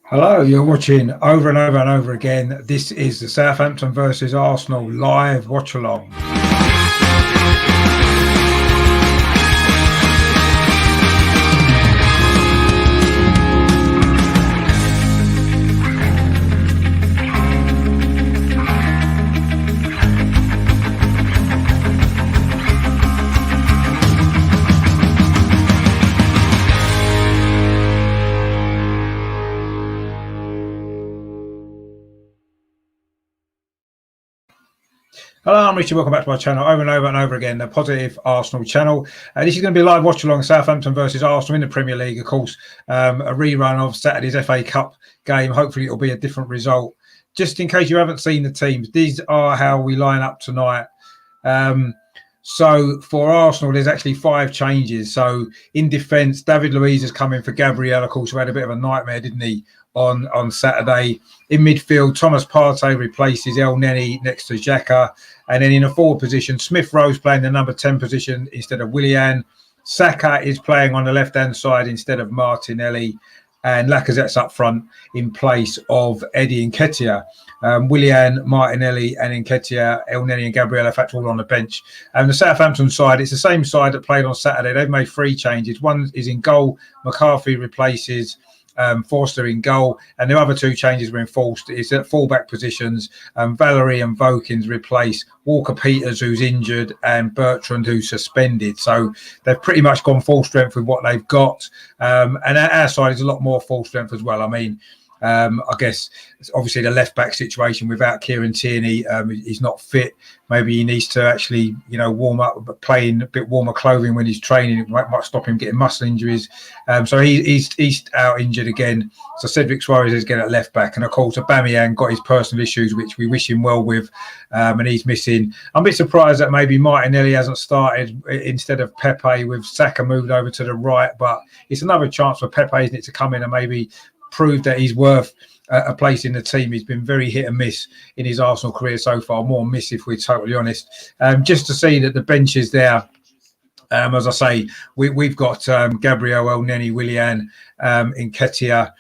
Hello, you're watching over and over and over again. This is the Southampton versus Arsenal live watch along. Hello, I'm Richard. Welcome back to my channel over and over and over again, the Positive Arsenal channel. This is going to be a live watch along Southampton versus Arsenal in the Premier League, of course. A rerun of Saturday's FA Cup game. Hopefully, it'll be a different result. Just in case you haven't seen the teams, these are how we line up tonight. So for Arsenal, there's actually 5 changes. So in defence, David Luiz has come in for Gabriel, of course, who had a bit of a nightmare, didn't he, on Saturday. In midfield, Thomas Partey replaces El Neni next to Xhaka. And then in a forward position, Smith Rowe's playing the number 10 position instead of Willian. Saka is playing on the left-hand side instead of Martinelli. And Lacazette's up front in place of Eddie Nketiah. Willian, Martinelli and Nketiah, El Neni and Gabriel are all on the bench. And the Southampton side, it's the same side that played on Saturday. They've made 3 changes. One is in goal. McCarthy replaces Forster in goal, and the other 2 changes were enforced. It's at fullback positions. Valerie and Vokins replace Walker Peters, who's injured, and Bertrand, who's suspended. So they've pretty much gone full strength with what they've got. And our side is a lot more full strength as well. I mean, I guess obviously the left back situation without Kieran Tierney, he's not fit. Maybe he needs to actually, warm up, but playing a bit warmer clothing when he's training. It might stop him getting muscle injuries. So he's out injured again. So Cedric Suarez is getting at left back, and of course Aubameyang got his personal issues, which we wish him well with, and he's missing. I'm a bit surprised that maybe Martinelli hasn't started instead of Pepe, with Saka moved over to the right. But it's another chance for Pepe, isn't it, to come in and maybe prove that he's worth a place in the team. He's been very hit and miss in his Arsenal career so far, more miss if we're totally honest. Just to see that the bench is there. As I say, we've got Gabriel, El Neni, Willian, Nketiah,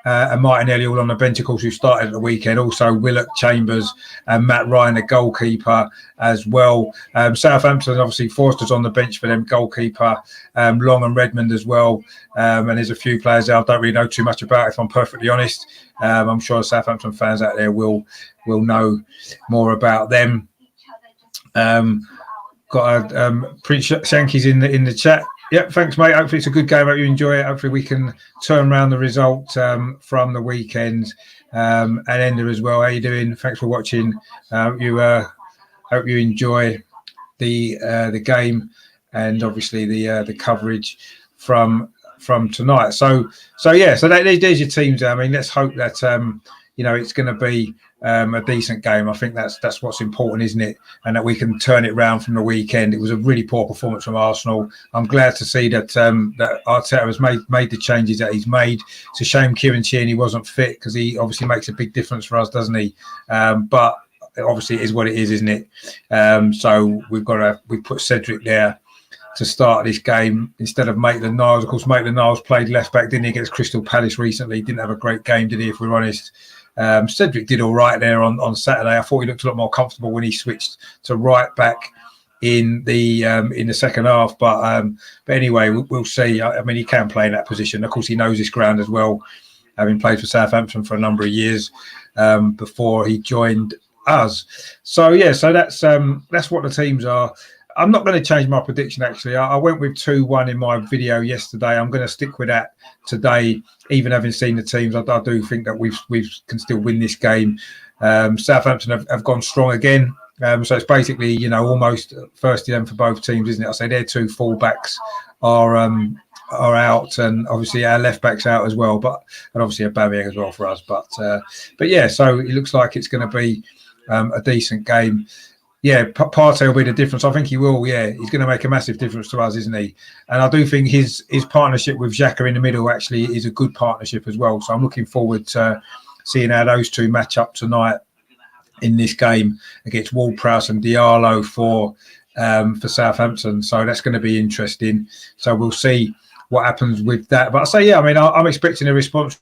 and Martinelli all on the bench, of course, who started at the weekend. Also Willock, Chambers and Matt Ryan, the goalkeeper as well. Southampton, obviously, Forster's on the bench for them, goalkeeper. Long and Redmond as well. And there's a few players there I don't really know too much about, if I'm perfectly honest. I'm sure Southampton fans out there will know more about them. Got Prince Shanky's in the chat. Yep, thanks, mate. Hopefully it's a good game. Hope you enjoy it. Hopefully we can turn around the result from the weekend. And Ender as well. How you doing? Thanks for watching. Hope you enjoy the game and obviously the coverage from tonight. So there's your teams. I mean, let's hope that it's going to be a decent game. I think that's what's important, isn't it? And that we can turn it around from the weekend. It was a really poor performance from Arsenal. I'm glad to see that that Arteta has made the changes that he's made. It's a shame Kieran Tierney wasn't fit, because he obviously makes a big difference for us, doesn't he? But obviously it is what it is, isn't it? So we put Cedric there to start this game instead of Maitland-Niles. Of course, Maitland-Niles played left back, didn't he, against Crystal Palace recently? Didn't have a great game, did he, if we're honest? Cedric did all right there on Saturday. I thought he looked a lot more comfortable when he switched to right back in the second half. But anyway, we'll see. I mean, he can play in that position. Of course, he knows this ground as well, having played for Southampton for a number of years before he joined us. So that's what the teams are. I'm not going to change my prediction, actually. I went with 2-1 in my video yesterday. I'm going to stick with that today, even having seen the teams. I do think that we can still win this game. Southampton have gone strong again. So it's basically, almost first 11 for both teams, isn't it? I say their 2 fullbacks are out, and obviously our left back's out as well, and obviously Aubameyang as well for us. But yeah, so it looks like it's going to be a decent game. Yeah, Partey will be the difference. I think he will. Yeah, he's going to make a massive difference to us, isn't he? And I do think his partnership with Xhaka in the middle actually is a good partnership as well. So I'm looking forward to seeing how those 2 match up tonight in this game against Ward-Prowse and Diallo for Southampton. So that's going to be interesting. So we'll see what happens with that. But I say, yeah, I mean, I'm expecting a response.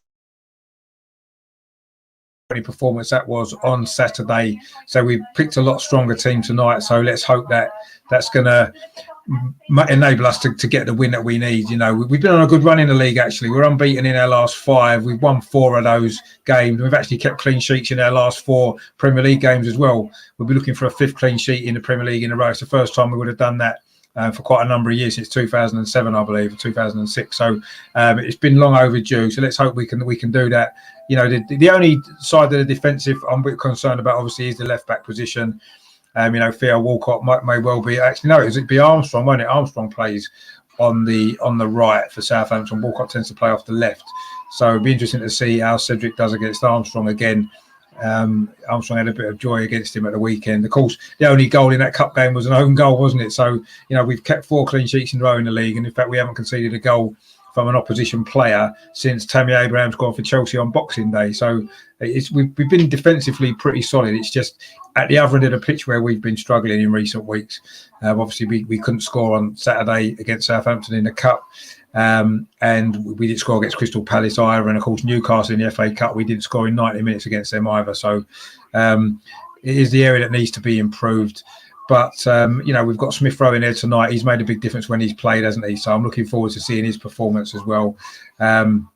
Performance that was on Saturday, so we've picked a lot stronger team tonight, so let's hope that that's going to enable us to get the win that we need. You know, we've been on a good run in the league. Actually, we're unbeaten in our last 5. We've won 4 of those games. We've actually kept clean sheets in our last 4 Premier League games as well. We'll be looking for a 5th clean sheet in the Premier League in a row. It's the first time we would have done that for quite a number of years, since 2007, I believe, or 2006. So it's been long overdue. So let's hope we can do that. You know, the only side of the defensive I'm a bit concerned about, obviously, is the left back position. You know, Theo Walcott may well be. Actually, no, it'd be Armstrong, won't it? Armstrong plays on the right for Southampton. Walcott tends to play off the left. So it'd be interesting to see how Cedric does against Armstrong again. Armstrong had a bit of joy against him at the weekend. Of course, the only goal in that cup game was an own goal, wasn't it? So, you know, we've kept 4 clean sheets in a row in the league, and in fact, we haven't conceded a goal from an opposition player since Tammy Abraham scored for Chelsea on Boxing Day. So we've been defensively pretty solid. It's just at the other end of the pitch where we've been struggling in recent weeks. Obviously, we couldn't score on Saturday against Southampton in the cup. And we didn't score against Crystal Palace either. And of course, Newcastle in the FA Cup, we didn't score in 90 minutes against them either. So it is the area that needs to be improved. But, you know, we've got Smith Rowe in there tonight. He's made a big difference when he's played, hasn't he? So I'm looking forward to seeing his performance as well. And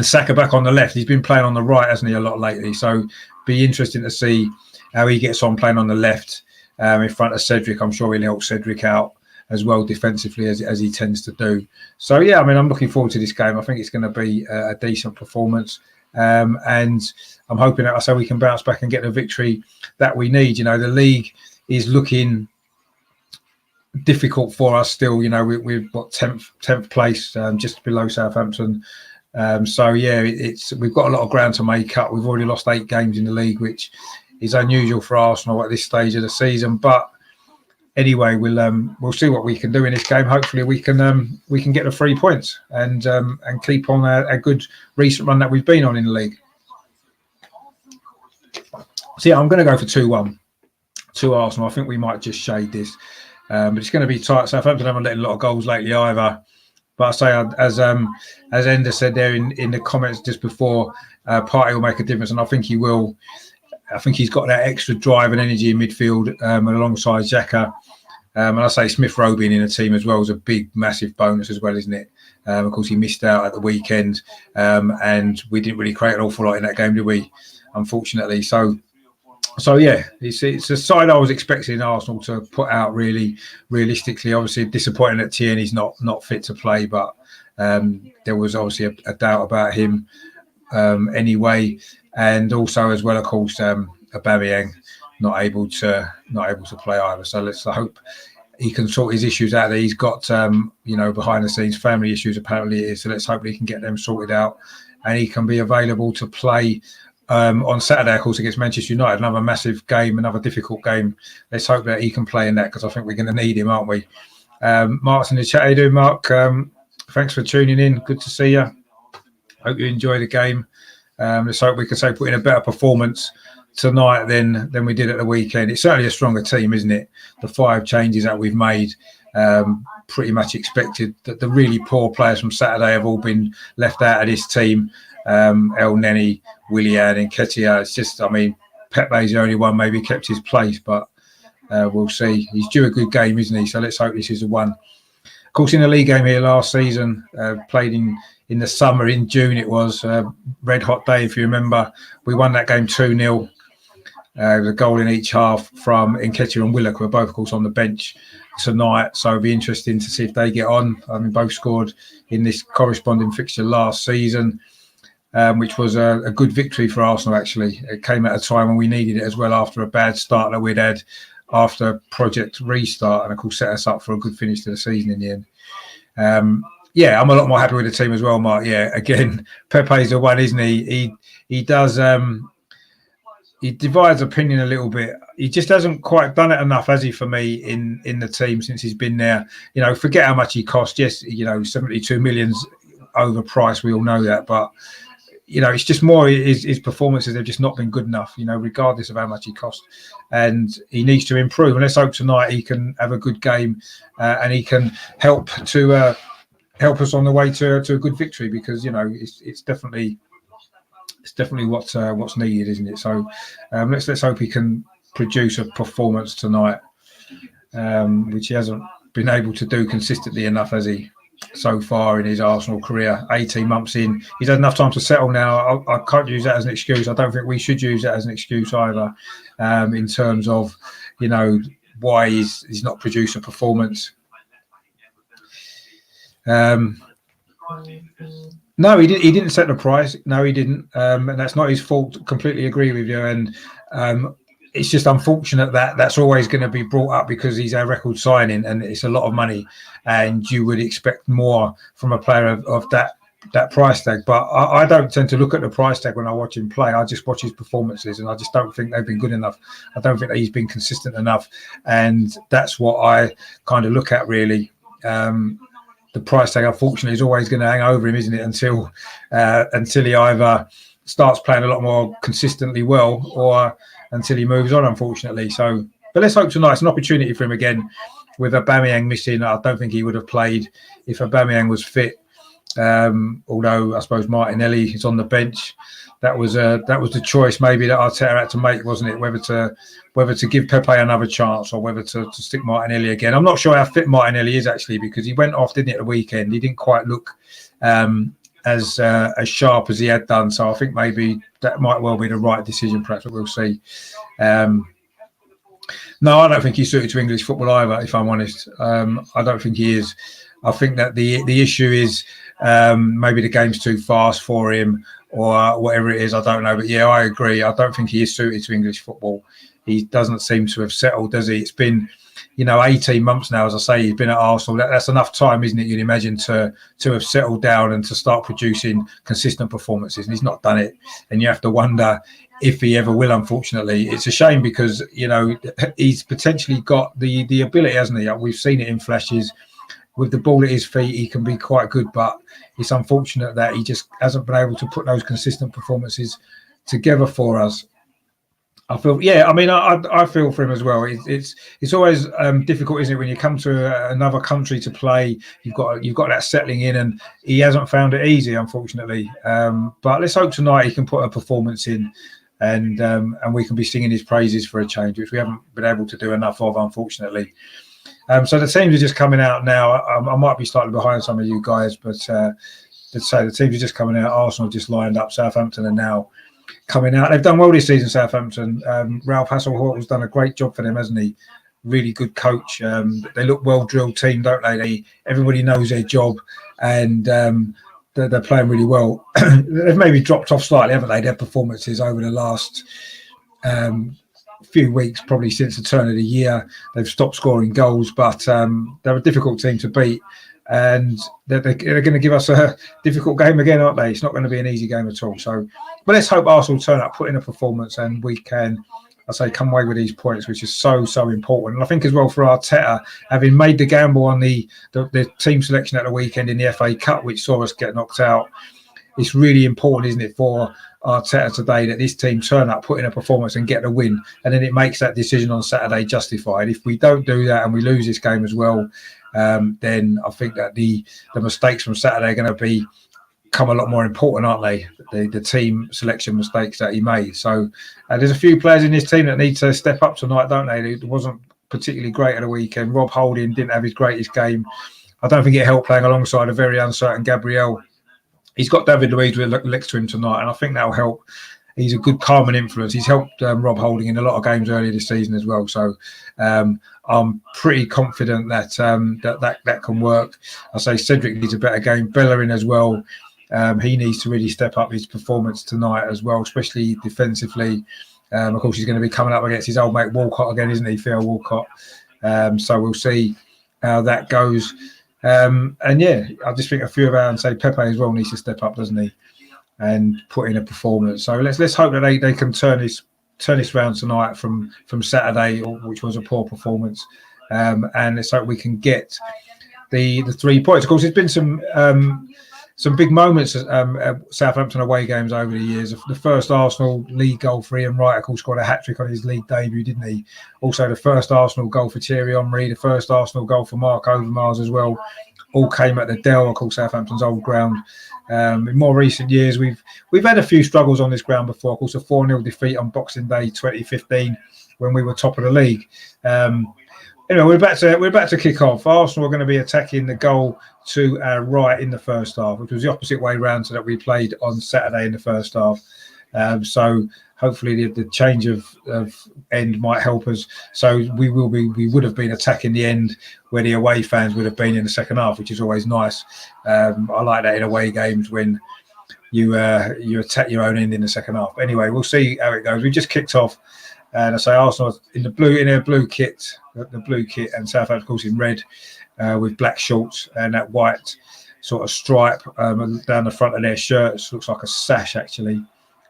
Saka back on the left. He's been playing on the right, hasn't he, a lot lately? So be interesting to see how he gets on playing on the left in front of Cedric. I'm sure he'll help Cedric out as well defensively, as he tends to do. So, yeah, I mean, I'm looking forward to this game. I think it's going to be a decent performance. And I'm hoping that, I say, we can bounce back and get the victory that we need. You know, the league is looking difficult for us still. You know, we've got 10th place, just below Southampton. So, yeah, we've got a lot of ground to make up. We've already lost 8 games in the league, which is unusual for Arsenal at this stage of the season. But anyway, we'll see what we can do in this game. Hopefully, we can get the 3 points and keep on a good recent run that we've been on in the league. So yeah, I'm going to go for 2-1 to Arsenal. I think we might just shade this, but it's going to be tight. Southampton haven't let a lot of goals lately either. But I say, as Ender said there in the comments just before, Partey will make a difference, and I think he will. I think he's got that extra drive and energy in midfield, and alongside Xhaka. And I say Smith Rowe being in the team as well is a big, massive bonus as well, isn't it? Of course, he missed out at the weekend, and we didn't really create an awful lot in that game, did we? Unfortunately. So yeah, it's a side I was expecting Arsenal to put out really realistically. Obviously, disappointing that Tierney's not fit to play, but there was obviously a doubt about him anyway, and also as well, of course, Aubameyang not able to play either. So let's hope he can sort his issues out. There, he's got behind the scenes family issues apparently it is. So let's hope he can get them sorted out, and he can be available to play on Saturday, of course, against Manchester United. Another massive game, another difficult game. Let's hope that he can play in that, because I think we're going to need him, aren't we? Mark's in the chat. How you doing, Mark? Thanks for tuning in. Good to see you. Hope you enjoy the game. Let's hope we can put in a better performance tonight than we did at the weekend. It's certainly a stronger team, isn't it? The 5 changes that we've made, pretty much expected. That the really poor players from Saturday have all been left out of this team. El Neni, Willian and Nketiah. It's just, I mean, Pepe's the only one maybe kept his place, but we'll see. He's due a good game, isn't he? So let's hope this is the one. Of course, in the league game here last season, played in the summer, in June it was, red hot day if you remember. We won that game 2-0. A goal in each half from Nketiah and Willock, who are both, of course, on the bench tonight. So it'll be interesting to see if they get on. I mean, both scored in this corresponding fixture last season, which was a good victory for Arsenal, actually. It came at a time when we needed it as well, after a bad start that we'd had after Project Restart, and of course set us up for a good finish to the season in the end. Yeah, I'm a lot more happy with the team as well, Mark. Yeah, again, Pepe's the one, isn't he? He does... he divides opinion a little bit. He just hasn't quite done it enough, has he, for me, in the team since he's been there. You know, forget how much he cost. Yes, 72 million's overpriced. We all know that. But, it's just more his performances have just not been good enough, regardless of how much he cost. And he needs to improve. And let's hope tonight he can have a good game and he can help to help us on the way to a good victory, because it's definitely what's needed, isn't it? So let's hope he can produce a performance tonight, which he hasn't been able to do consistently enough, has he, so far in his Arsenal career. 18 months in, he's had enough time to settle now. I can't use that as an excuse. I don't think we should use that as an excuse either, in terms of why he's not produced a performance. No, he didn't set the price. No, he didn't, and that's not his fault. Completely agree with you. And it's just unfortunate that that's always going to be brought up, because he's a record signing and it's a lot of money, and you would expect more from a player of that price tag. But I don't tend to look at the price tag when I watch him play. I just watch his performances, and I just don't think they've been good enough. I don't think that he's been consistent enough, and that's what I kind of look at, really. The price tag, unfortunately, is always going to hang over him, isn't it? Until he either starts playing a lot more consistently well, or until he moves on, unfortunately. So, but let's hope tonight it's an opportunity for him again. With Aubameyang missing, I don't think he would have played if Aubameyang was fit. Although I suppose Martinelli is on the bench. That was the choice maybe that Arteta had to make, wasn't it? Whether to give Pepe another chance, or whether to stick Martinelli again. I'm not sure how fit Martinelli is, actually, because he went off, didn't he, at the weekend? He didn't quite look as sharp as he had done. So I think maybe that might well be the right decision, perhaps, but we'll see. No, I don't think he's suited to English football either, if I'm honest. I don't think he is. I think that the issue is maybe the game's too fast for him, or whatever it is. I don't know. But yeah, I agree. I don't think he is suited to English football. He doesn't seem to have settled, does he? It's been 18 months now, as I say. He's been at Arsenal. That's enough time, isn't it? You'd imagine to have settled down and to start producing consistent performances, and he's not done it. And you have to wonder if he ever will. Unfortunately, it's a shame, because he's potentially got the ability, hasn't he? We've seen it in flashes. With the ball at his feet, he can be quite good, but it's unfortunate that he just hasn't been able to put those consistent performances together for us. I feel, I feel for him as well. It's always difficult, isn't it, when you come to another country to play? You've got that settling in, and he hasn't found it easy, unfortunately. But let's hope tonight he can put a performance in, and we can be singing his praises for a change, which we haven't been able to do enough of, unfortunately. So the teams are just coming out now. I might be slightly behind some of you guys, but let's say the teams are just coming out. Arsenal just lined up. Southampton are now coming out. They've done well this season, Southampton. Ralph Hasselholt has done a great job for them, hasn't he? Really good coach. They look well-drilled team, don't they? Everybody knows their job, and they're playing really well. They've maybe dropped off slightly, haven't they? Their performances over the last few weeks, probably since the turn of the year. They've stopped scoring goals, but they're a difficult team to beat, and they're going to give us a difficult game again, aren't they? It's not going to be an easy game at all. So, but let's hope Arsenal turn up, put in a performance, and we can, come away with these points, which is so important. And I think as well for Arteta, having made the gamble on the team selection at the weekend in the FA Cup, which saw us get knocked out, it's really important, isn't it, for Arteta today that this team turn up, put in a performance and get the win, and then it makes that decision on Saturday justified. If we don't do that and we lose this game as well, then I think that the mistakes from Saturday are going to become a lot more important, aren't they? The team selection mistakes that he made. So there's a few players in this team that need to step up tonight, don't they? It wasn't particularly great at the weekend. Rob Holding didn't have his greatest game. I don't think it helped playing alongside a very uncertain Gabriel. He's got David Luiz next to him tonight, and I think that'll help. He's a good calming influence. He's helped Rob Holding in a lot of games earlier this season as well. So I'm pretty confident that that can work. I say Cedric needs a better game. Bellerin as well. He needs to really step up his performance tonight as well, especially defensively. Of course, he's going to be coming up against his old mate Walcott again, isn't he, Theo Walcott? So we'll see how that goes. And yeah, I just think a few of our, and say Pepe as well needs to step up, doesn't he, and put in a performance. So let's hope that they can turn this round tonight from Saturday, which was a poor performance, and let's hope we can get the 3 points. Of course, there's been some big moments at Southampton away games over the years. The first Arsenal league goal for Ian Wright, of course, scored a hat-trick on his league debut, didn't he? Also, the first Arsenal goal for Thierry Henry, the first Arsenal goal for Marc Overmars as well. all came at the Dell, of course, Southampton's old ground. In more recent years, we've had a few struggles on this ground before. Of course, a 4-0 defeat on Boxing Day 2015 when we were top of the league. Anyway, we're about to kick off. Arsenal are going to be attacking the goal to our right in the first half, which was the opposite way round to that we played on Saturday in the first half. So hopefully the change of end might help us. So we would have been attacking the end where the away fans would have been in the second half, which is always nice. I like that in away games when you attack your own end in the second half. Anyway, we'll see how it goes. We just kicked off, and I say Arsenal in their blue kit, and Southampton, of course, in red with black shorts and that white sort of stripe down the front of their shirts. Looks like a sash actually.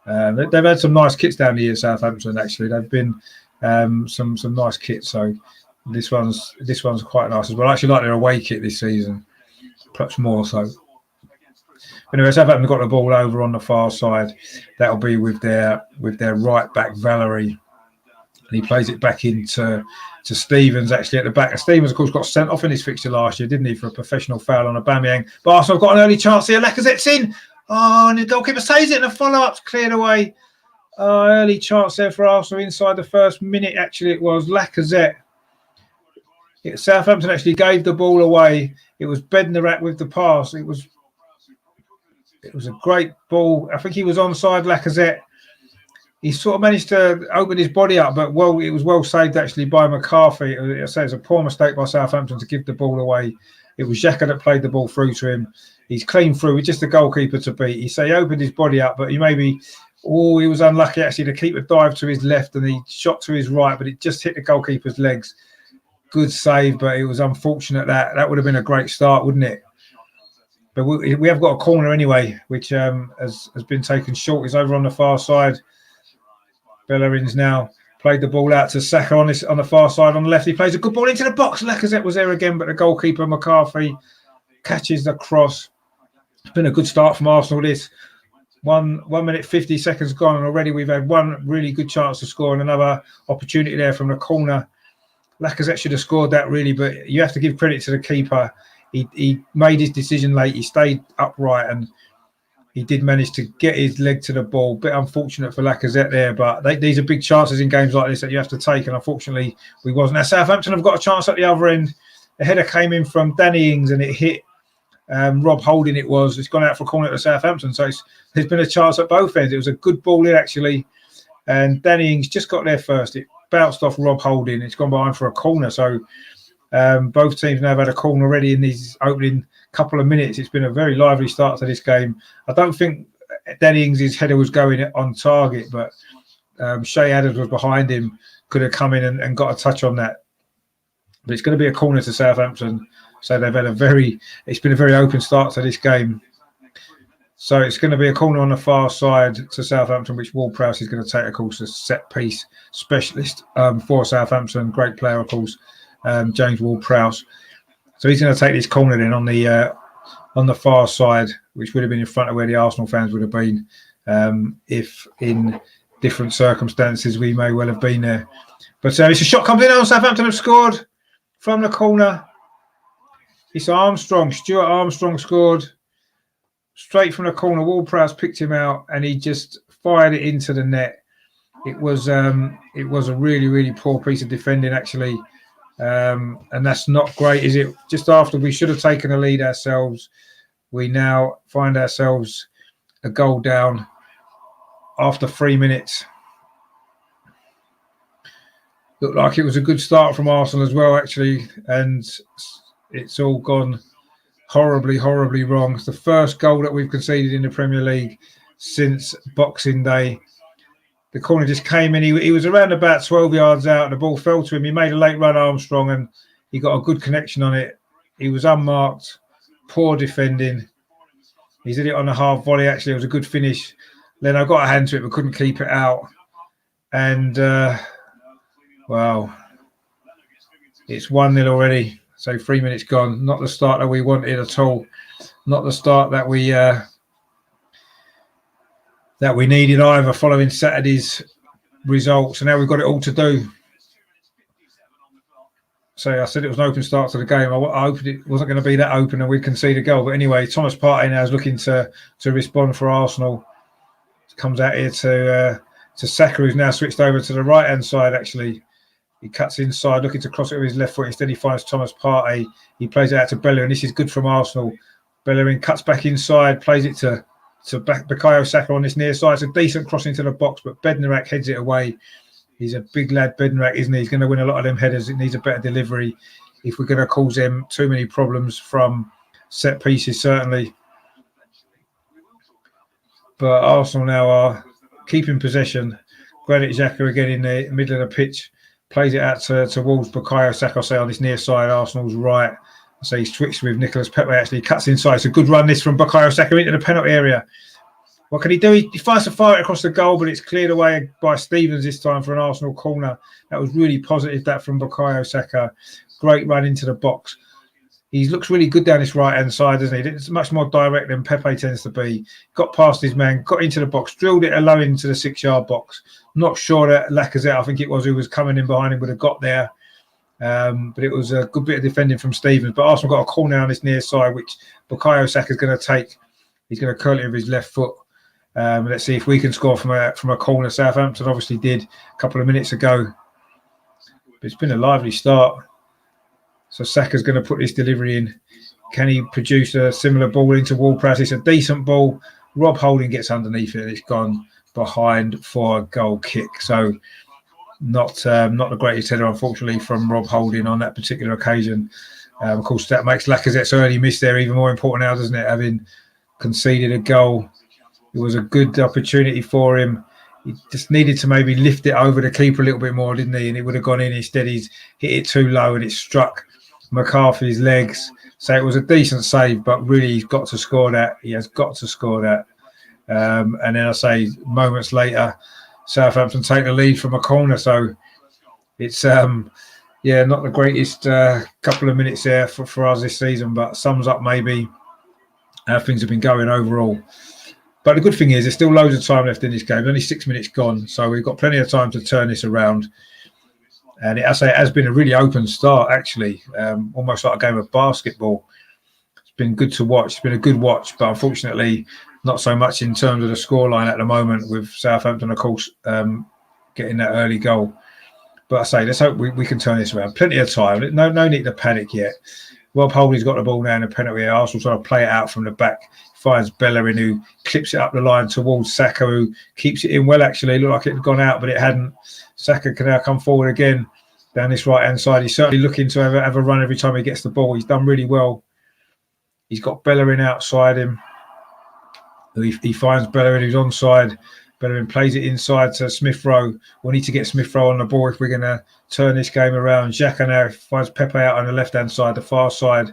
They've had some nice kits down the year, Southampton. Actually, they've been some nice kits. So this one's quite nice as well. I actually like their away kit this season, perhaps more so. Anyway, Southampton got the ball over on the far side. That'll be with their right back Valerie, and he plays it back into Stevens actually at the back. And Stevens, of course, got sent off in his fixture last year, didn't he, for a professional foul on Aubameyang. But Arsenal got an early chance here. Lacazette's in. Oh, and the goalkeeper saves it, and the follow-up's cleared away. Early chance there for Arsenal inside the first minute. Actually, it was Lacazette. Southampton actually gave the ball away. It was Bednarak with the pass. It was a great ball. I think he was onside, Lacazette. He sort of managed to open his body up, but it was well saved actually by McCarthy. I say it's a poor mistake by Southampton to give the ball away. It was Xhaka that played the ball through to him. He's clean through with just the goalkeeper to beat. He opened his body up, but he was unlucky actually. The keeper dived to his left and he shot to his right, but it just hit the goalkeeper's legs. Good save, but it was unfortunate that would have been a great start, wouldn't it? But we have got a corner anyway, which has been taken short. It's over on the far side. Bellerin's now played the ball out to Saka on the far side on the left. He plays a good ball into the box. Lacazette was there again, but the goalkeeper McCarthy catches the cross. It's been a good start from Arsenal. This 1 minute 50 seconds gone, and already we've had one really good chance to score and another opportunity there from the corner. Lacazette should have scored that really, but you have to give credit to the keeper. He made his decision late. He stayed upright and he did manage to get his leg to the ball. Bit unfortunate for Lacazette there, but these are big chances in games like this that you have to take, and unfortunately we wasn't. Now Southampton have got a chance at the other end. The header came in from Danny Ings and it hit Rob Holding. It's gone out for a corner to Southampton, so there's been a chance at both ends. It was a good ball in actually, and Danny Ings just got there first. It bounced off Rob Holding. It's gone behind for a corner, so both teams now have had a corner already in these opening couple of minutes. It's been a very lively start to this game. I don't think Danny Ings' header was going on target, but Shea Adams was behind him, could have come in and got a touch on that. But it's going to be a corner to Southampton. So they've had it's been a very open start to this game. So it's going to be a corner on the far side to Southampton, which Ward-Prowse is going to take, of course, a set piece specialist for Southampton. Great player, of course, James Ward-Prowse. So he's going to take this corner then on the far side, which would have been in front of where the Arsenal fans would have been if in different circumstances we may well have been there. But it's a shot comes in. Southampton have scored from the corner. It's Armstrong. Stuart Armstrong scored straight from the corner. Ward-Prowse picked him out and he just fired it into the net. It was a really, really poor piece of defending actually. And that's not great, is it? Just after we should have taken a lead ourselves, we now find ourselves a goal down after 3 minutes. Looked like it was a good start from Arsenal as well, actually, and it's all gone horribly, horribly wrong. It's the first goal that we've conceded in the Premier League since Boxing Day. The corner just came in. He was around about 12 yards out. The ball fell to him. He made a late run, Armstrong, and he got a good connection on it. He was unmarked. Poor defending. He did it on a half volley, actually. It was a good finish. Then I got a hand to it, but couldn't keep it out. And, wow. It's 1-0 already. So 3 minutes gone. Not the start that we wanted at all. Not the start that we needed either following Saturday's results. And now we've got it all to do. So I said it was an open start to the game. I hoped it wasn't going to be that open and we'd concede a goal. But anyway, Thomas Partey now is looking to respond for Arsenal. Comes out here to Saka, who's now switched over to the right-hand side, actually. He cuts inside, looking to cross it with his left foot. Instead, he finds Thomas Partey. He plays it out to Bellerin. This is good from Arsenal. Bellerin cuts back inside, plays it to Bukayo Saka on this near side. It's a decent cross into the box, but Bednarek heads it away. He's a big lad, Bednarek, isn't he? He's going to win a lot of them headers. It needs a better delivery if we're going to cause them too many problems from set pieces, certainly. But Arsenal now are keeping possession. Granit Xhaka again in the middle of the pitch. Plays it out towards Bukayo Saka, say, on this near side. Arsenal's right. So he's switched with Nicolas Pepe, actually. Cuts inside. It's a good run, this from Bukayo Saka into the penalty area. What can he do? He tries to fire it across the goal, but it's cleared away by Stevens this time for an Arsenal corner. That was really positive, that from Bukayo Saka. Great run into the box. He looks really good down this right-hand side, doesn't he? It's much more direct than Pepe tends to be. Got past his man, got into the box, drilled it low into the 6-yard box. Not sure that Lacazette, I think it was, who was coming in behind him, would have got there. But it was a good bit of defending from Stevens. But Arsenal got a corner on this near side, which Bukayo Saka is going to take. He's going to curl it with his left foot. Let's see if we can score from a corner. Southampton obviously did a couple of minutes ago. But it's been a lively start. So Saka's going to put this delivery in. Can he produce a similar ball into Ward-Prowse? It's a decent ball. Rob Holding gets underneath it. It's gone behind for a goal kick. So not the greatest header, unfortunately, from Rob Holding on that particular occasion. Of course, that makes Lacazette's early miss there even more important now, doesn't it? Having conceded a goal. It was a good opportunity for him. He just needed to maybe lift it over the keeper a little bit more, didn't he? And it would have gone in. Instead, he's hit it too low and it struck McCarthy's legs. So it was a decent save, but really he's got to score that. He has got to score that. And then I say moments later, Southampton take the lead from a corner. So it's, not the greatest couple of minutes there for us this season, but sums up maybe how things have been going overall. But the good thing is there's still loads of time left in this game. Only 6 minutes gone. So we've got plenty of time to turn this around. And it has been a really open start, actually, almost like a game of basketball. It's been good to watch. It's been a good watch, but unfortunately, not so much in terms of the scoreline at the moment, with Southampton, of course, getting that early goal. But I say, let's hope we can turn this around. Plenty of time. No need to panic yet. Rob Holding's got the ball now in the penalty area. Arsenal trying to play it out from the back. Finds Bellerin, who clips it up the line towards Saka, who keeps it in well, actually. It looked like it had gone out, but it hadn't. Saka can now come forward again down this right-hand side. He's certainly looking to have a run every time he gets the ball. He's done really well. He's got Bellerin outside him. He finds Bellerin, who's onside. Bellerin plays it inside to Smith Rowe. We need to get Smith Rowe on the ball if we're going to turn this game around. Xhaka now finds Pepe out on the left-hand side, the far side.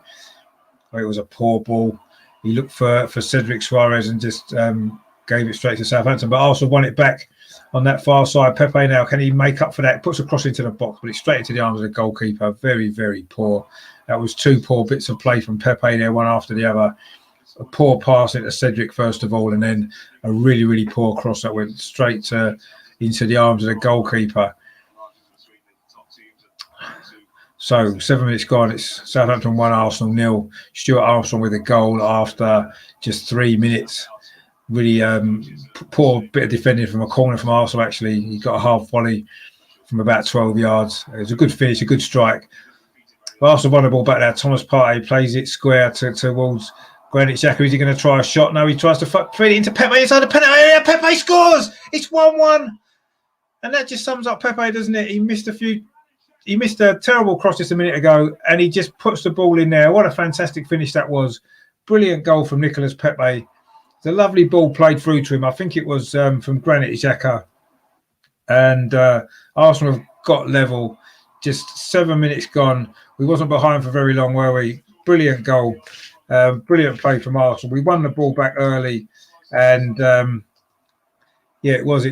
Oh, it was a poor ball. He looked for Cedric Suarez and just gave it straight to Southampton. But Arsenal won it back on that far side. Pepe now, can he make up for that? Puts a cross into the box, but it's straight into the arms of the goalkeeper. Very, very poor. That was two poor bits of play from Pepe there, one after the other. A poor pass into Cedric first of all, and then a really, really poor cross that went straight into the arms of the goalkeeper. So 7 minutes gone, it's Southampton 1, Arsenal 0. Stuart Armstrong with a goal after just 3 minutes. Really poor bit of defending from a corner from Arsenal, actually. He got a half volley from about 12 yards. It was a good finish, a good strike. Arsenal won the ball back there. Thomas Partey plays it square towards Granit Xhaka. Is he going to try a shot? No, he tries to feed it into Pepe inside the penalty area. Pepe scores! It's 1-1. And that just sums up Pepe, doesn't it? He missed a terrible cross just a minute ago, and he just puts the ball in there. What a fantastic finish that was. Brilliant goal from Nicolas Pepe. It's a lovely ball played through to him. I think it was from Granit Xhaka. And Arsenal have got level. Just 7 minutes gone. We wasn't behind for very long, were we? Brilliant goal. Brilliant play from Arsenal. We won the ball back early. And, it was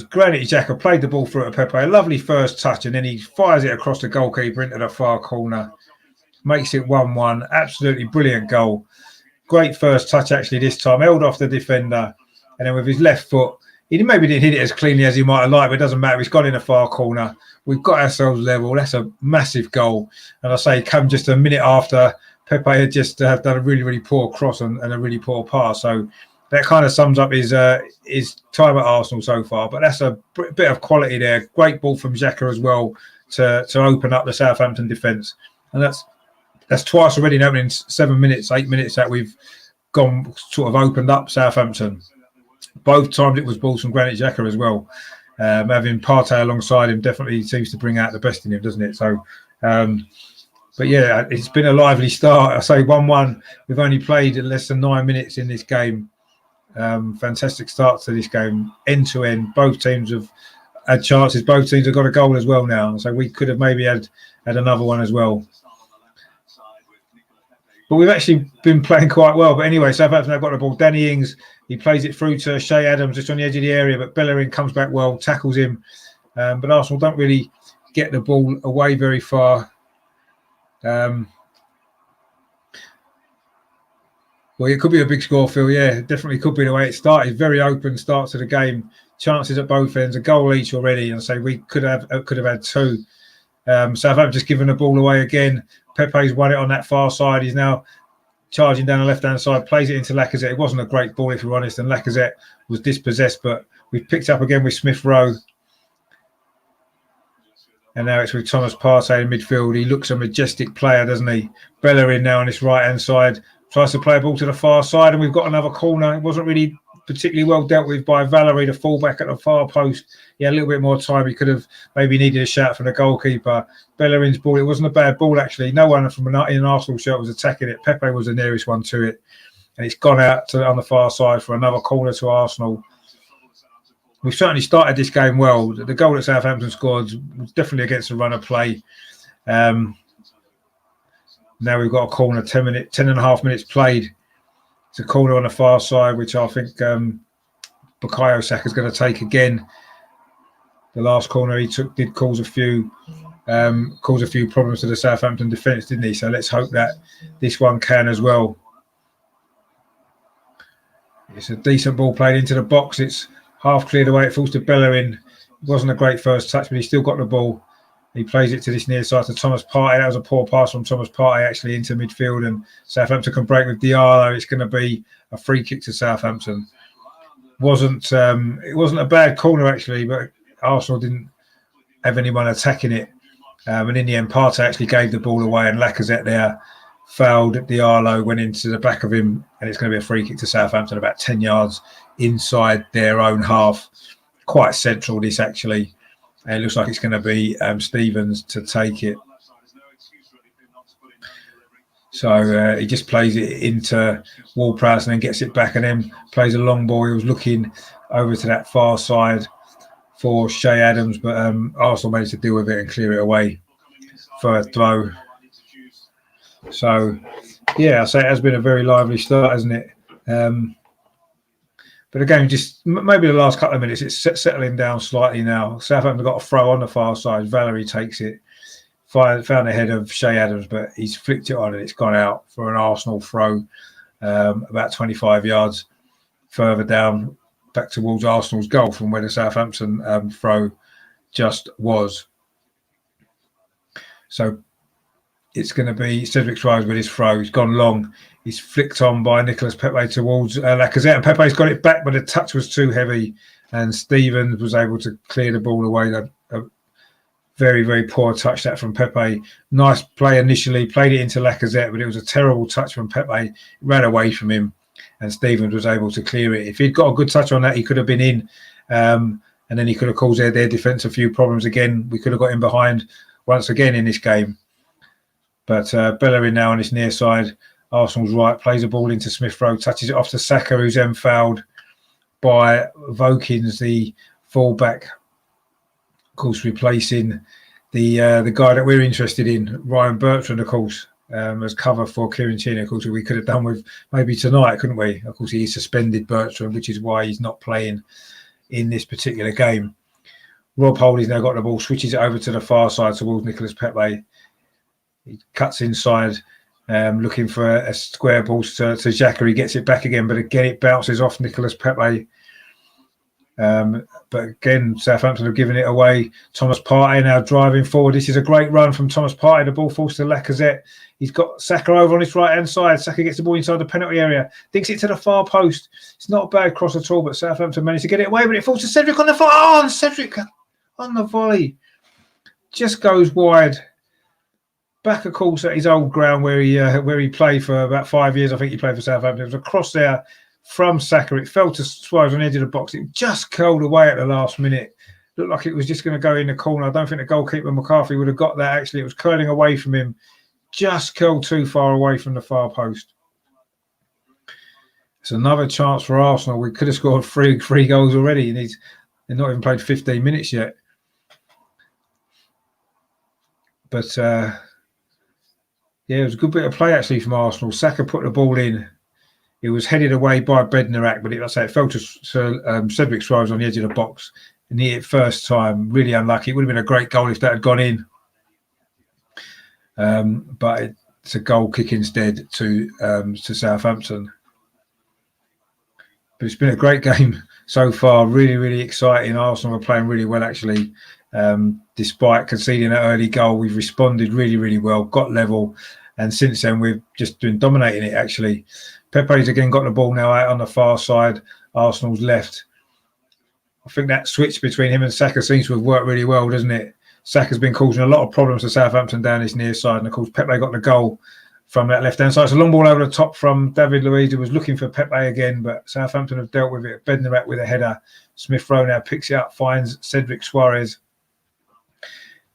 Granit Xhaka played the ball through to Pepe. A lovely first touch, and then he fires it across the goalkeeper into the far corner. Makes it 1-1. Absolutely brilliant goal. Great first touch, actually, this time. Held off the defender. And then with his left foot, He maybe didn't hit it as cleanly as he might have liked, but it doesn't matter. He's gone in a far corner. We've got ourselves level. That's a massive goal. And I say, come just a minute after Pepe had just done a really, really poor cross and a really poor pass. So that kind of sums up his time at Arsenal so far. But that's a bit of quality there. Great ball from Xhaka as well to open up the Southampton defence. And that's twice already now in 7 minutes, 8 minutes that we've gone sort of opened up Southampton. Both times it was balls from Granit Xhaka as well. Having Partey alongside him definitely seems to bring out the best in him, doesn't it? So, but yeah, it's been a lively start. I say 1-1. We've only played less than 9 minutes in this game. Fantastic start to this game, end to end. Both teams have had chances. Both teams have got a goal as well now. So we could have maybe had another one as well. But we've actually been playing quite well. But anyway, Southampton have got the ball. Danny Ings, he plays it through to Che Adams just on the edge of the area, but Bellerin comes back well, tackles him. But Arsenal don't really get the ball away very far. Well, it could be a big score, Phil. Yeah, it definitely could be the way it started. Very open start to the game. Chances at both ends, a goal each already. And so we could have had two. Southampton just given the ball away again. Pepe's won it on that far side. He's now charging down the left-hand side, plays it into Lacazette. It wasn't a great ball, if we're honest, and Lacazette was dispossessed, but we've picked up again with Smith Rowe. And now it's with Thomas Partey in midfield. He looks a majestic player, doesn't he? Bellerin now on this right-hand side. Tries to play a ball to the far side, and we've got another corner. It wasn't really particularly well dealt with by Valerie, the fullback at the far post. He had a little bit more time. He could have maybe needed a shout from the goalkeeper. Bellerin's ball, it wasn't a bad ball, actually. No one from in an Arsenal shirt was attacking it. Pepe was the nearest one to it. And it's gone out on the far side for another corner to Arsenal. We've certainly started this game well. The goal that Southampton scored was definitely against the run of play. Now we've got a corner, 10 and a half minutes played. It's a corner on the far side, which I think Bukayo Saka's going to take again. The last corner he took did cause a few problems to the Southampton defence, didn't he? So let's hope that this one can as well. It's a decent ball played into the box. It's half cleared away. It falls to Bellerin. It wasn't a great first touch, but he's still got the ball. He plays it to this near side to Thomas Partey. That was a poor pass from Thomas Partey actually into midfield, and Southampton can break with Diallo. It's going to be a free kick to Southampton. It wasn't a bad corner actually, but Arsenal didn't have anyone attacking it. And in the end, Partey actually gave the ball away, and Lacazette there fouled Diallo, went into the back of him, and it's going to be a free kick to Southampton about 10 yards inside their own half. Quite central, this actually. And it looks like it's going to be Stevens to take it. So he just plays it into Ward-Prowse and then gets it back and then plays a long ball. He was looking over to that far side for Che Adams, but Arsenal managed to deal with it and clear it away for a throw. So, yeah, I say it has been a very lively start, hasn't it? But again, just maybe the last couple of minutes, it's settling down slightly now. Southampton got a throw on the far side. Valerie takes it, found the head of Che Adams, but he's flicked it on and it's gone out for an Arsenal throw about 25 yards further down, back towards Arsenal's goal from where the Southampton throw just was. So it's going to be Cedric Rice with his throw. He's gone long. He's flicked on by Nicolas Pepe towards Lacazette, and Pepe's got it back, but the touch was too heavy, and Stevens was able to clear the ball away. A very, very poor touch that from Pepe. Nice play initially, played it into Lacazette, but it was a terrible touch from Pepe. It ran away from him, and Stevens was able to clear it. If he'd got a good touch on that, he could have been in, and then he could have caused their defence a few problems again. We could have got him behind once again in this game. But Bellerin now on his near side, Arsenal's right, plays a ball into Smith Rowe, touches it off to Saka, who's then fouled by Vokins, the fullback. Of course, replacing the guy that we're interested in, Ryan Bertrand, of course, as cover for Kieran Tierney. Of course, we could have done with maybe tonight, couldn't we? Of course, he suspended Bertrand, which is why he's not playing in this particular game. Rob Holding's now got the ball, switches it over to the far side towards Nicolas Pepe. He cuts inside, looking for a square ball to Xhaka. He gets it back again, but again it bounces off Nicolas Pepe. But again, Southampton have given it away. Thomas Partey now driving forward. This is a great run from Thomas Partey. The ball falls to Lacazette. He's got Saka over on his right-hand side. Saka gets the ball inside the penalty area. Dinks it to the far post. It's not a bad cross at all, but Southampton managed to get it away, but it falls to Cedric on the far. Oh, and Cedric on the volley. Just goes wide. Back, of course, at his old ground where he played for about 5 years. I think he played for Southampton. It was a cross there from Saka. It fell to Suarez on the edge of the box. It just curled away at the last minute. Looked like it was just going to go in the corner. I don't think the goalkeeper McCarthy would have got that. Actually, it was curling away from him. Just curled too far away from the far post. It's another chance for Arsenal. We could have scored three goals already, and they've not even played 15 minutes yet. But yeah, it was a good bit of play actually from Arsenal. Saka put the ball in. It was headed away by Bednarak, but it fell to Cedric Suarez on the edge of the box. And he hit first time. Really unlucky. It would have been a great goal if that had gone in. But it's a goal kick instead to Southampton. But it's been a great game so far. Really, really exciting. Arsenal are playing really well actually. Despite conceding that early goal, we've responded really, really well, got level. And since then, we've just been dominating it actually. Pepe's again got the ball now out on the far side. Arsenal's left. I think that switch between him and Saka seems to have worked really well, doesn't it? Saka's been causing a lot of problems to Southampton down his near side. And of course, Pepe got the goal from that left-hand side. It's a long ball over the top from David Luiz, who was looking for Pepe again, but Southampton have dealt with it. Bednarak with a header. Smith Rowe now picks it up, finds Cedric Suarez.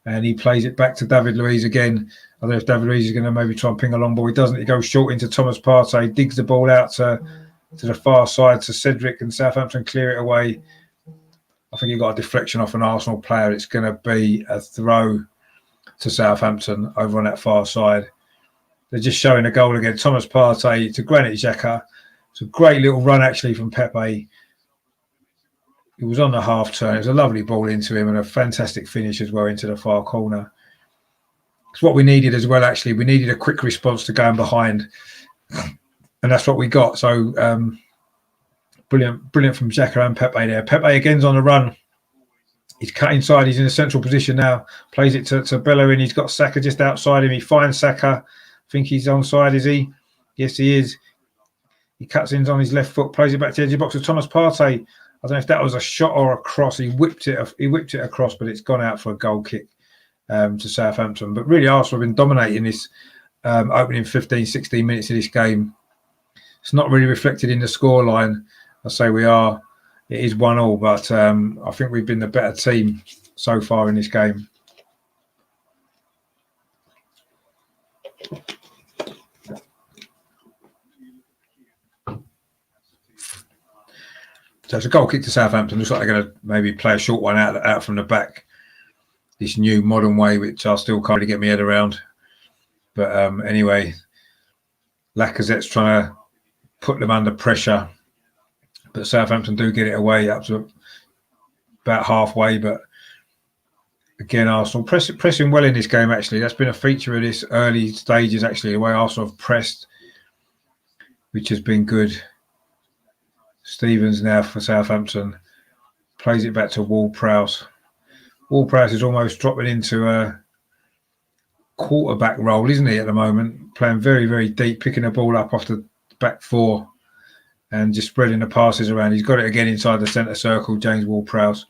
And he plays it back to David Luiz again. I don't know if David Luiz is going to maybe try and ping a long ball. He doesn't. He goes short into Thomas Partey, digs the ball out to the far side to Cedric, and Southampton clear it away. I think he got a deflection off an Arsenal player. It's going to be a throw to Southampton over on that far side. They're just showing a goal again. Thomas Partey to Granit Xhaka. It's a great little run actually from Pepe. It was on the half turn. It was a lovely ball into him and a fantastic finish as well into the far corner. It's what we needed as well, actually. We needed a quick response to going behind. And that's what we got. So brilliant from Xhaka and Pepe there. Pepe again's on the run. He's cut inside. He's in a central position now. Plays it to Bellerin. He's got Saka just outside him. He finds Saka. I think he's onside, is he? Yes, he is. He cuts in on his left foot. Plays it back to the edge of the box with Thomas Partey. I don't know if that was a shot or a cross. He whipped it across, but it's gone out for a goal kick to Southampton. But really, Arsenal have been dominating this opening 15, 16 minutes of this game. It's not really reflected in the scoreline. I say we are. It is 1-1, but I think we've been the better team so far in this game. So it's a goal kick to Southampton. Looks like they're going to maybe play a short one out from the back. This new modern way, which I still can't really get my head around. But anyway, Lacazette's trying to put them under pressure. But Southampton do get it away up to about halfway. But again, Arsenal pressing well in this game, actually. That's been a feature of this early stages, actually, the way Arsenal have pressed, which has been good. Stevens now for Southampton. Plays it back to Ward-Prowse. Ward-Prowse is almost dropping into a quarterback role, isn't he, at the moment? Playing very, very deep, picking the ball up off the back four and just spreading the passes around. He's got it again inside the centre circle, James Ward-Prowse.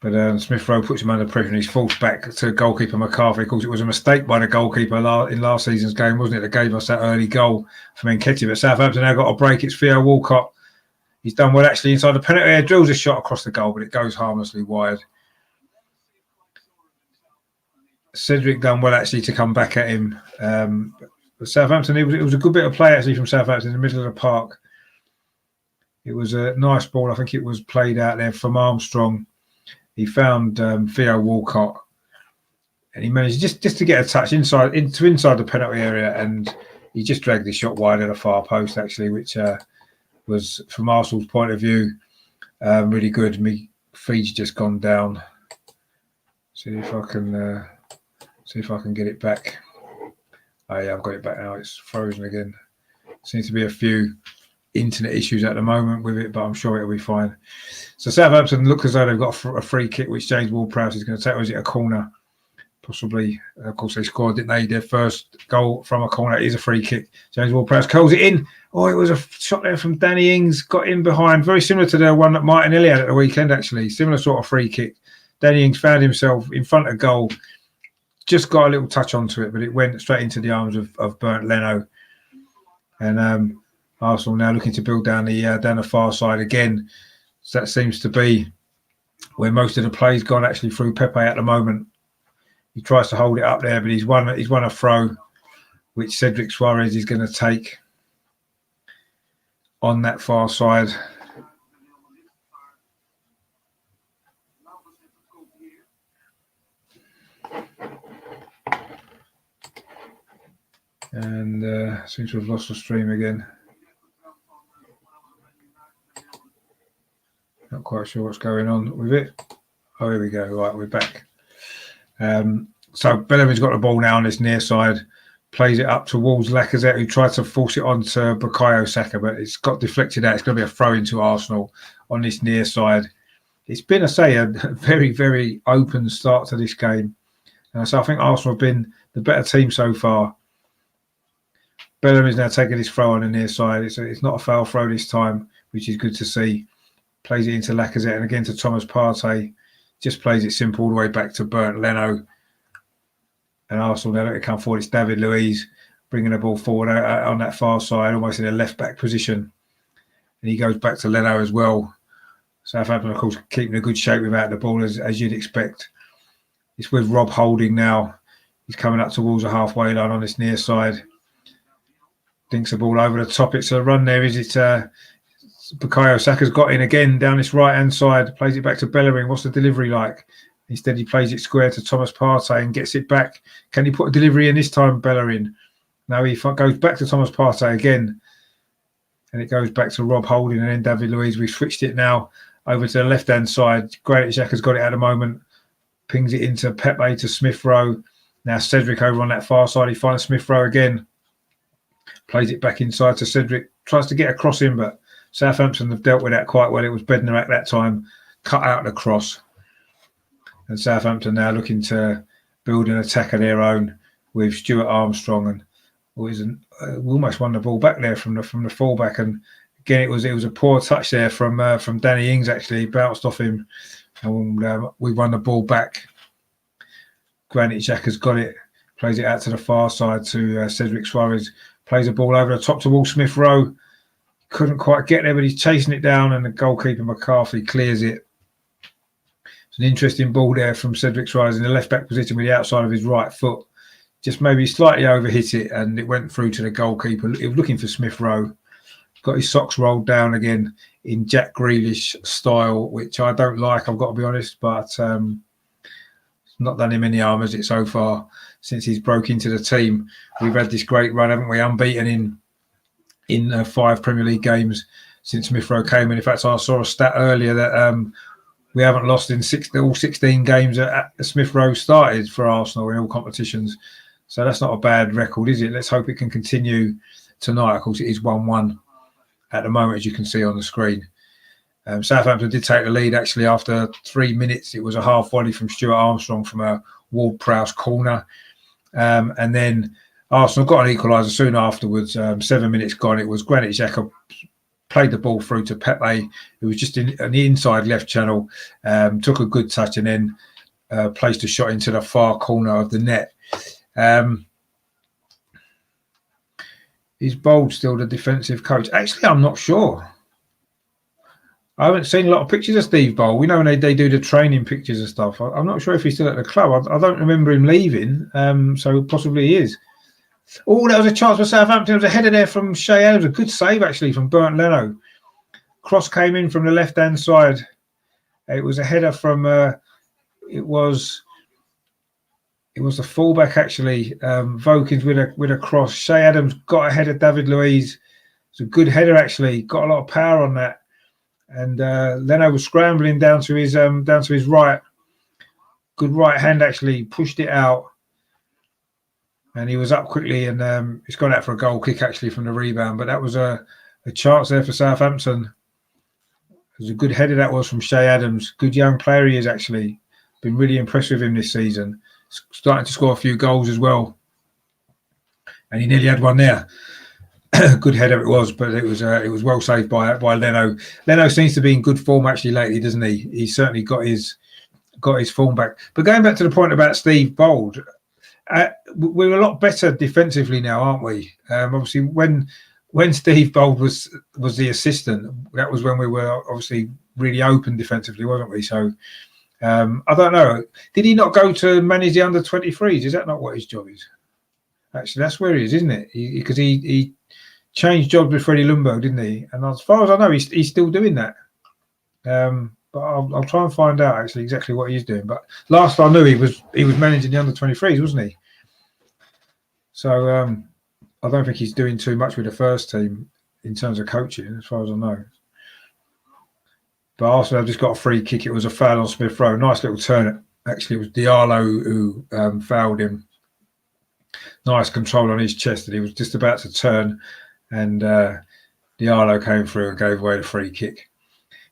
But Smith Rowe puts him under pressure and he's forced back to goalkeeper McCarthy. Of course, it was a mistake by the goalkeeper in last season's game, wasn't it, that gave us that early goal from Nketiah. But Southampton now got a break. It's Theo Walcott. He's done well, actually, inside the penalty area. Drills a shot across the goal, but it goes harmlessly wide. Cedric done well, actually, to come back at him. But Southampton, it was a good bit of play, actually, from Southampton in the middle of the park. It was a nice ball. I think it was played out there from Armstrong. He found Theo Walcott, and he managed just to get a touch inside the penalty area, and he just dragged the shot wide at a far post, actually, which was, from Arsenal's point of view, really good. Me feed's just gone down. See if I can get it back. Oh yeah, I've got it back now. It's frozen again. Seems to be a few internet issues at the moment with it, but I'm sure it'll be fine. So Southampton look as though they've got a free kick, which James Ward-Prowse is going to take. Or is it a corner? Possibly. Of course, they scored, didn't they? Their first goal from a corner. It is a free kick. James Ward-Prowse curls it in. Oh, it was a shot there from Danny Ings. Got in behind. Very similar to the one that Martinelli had at the weekend, actually. Similar sort of free kick. Danny Ings found himself in front of goal. Just got a little touch onto it, but it went straight into the arms of Bernd Leno. And Arsenal now looking to build down the far side again. So that seems to be where most of the play's gone actually through Pepe at the moment. He tries to hold it up there, but he's won a throw, which Cedric Suarez is going to take on that far side. And seems to have lost the stream again. Not quite sure what's going on with it. Oh, here we go. Right, we're back. So Bellamy's got the ball now on this near side, plays it up towards Lacazette, who tried to force it on to Bukayo Saka, but it's got deflected out. It's going to be a throw into Arsenal on this near side. It's been, a very, very open start to this game. So I think Arsenal have been the better team so far. Bellamy's now taking this throw on the near side. It's not a foul throw this time, which is good to see. Plays it into Lacazette and again to Thomas Partey. Just plays it simple all the way back to Bernd Leno. And Arsenal now look to come forward. It's David Luiz bringing the ball forward on that far side, almost in a left-back position. And he goes back to Leno as well. Southampton, of course, keeping a good shape without the ball, as you'd expect. It's with Rob Holding now. He's coming up towards the halfway line on this near side. Dinks the ball over the top. It's a run there. Is it Bukayo Saka's got in again down this right-hand side. Plays it back to Bellerin. What's the delivery like? Instead, he plays it square to Thomas Partey and gets it back. Can he put a delivery in this time, Bellerin? No, he goes back to Thomas Partey again. And it goes back to Rob Holding and then David Luiz. We've switched it now over to the left-hand side. Granit Xhaka's got it at the moment. Pings it into Pepe to Smith Rowe. Now Cedric over on that far side. He finds Smith Rowe again. Plays it back inside to Cedric. Tries to get across him, but Southampton have dealt with that quite well. It was Bednarak that time. Cut out the cross. And Southampton now looking to build an attack of their own with Stuart Armstrong, and we almost won the ball back there from the fullback. And again, it was a poor touch there from Danny Ings. Actually, bounced off him, and we won the ball back. Granit Xhaka's got it, plays it out to the far side to Cedric Suarez. Plays the ball over the top towards Smith Rowe. Couldn't quite get there, but he's chasing it down, and the goalkeeper McCarthy clears it. An interesting ball there from Cedric Suarez in the left-back position with the outside of his right foot. Just maybe slightly overhit it, and it went through to the goalkeeper. He was looking for Smith Rowe. Got his socks rolled down again in Jack Grealish style, which I don't like, I've got to be honest, but not done him any harm, has it, so far, since he's broke into the team. We've had this great run, haven't we? Unbeaten in 5 Premier League games since Smith Rowe came in. In fact, I saw a stat earlier that we haven't lost in all 16 games that Smith Rowe started for Arsenal in all competitions. So that's not a bad record, is it? Let's hope it can continue tonight. Of course, it is 1-1 at the moment, as you can see on the screen. Southampton did take the lead, actually, after 3 minutes. It was a half volley from Stuart Armstrong from a Ward-Prowse corner. And then Arsenal got an equaliser soon afterwards. 7 minutes gone. It was Granit Xhaka played the ball through to Pepe, who was just in the inside left channel, took a good touch and then placed a shot into the far corner of the net. Is Bold still the defensive coach? Actually, I'm not sure. I haven't seen a lot of pictures of Steve Bold. We know when they do the training pictures and stuff. I'm not sure if he's still at the club. I don't remember him leaving, so possibly he is. Oh, that was a chance for Southampton. It was a header there from Shea Adams. A good save, actually, from Bernd Leno. Cross came in from the left-hand side. It was a header from... it was the fullback, actually. Vokins with a cross. Shea Adams got ahead of David Luiz. It's a good header, actually. Got a lot of power on that. And Leno was scrambling down to his right. Good right hand, actually. Pushed it out. And he was up quickly, and he's gone out for a goal kick, actually, from the rebound. But that was a a chance there for Southampton. It was a good header that was from Shay Adams. Good young player he is, actually. Been really impressed with him this season. Starting to score a few goals as well. And he nearly had one there. Good header it was, but it was well saved by Leno. Leno seems to be in good form actually lately, doesn't he? He's certainly got his form back. But going back to the point about Steve Bold, we're a lot better defensively now, aren't we? Obviously, when Steve Bold was the assistant, that was when we were obviously really open defensively, wasn't we? So I don't know. Did he not go to manage the under-23s? Is that not what his job is? Actually, that's where he is, isn't it? Because he changed jobs with Freddie Lumbo, didn't he? And as far as I know, he's still doing that. But I'll try and find out actually exactly what he's doing. But last I knew, he was managing the under-23s, wasn't he? So I don't think he's doing too much with the first team in terms of coaching, as far as I know. But Arsenal have just got a free kick. It was a foul on Smith Rowe. Nice little turn. Actually, it was Diallo who fouled him. Nice control on his chest, and he was just about to turn, and Diallo came through and gave away the free kick.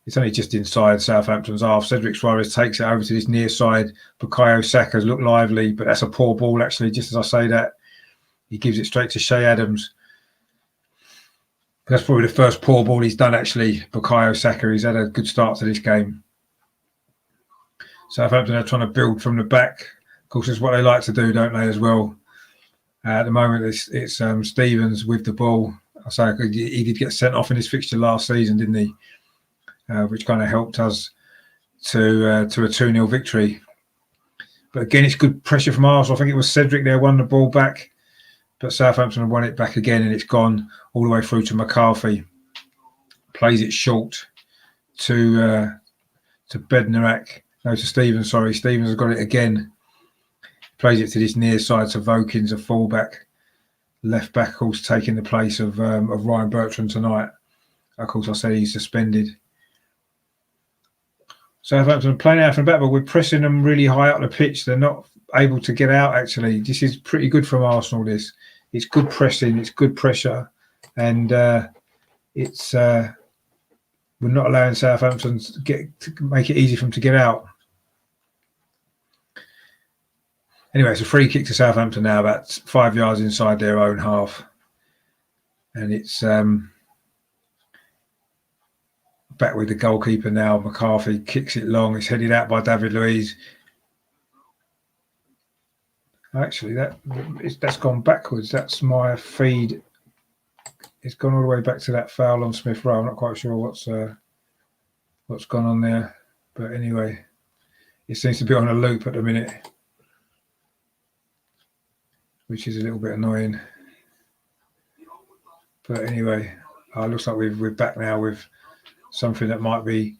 It's only just inside Southampton's half. Cedric Suarez takes it over to this near side. Bukayo Saka's looked lively, but that's a poor ball, actually. Just as I say that, he gives it straight to Shay Adams. That's probably the first poor ball he's done, actually, Bukayo Saka. He's had a good start to this game. Southampton are trying to build from the back. Of course, that's what they like to do, don't they, as well? At the moment, it's Stevens with the ball. I say he did get sent off in his fixture last season, didn't he? Which kind of helped us to a 2-0 victory. But again, it's good pressure from Arsenal. I think it was Cedric there won the ball back. But Southampton have won it back again, and it's gone all the way through to McCarthy. Plays it short to Bednarak. No, to Stevens, sorry. Stevens has got it again. Plays it to this near side to Vokins, a fullback. Left back, of course, taking the place of Ryan Bertrand tonight. Of course, I said he's suspended. Southampton are playing out from the back, but we're pressing them really high up the pitch. They're not able to get out, actually. This is pretty good from Arsenal, this. It's good pressing, it's good pressure, and it's we're not allowing Southampton to make it easy for them to get out. Anyway, it's a free kick to Southampton now, about 5 yards inside their own half. And it's back with the goalkeeper now. McCarthy kicks it long. It's headed out by David Luiz. Actually, that's gone backwards. That's my feed. It's gone all the way back to that foul on Smith Rowe. I'm not quite sure what's gone on there. But anyway, it seems to be on a loop at the minute, which is a little bit annoying. But anyway, it looks like we're back now with something that might be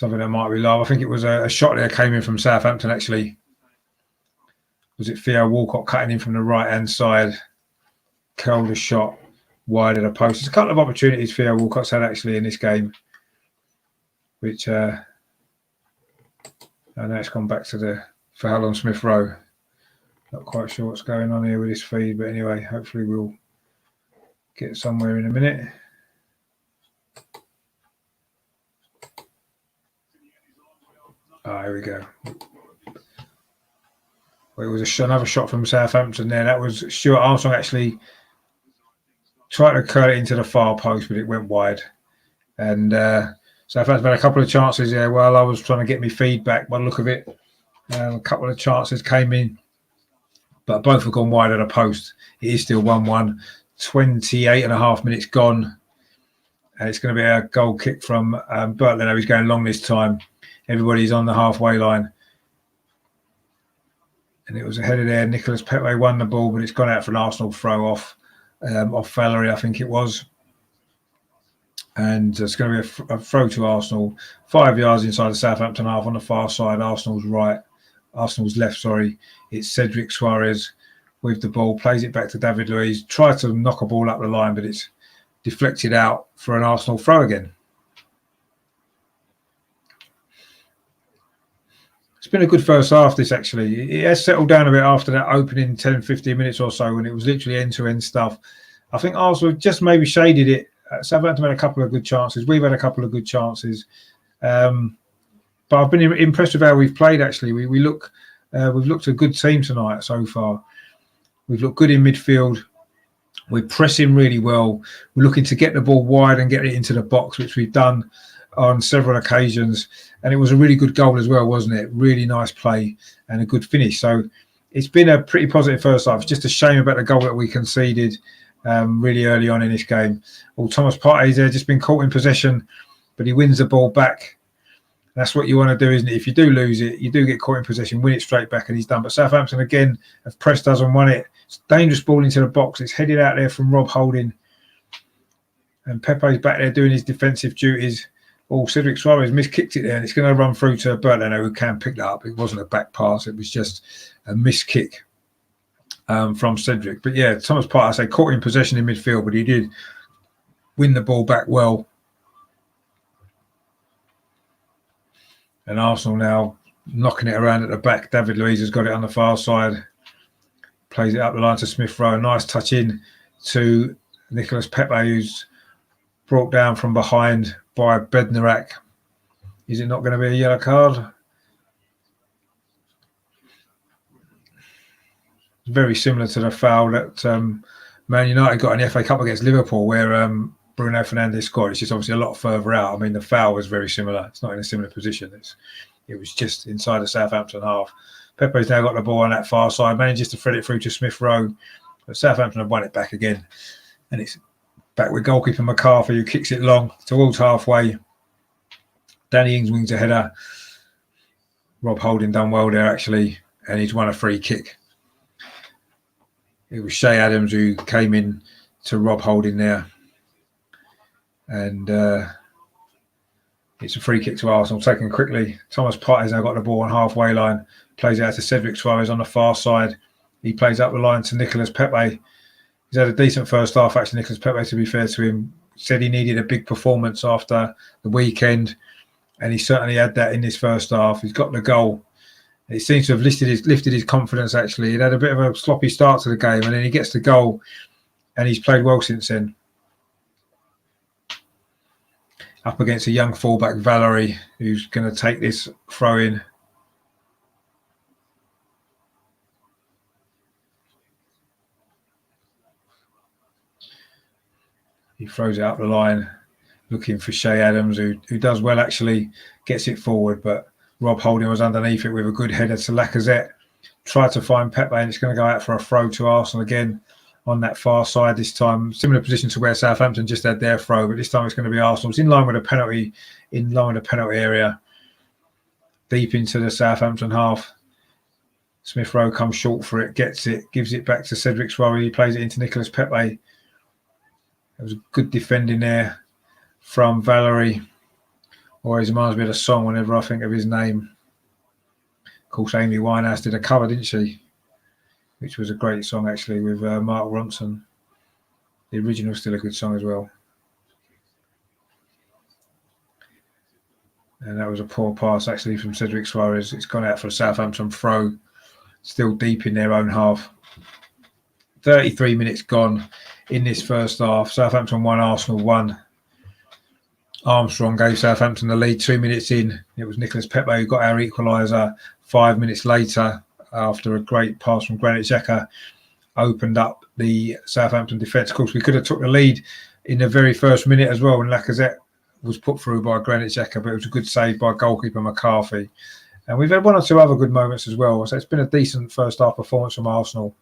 live. I think it was a shot there came in from Southampton, actually. Was it Theo Walcott cutting in from the right-hand side? Curled a shot wide of the post. There's a couple of opportunities Theo Walcott's had, actually, in this game, which and now it's gone back to the foul on Smith Rowe. Not quite sure what's going on here with this feed, but anyway, hopefully we'll get somewhere in a minute. Here we go. Well, it was another shot from Southampton there. That was Stuart Armstrong actually tried to curl it into the far post, but it went wide. And Southampton had a couple of chances there while I was trying to get my feedback by the look of it. A couple of chances came in, but both have gone wide at a post. It is still 1-1. 28 and a half minutes gone. And it's going to be a goal kick from Bert Leno. He's going long this time. Everybody's on the halfway line. And it was a header there. Nicolas Pepe won the ball, but it's gone out for an Arsenal throw off Valerie, I think it was. And it's going to be a throw to Arsenal. 5 yards inside the Southampton half on the far side. Arsenal's left, sorry. It's Cedric Suarez with the ball. Plays it back to David Luiz. Tried to knock a ball up the line, but it's deflected out for an Arsenal throw again. It's been a good first half, this, actually. It has settled down a bit after that opening 10, 15 minutes or so when it was literally end-to-end stuff. I think Arsenal just maybe shaded it Southampton had a couple of good chances. We've had a couple of good chances. But I've been impressed with how we've played, actually. We've looked a good team tonight so far. We've looked good in midfield. We're pressing really well. We're looking to get the ball wide and get it into the box, which we've done on several occasions. And it was a really good goal as well, wasn't it? Really nice play and a good finish. So it's been a pretty positive first half. It's just a shame about the goal that we conceded really early on in this game. Well, Thomas Partey's there, just been caught in possession, but he wins the ball back. That's what you want to do, isn't it? If you do lose it, you do get caught in possession, win it straight back, and he's done. But Southampton, again, have pressed us and won it. It's a dangerous ball into the box. It's headed out there from Rob Holding. And Pepe's back there doing his defensive duties. Oh, Cedric Suarez miskicked it there, and it's going to run through to Bertano, who can pick that up. It wasn't a back pass. It was just a missed kick from Cedric. But yeah, Thomas Partey, I say, caught in possession in midfield, but he did win the ball back well. And Arsenal now knocking it around at the back. David Luiz has got it on the far side. Plays it up the line to Smith Rowe. Nice touch in to Nicolas Pepe, who's brought down from behind by Bednarak. Is it not going to be a yellow card? Very similar to the foul that Man United got in the FA Cup against Liverpool, where Bruno Fernandes scored. It's just obviously a lot further out. I mean, the foul was very similar. It's not in a similar position. It was just inside the Southampton half. Pepe's now got the ball on that far side, manages to thread it through to Smith Rowe. But Southampton have won it back again. And it's back with goalkeeper McCarthy, who kicks it long towards halfway. Danny Ings wings a header. Rob Holding done well there, actually. And he's won a free kick. It was Shay Adams who came in to Rob Holding there. And it's a free kick to Arsenal, taken quickly. Thomas Partey's now got the ball on halfway line, plays it out to Cedric Suarez on the far side. He plays up the line to Nicolas Pepe. He's had a decent first half, actually, Nicolas Pepe, to be fair to him. Said he needed a big performance after the weekend, and he certainly had that in this first half. He's got the goal. It seems to have lifted his confidence, actually. He'd had a bit of a sloppy start to the game, and then he gets the goal, and he's played well since then. Up against a young fullback, Valerie, who's going to take this throw-in. He throws it up the line, looking for Shay Adams, who does well, actually, gets it forward, but Rob Holding was underneath it with a good header to Lacazette. Tried to find Pepe, and it's going to go out for a throw to Arsenal again on that far side this time. Similar position to where Southampton just had their throw, but this time it's going to be Arsenal. It's in line with a penalty, area, deep into the Southampton half. Smith Rowe comes short for it, gets it, gives it back to Cedric Suarez. He plays it into Nicolas Pepe. There was a good defending there from Valerie. Always reminds me of a song whenever I think of his name. Of course, Amy Winehouse did a cover, didn't she? Which was a great song, actually, with Mark Ronson. The original's still a good song as well. And that was a poor pass, actually, from Cedric Suarez. It's gone out for a Southampton throw, still deep in their own half. 33 minutes gone in this first half. Southampton 1, Arsenal 1. Armstrong gave Southampton the lead 2 minutes in. It was Nicolas Pepe who got our equaliser 5 minutes later, after a great pass from Granit Xhaka opened up the Southampton defence. Of course, we could have took the lead in the very first minute as well when Lacazette was put through by Granit Xhaka, but it was a good save by goalkeeper McCarthy. And we've had one or two other good moments as well. So it's been a decent first half performance from Arsenal,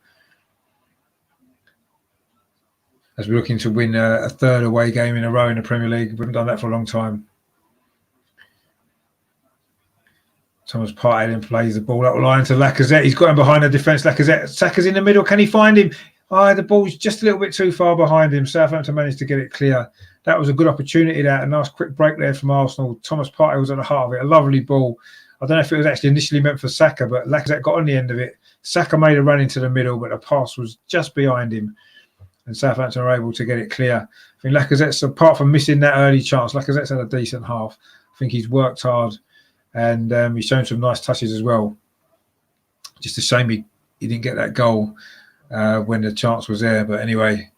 as we're looking to win a third away game in a row in the Premier League. We haven't done that for a long time. Thomas Partey then plays the ball up the line to Lacazette. He's got him behind the defence. Lacazette, Saka's in the middle. Can he find him? The ball's just a little bit too far behind him. Southampton managed to get it clear. That was a good opportunity there. A nice quick break there from Arsenal. Thomas Partey was at the heart of it. A lovely ball. I don't know if it was actually initially meant for Saka, but Lacazette got on the end of it. Saka made a run into the middle, but the pass was just behind him. And Southampton are able to get it clear. I think Lacazette's, apart from missing that early chance, Lacazette's had a decent half. I think he's worked hard. And he's shown some nice touches as well. Just a shame he didn't get that goal when the chance was there. But anyway,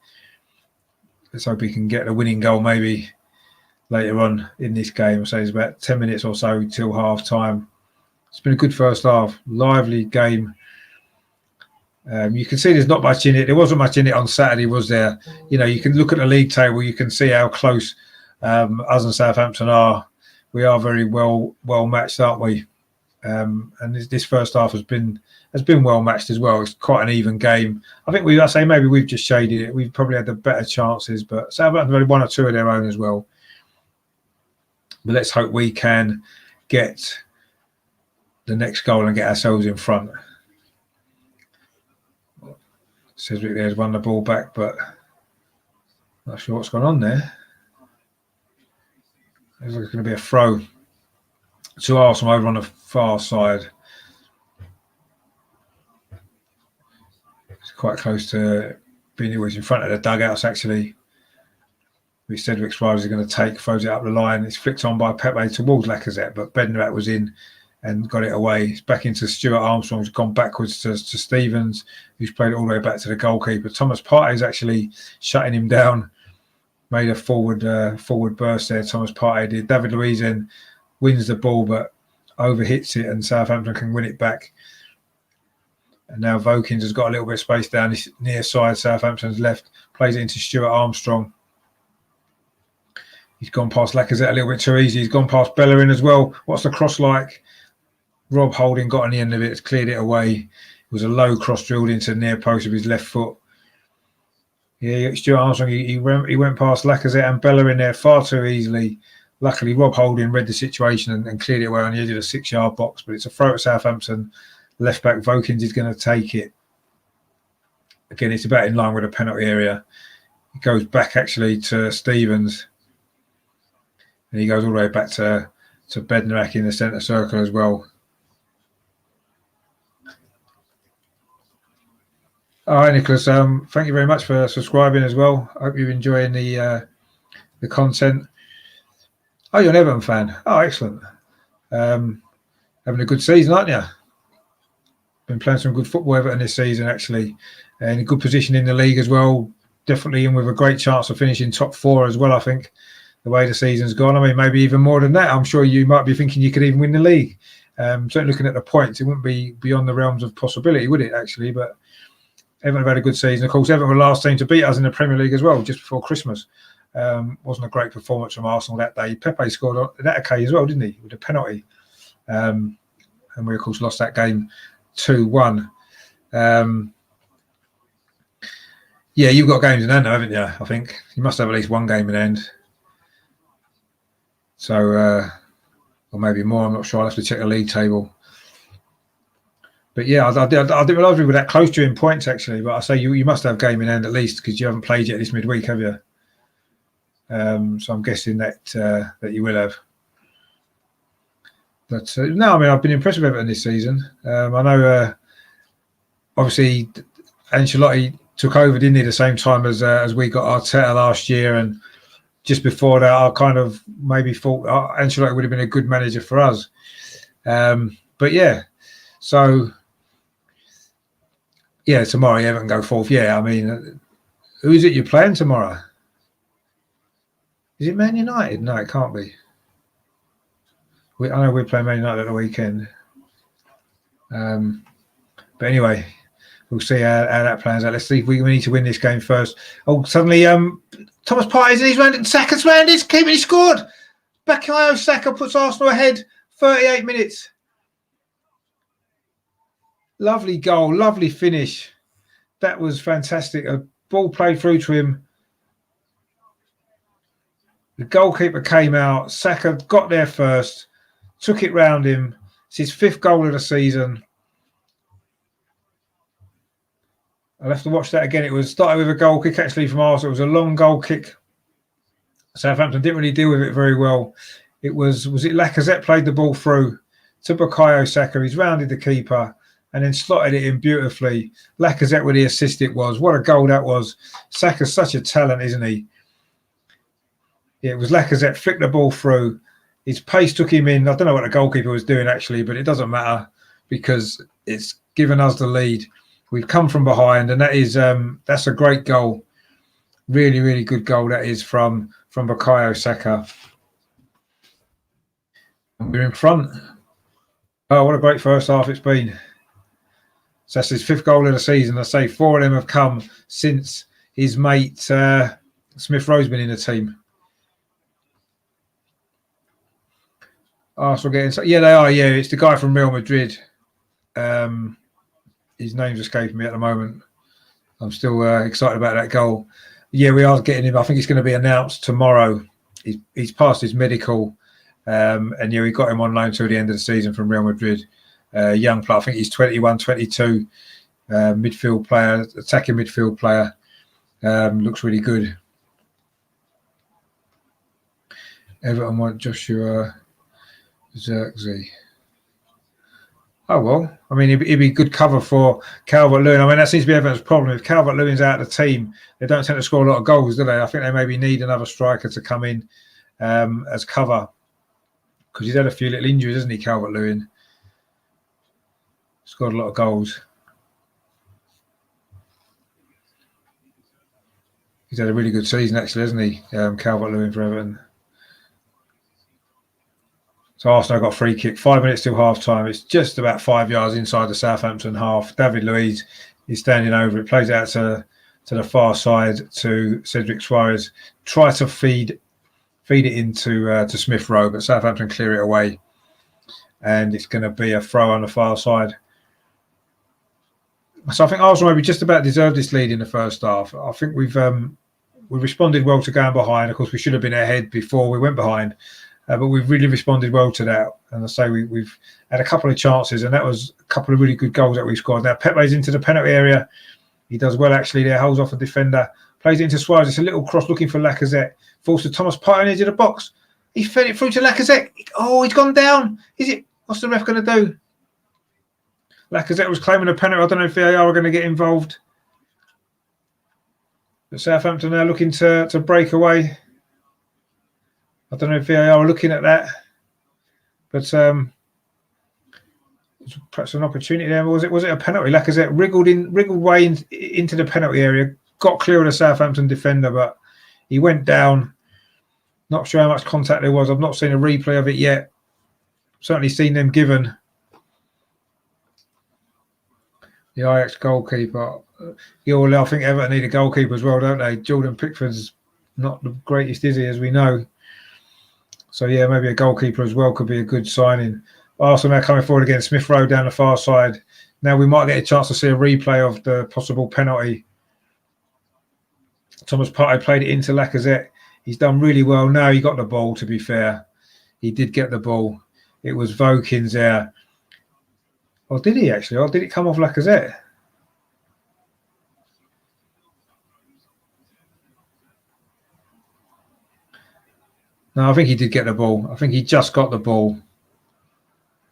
let's hope he can get a winning goal maybe later on in this game. So it's about 10 minutes or so till half time. It's been a good first half, lively game. You can see there's not much in it. There wasn't much in it on Saturday, was there? You know, you can look at the league table. You can see how close us and Southampton are. We are very well matched, aren't we? And this first half has been well matched as well. It's quite an even game. I think I say maybe we've just shaded it. We've probably had the better chances, but Southampton had one or two of their own as well. But let's hope we can get the next goal and get ourselves in front. Cedric there's won the ball back, but not sure what's going on there. Looks like it's going to be a throw to Arsenal over on the far side. It's quite close to being always in front of the dugouts, actually. Which Cedric's riders are going to take, throws it up the line. It's flicked on by Pepe towards Lacazette, but Bednarak was in and got it away. It's back into Stuart Armstrong, who's gone backwards to Stevens, who's played it all the way back to the goalkeeper. Thomas Partey is actually shutting him down. Made a forward burst there. Thomas Partey did. David Luiz then wins the ball, but overhits it, and Southampton can win it back. And now Vokins has got a little bit of space down this near side. Southampton's left, plays it into Stuart Armstrong. He's gone past Lacazette a little bit too easy. He's gone past Bellerin as well. What's the cross like? Rob Holding got on the end of it. It's cleared it away. It was a low cross drilled into the near post with his left foot. Yeah, Stuart Armstrong, he went past Lacazette and Bellerin there far too easily. Luckily, Rob Holding read the situation and cleared it away on the edge of the 6-yard box. But it's a throw at Southampton. Left back Vokins is going to take it. Again, it's about in line with the penalty area. It goes back actually to Stevens. And he goes all the way back to Bednarak in the centre circle as well. All right, Nicholas. Thank you very much for subscribing as well. I hope you're enjoying the content. Oh, you're an Everton fan. Oh, excellent. Having a good season, aren't you? Been playing some good football, Everton, this season, actually. And a good position in the league as well. Definitely in with a great chance of finishing top 4 as well, I think, the way the season's gone. I mean, maybe even more than that. I'm sure you might be thinking you could even win the league. Certainly looking at the points, it wouldn't be beyond the realms of possibility, would it, actually? But Everton have had a good season. Of course, Everton were the last team to beat us in the Premier League as well, just before Christmas. Wasn't a great performance from Arsenal that day. Pepe scored on that occasion as well, didn't he, with a penalty? And we, of course, lost that game 2-1. Yeah, you've got games in hand now, haven't you? I think you must have at least one game in hand. So, or maybe more. I'm not sure. I'll have to check the league table. But yeah, I didn't realise we were that close to in points, actually. But I say you must have game in hand at least, because you haven't played yet this midweek, have you? So I'm guessing that you will have. But no, I mean, I've been impressed with Everton this season. I know, obviously, Ancelotti took over, didn't he, the same time as we got Arteta last year, and just before that, I kind of maybe thought Ancelotti would have been a good manager for us. But yeah, so yeah, tomorrow Everton go forth. Yeah, I mean, who is it you're playing tomorrow? Is it Man United? No, it can't be. I know we're playing Man United at the weekend. But anyway, we'll see how that plans out. Let's see if we need to win this game first. Oh, suddenly Thomas Partey's in his round. Saka's round. He's keeping. He scored. Bukayo Saka puts Arsenal ahead. 38 minutes. Lovely goal. Lovely finish. That was fantastic. A ball played through to him. The goalkeeper came out. Saka got there first. Took it round him. It's his 5th goal of the season. I'll have to watch that again. It was started with a goal kick actually from Arsenal. It was a long goal kick. Southampton didn't really deal with it very well. It was it Lacazette played the ball through to Bukayo Saka. He's rounded the keeper and then slotted it in beautifully. Lacazette with the assist it was. What a goal that was. Saka's such a talent, isn't he? Yeah, it was Lacazette flicked the ball through. His pace took him in. I don't know what the goalkeeper was doing actually, but it doesn't matter because it's given us the lead. We've come from behind, and that is that's a great goal. Really, really good goal that is from Bukayo Saka. And we're in front. Oh, what a great first half it's been. So that's his 5th goal of the season. I say 4 of them have come since his mate Smith Rowe's been in the team. Arsenal getting... Yeah, they are. Yeah, it's the guy from Real Madrid. His name's escaping me at the moment. I'm still excited about that goal. Yeah, we are getting him. I think it's going to be announced tomorrow. He's passed his medical. And yeah, we got him on loan till the end of the season from Real Madrid. Young player, I think he's 21, 22. Midfield player, attacking midfield player. Looks really good. Everton want Joshua Zirkzee. Oh, well, I mean, he'd be good cover for Calvert-Lewin. I mean, that seems to be Everton's problem. If Calvert-Lewin's out of the team, they don't tend to score a lot of goals, do they? I think they maybe need another striker to come in as cover, because he's had a few little injuries, hasn't he, Calvert-Lewin? Scored a lot of goals. He's had a really good season, actually, hasn't he, Calvert-Lewin for Everton? So Arsenal got a free kick, 5 minutes till half time. It's just about 5 yards inside the Southampton half. David Luiz is standing over it, plays it out to the far side to Cedric Suarez. Try to feed it into to Smith Rowe, but Southampton clear it away. And it's going to be a throw on the far side. So I think Arsenal maybe just about deserved this lead in the first half. I think we responded well to going behind. Of course, we should have been ahead before we went behind. But we've really responded well to that. And I say we've had a couple of chances, and that was a couple of really good goals that we scored. Now, Pepe's into the penalty area. He does well, actually, there. Holds off a defender. Plays it into Suarez. It's a little cross looking for Lacazette. Falls to Thomas Partey on the edge of the box. He fed it through to Lacazette. Oh, he's gone down. Is it? What's the ref going to do? Lacazette was claiming a penalty. I don't know if VAR are going to get involved. But Southampton now looking to break away. I don't know if VAR are looking at that, but perhaps an opportunity there. Was it a penalty? Lacazette wriggled way into the penalty area, got clear of the Southampton defender, but he went down. Not sure how much contact there was. I've not seen a replay of it yet. Certainly seen them given. The Ajax goalkeeper. I think Everton need a goalkeeper as well, don't they? Jordan Pickford's not the greatest, is he, as we know? So, yeah, maybe a goalkeeper as well could be a good signing. Arsenal now coming forward again. Smith Rowe down the far side. Now we might get a chance to see a replay of the possible penalty. Thomas Partey played it into Lacazette. He's done really well. Now he got the ball, to be fair. He did get the ball. It was Vokins there. Or did he actually? Or did it come off Lacazette? No, I think he did get the ball. I think he just got the ball.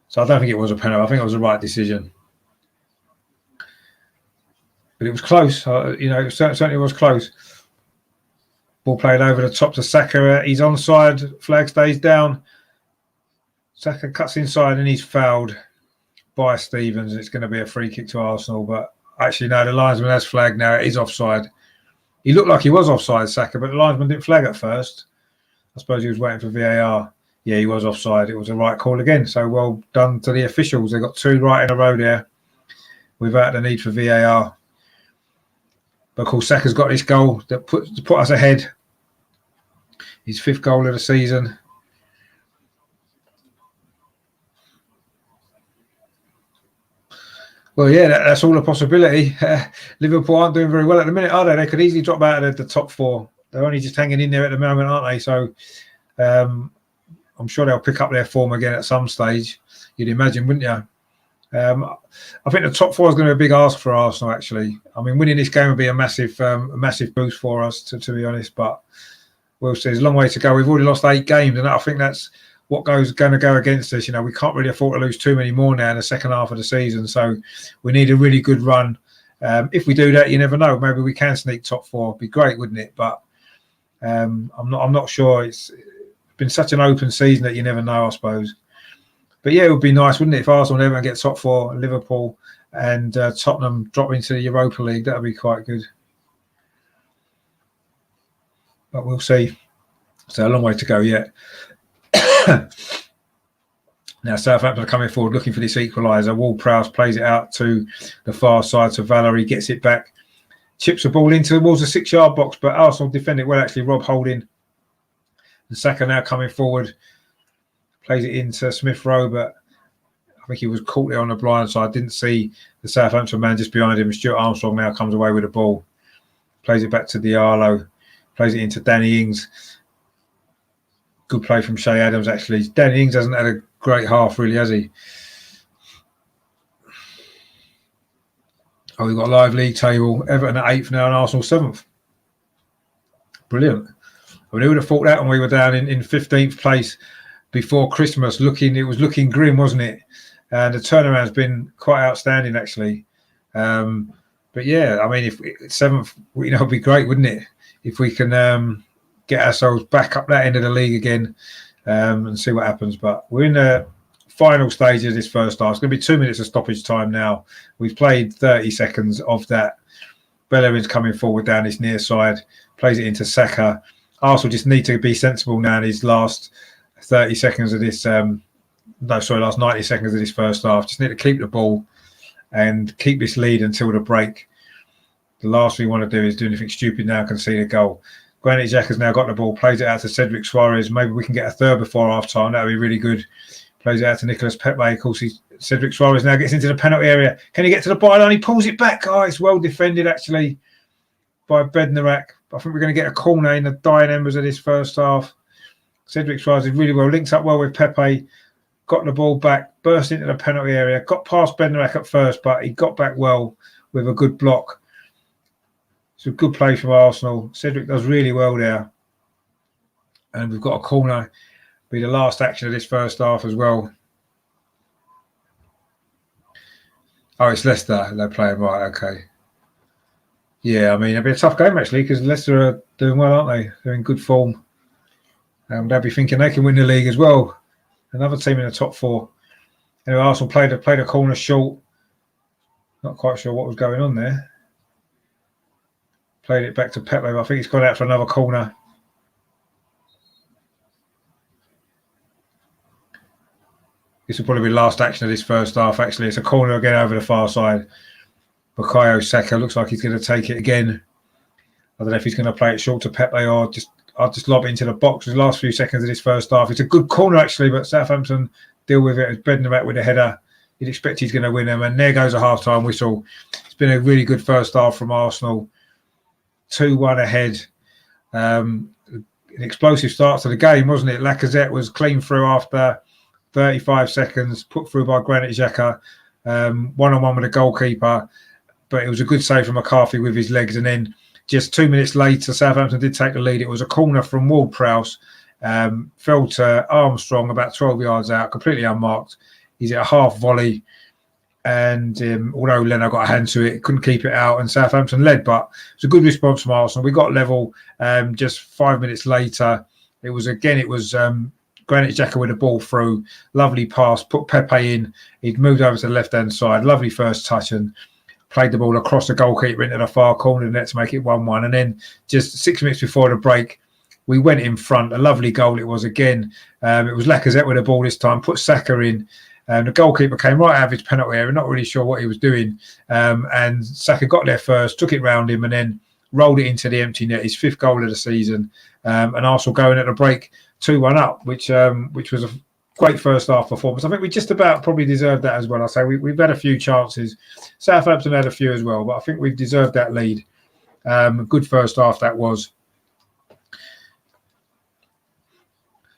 So I don't think it was a penalty. I think it was the right decision. But it was close. It certainly was close. Ball played over the top to Saka. He's onside. Flag stays down. Saka cuts inside and he's fouled by Stevens. It's going to be a free kick to Arsenal. But actually, no, the linesman has flagged now. It is offside. He looked like he was offside, Saka, but the linesman didn't flag at first. I suppose he was waiting for VAR. Yeah, he was offside. It was the right call again. So well done to the officials. They got 2 right in a row there without the need for VAR. But of course, Saka's got this goal that put us ahead. His 5th goal of the season. Well, yeah, that's all a possibility. Liverpool aren't doing very well at the minute, are they? They could easily drop out of the top 4. They're only just hanging in there at the moment, aren't they? So I'm sure they'll pick up their form again at some stage. You'd imagine, wouldn't you? I think the top 4 is going to be a big ask for Arsenal, actually. I mean, winning this game would be a massive boost for us, to be honest. But we'll see. There's a long way to go. We've already lost 8 games, and I think that's what going to go against us. We can't really afford to lose too many more now in the second half of the season. So we need a really good run. If we do that, you never know. Maybe we can sneak top 4. It'd be great, wouldn't it? But I'm not sure. It's been such an open season that you never know, I suppose. But yeah, it would be nice, wouldn't it, if Arsenal never get top 4, Liverpool and Tottenham drop into the Europa League. That would be quite good. but we'll see. So a long way to go yet. Now Southampton are coming forward looking for this equaliser. Ward-Prowse plays it out to the far side, so Valerie gets it back, chips the ball into towards the 6-yard box, but Arsenal defend it well actually. Rob Holding and Saka now coming forward, plays it into Smith Rowe, but I think he was caught there on the blind side. Didn't see the Southampton man just behind him. Stuart Armstrong now comes away with the ball, plays it back to Diallo, plays it into Danny Ings. Good play from Shay Adams actually. Danny Ings hasn't had a great half really, has he? Oh, we've got a live league table. Everton at 8th now and Arsenal 7th. Brilliant. I mean, who would have thought that when we were down in 15th place before Christmas? It was looking grim, wasn't it? And the turnaround's been quite outstanding actually. But yeah, I mean, if 7th, it'd be great, wouldn't it? If we can get ourselves back up that end of the league again and see what happens. But we're in the final stage of this first half. It's going to be 2 minutes of stoppage time now. We've played 30 seconds of that. Bellerin's coming forward down this near side, plays it into Saka. Arsenal just need to be sensible now in his last 30 seconds of this. Last 90 seconds of this first half. Just need to keep the ball and keep this lead until the break. The last thing we want to do is do anything stupid now and concede a goal. Granit Xhaka's now got the ball, plays it out to Cedric Suarez. Maybe we can get a third before half time. That would be really good. Plays it out to Nicolas Pepe. Of course, Cedric Suarez now gets into the penalty area. Can he get to the byline? He pulls it back. Oh, it's well defended actually by Bednarak. I think we're going to get a corner in the dying embers of this first half. Cedric Suarez is really well linked up well with Pepe. Got the ball back, burst into the penalty area. Got past Bednarak at first, but he got back well with a good block. It's a good play from Arsenal. Cedric does really well there. And we've got a corner. Be the last action of this first half as well. Oh, it's Leicester. They're playing right. Okay. Yeah, I mean, it'll be a tough game actually because Leicester are doing well, aren't they? They're in good form. They'll be thinking they can win the league as well. Another team in the top 4. Anyway, Arsenal played a corner short. Not quite sure what was going on there. Played it back to Pepe. I think he's gone out for another corner. This will probably be the last action of this first half, actually. It's a corner again over the far side. Bukayo Saka looks like he's going to take it again. I don't know if he's going to play it short to Pepe or I'll just lob it into the box. The last few seconds of this first half. It's a good corner, actually, but Southampton deal with it as Bednarak with a header. You'd expect he's going to win them. And there goes a half-time whistle. It's been a really good first half from Arsenal. 2-1 ahead. An explosive start to the game, wasn't it? Lacazette was clean through after 35 seconds, put through by Granit Xhaka, one-on-one with the goalkeeper. But it was a good save from McCarthy with his legs. And then just 2 minutes later, Southampton did take the lead. It was a corner from Ward-Prowse. Fell to Armstrong about 12 yards out, completely unmarked. He's at a half volley. And although Leno got a hand to it, couldn't keep it out, and Southampton led. But it was a good response from Arsenal. We got level just 5 minutes later. It was Granit Xhaka with the ball through. Lovely pass, put Pepe in. He'd moved over to the left-hand side. Lovely first touch and played the ball across the goalkeeper into the far corner of the net to make it 1-1. And then just 6 minutes before the break, we went in front. A lovely goal it was again. It was Lacazette with the ball this time, put Saka in. The goalkeeper came right out of his penalty area, not really sure what he was doing. And Saka got there first, took it round him, and then rolled it into the empty net. His 5th goal of the season. And Arsenal going at the break 2-1 up, which was a great first half performance. I think we just about probably deserved that as well. I say we've had a few chances. Southampton had a few as well, but I think we've deserved that lead. A good first half that was.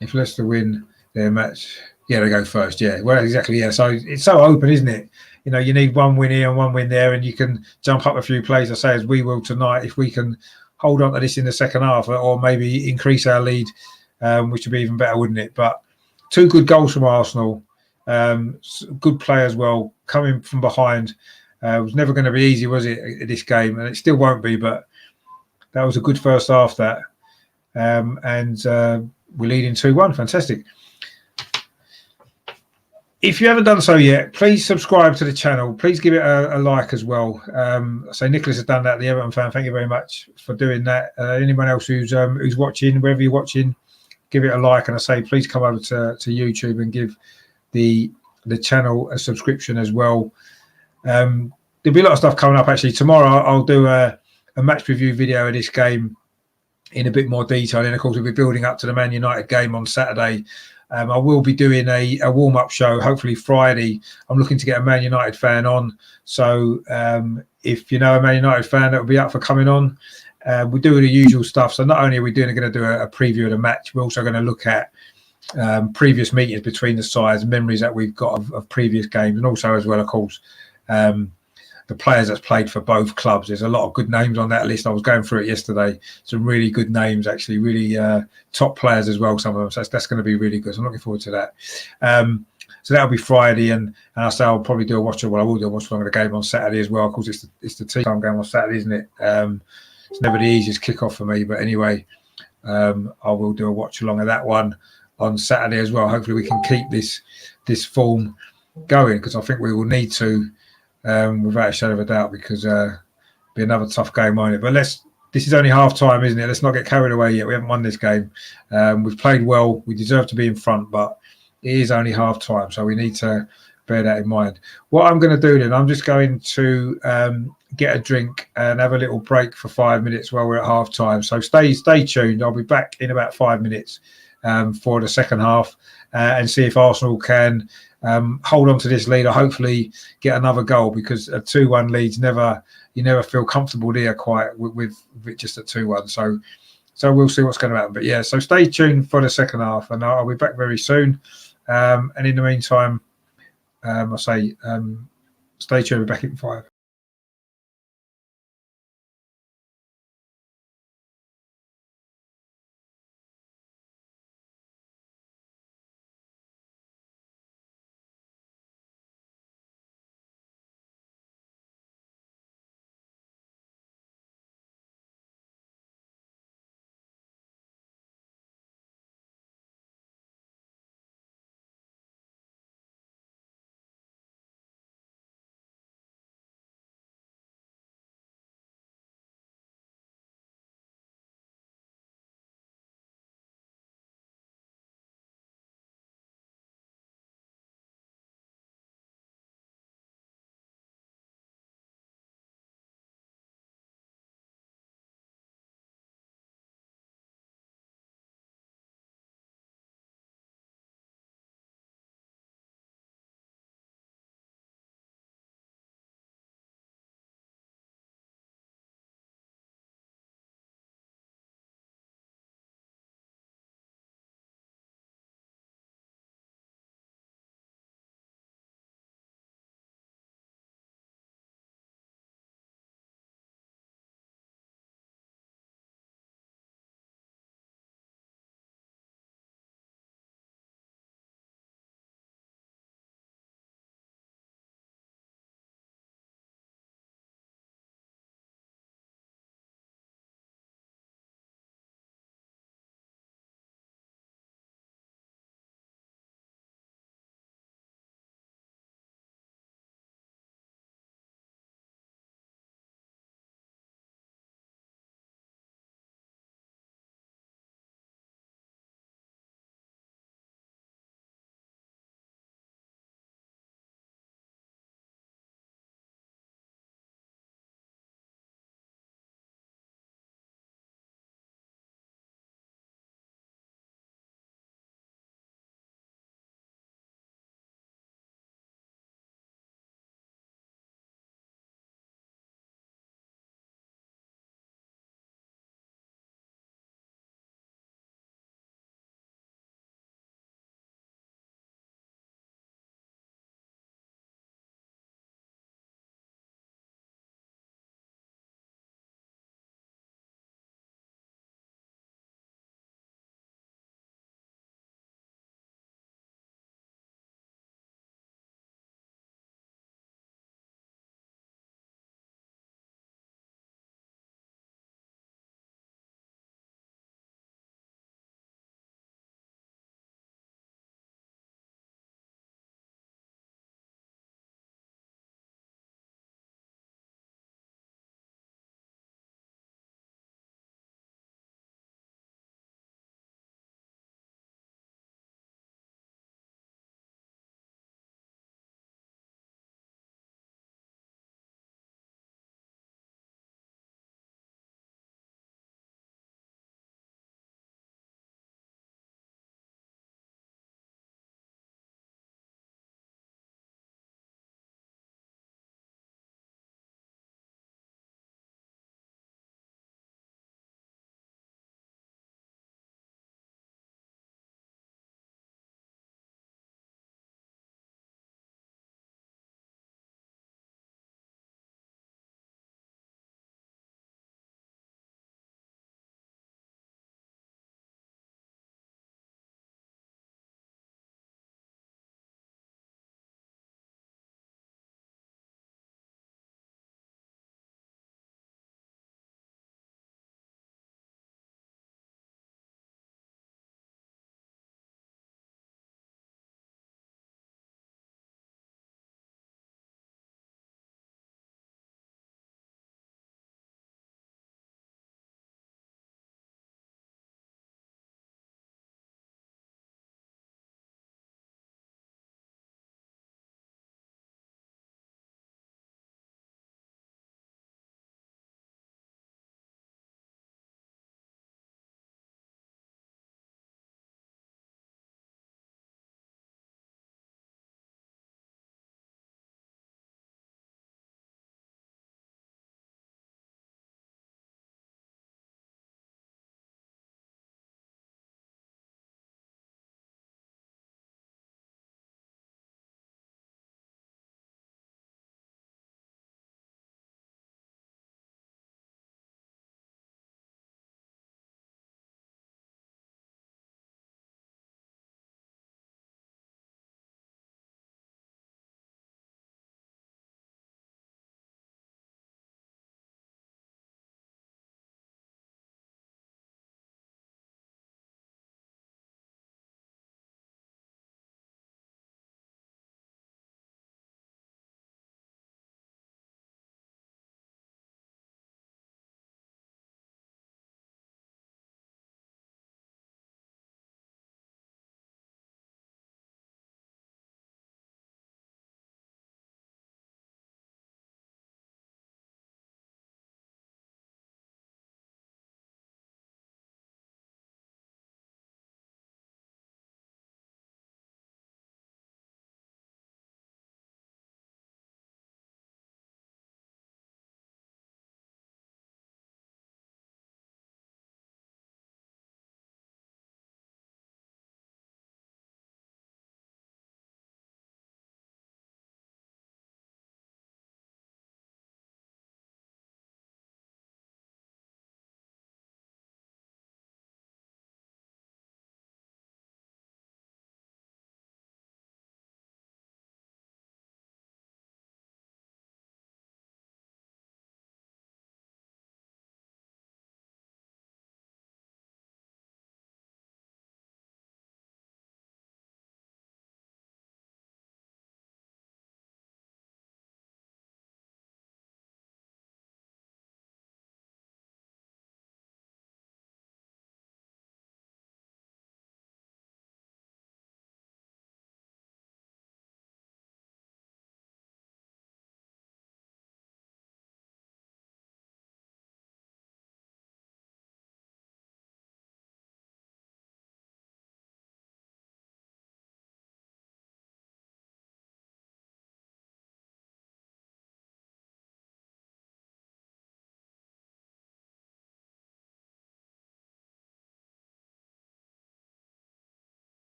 If Leicester win their match, yeah, they go first. Yeah, well, exactly. Yeah, so it's so open, isn't it? You know, you need one win here and one win there, and you can jump up a few plays. I say, as we will tonight, if we can hold on to this in the second half, or maybe increase our lead, which would be even better, wouldn't it? But 2 good goals from Arsenal. Good play as well, coming from behind. It was never going to be easy, was it, this game? And it still won't be, but that was a good first half, that. And we're leading 2-1. Fantastic. If you haven't done so yet, please subscribe to the channel. Please give it a like as well. So Nicholas has done that, the Everton fan. Thank you very much for doing that. Anyone else who's watching, wherever you're watching, give it a like. And I say, please come over to YouTube and give the channel a subscription as well. There'll be a lot of stuff coming up actually. Tomorrow I'll do a match review video of this game in a bit more detail. And of course, we'll be building up to the Man United game on Saturday. I will be doing a warm-up show, hopefully Friday. I'm looking to get a Man United fan on. So if you know a Man United fan that will be up for coming on, we're doing the usual stuff. So not only are we going to do a preview of the match, we're also going to look at previous meetings between the sides, memories that we've got of previous games, and also as well, of course, the players that's played for both clubs. There's a lot of good names on that list. I was going through it yesterday. Some really good names, actually, really top players as well, some of them. So that's going to be really good. So I'm looking forward to that. So that'll be Friday, and I say I'll probably do a watch. Well, I will do a watch along of the game on Saturday as well. Of course, it's the tea time game on Saturday, isn't it? It's never the easiest kick-off for me, but anyway, I will do a watch along of that one on Saturday as well. Hopefully, we can keep this form going, because I think we will need to. Without a shadow of a doubt, because be another tough game, won't it? But this is only half time, isn't it? Let's not get carried away yet. We haven't won this game. We've played well. We deserve to be in front, but it is only half time, so we need to bear that in mind. What I'm going to do then, I'm just going to get a drink and have a little break for 5 minutes while we're at half time. So stay tuned. I'll be back in about 5 minutes for the second half and see if Arsenal can hold on to this lead, or hopefully get another goal, because a 2-1 lead's you never feel comfortable there quite with just a 2-1. So we'll see what's going to happen. But yeah, so stay tuned for the second half, and I'll be back very soon. And in the meantime, I say stay tuned. We're back in 5.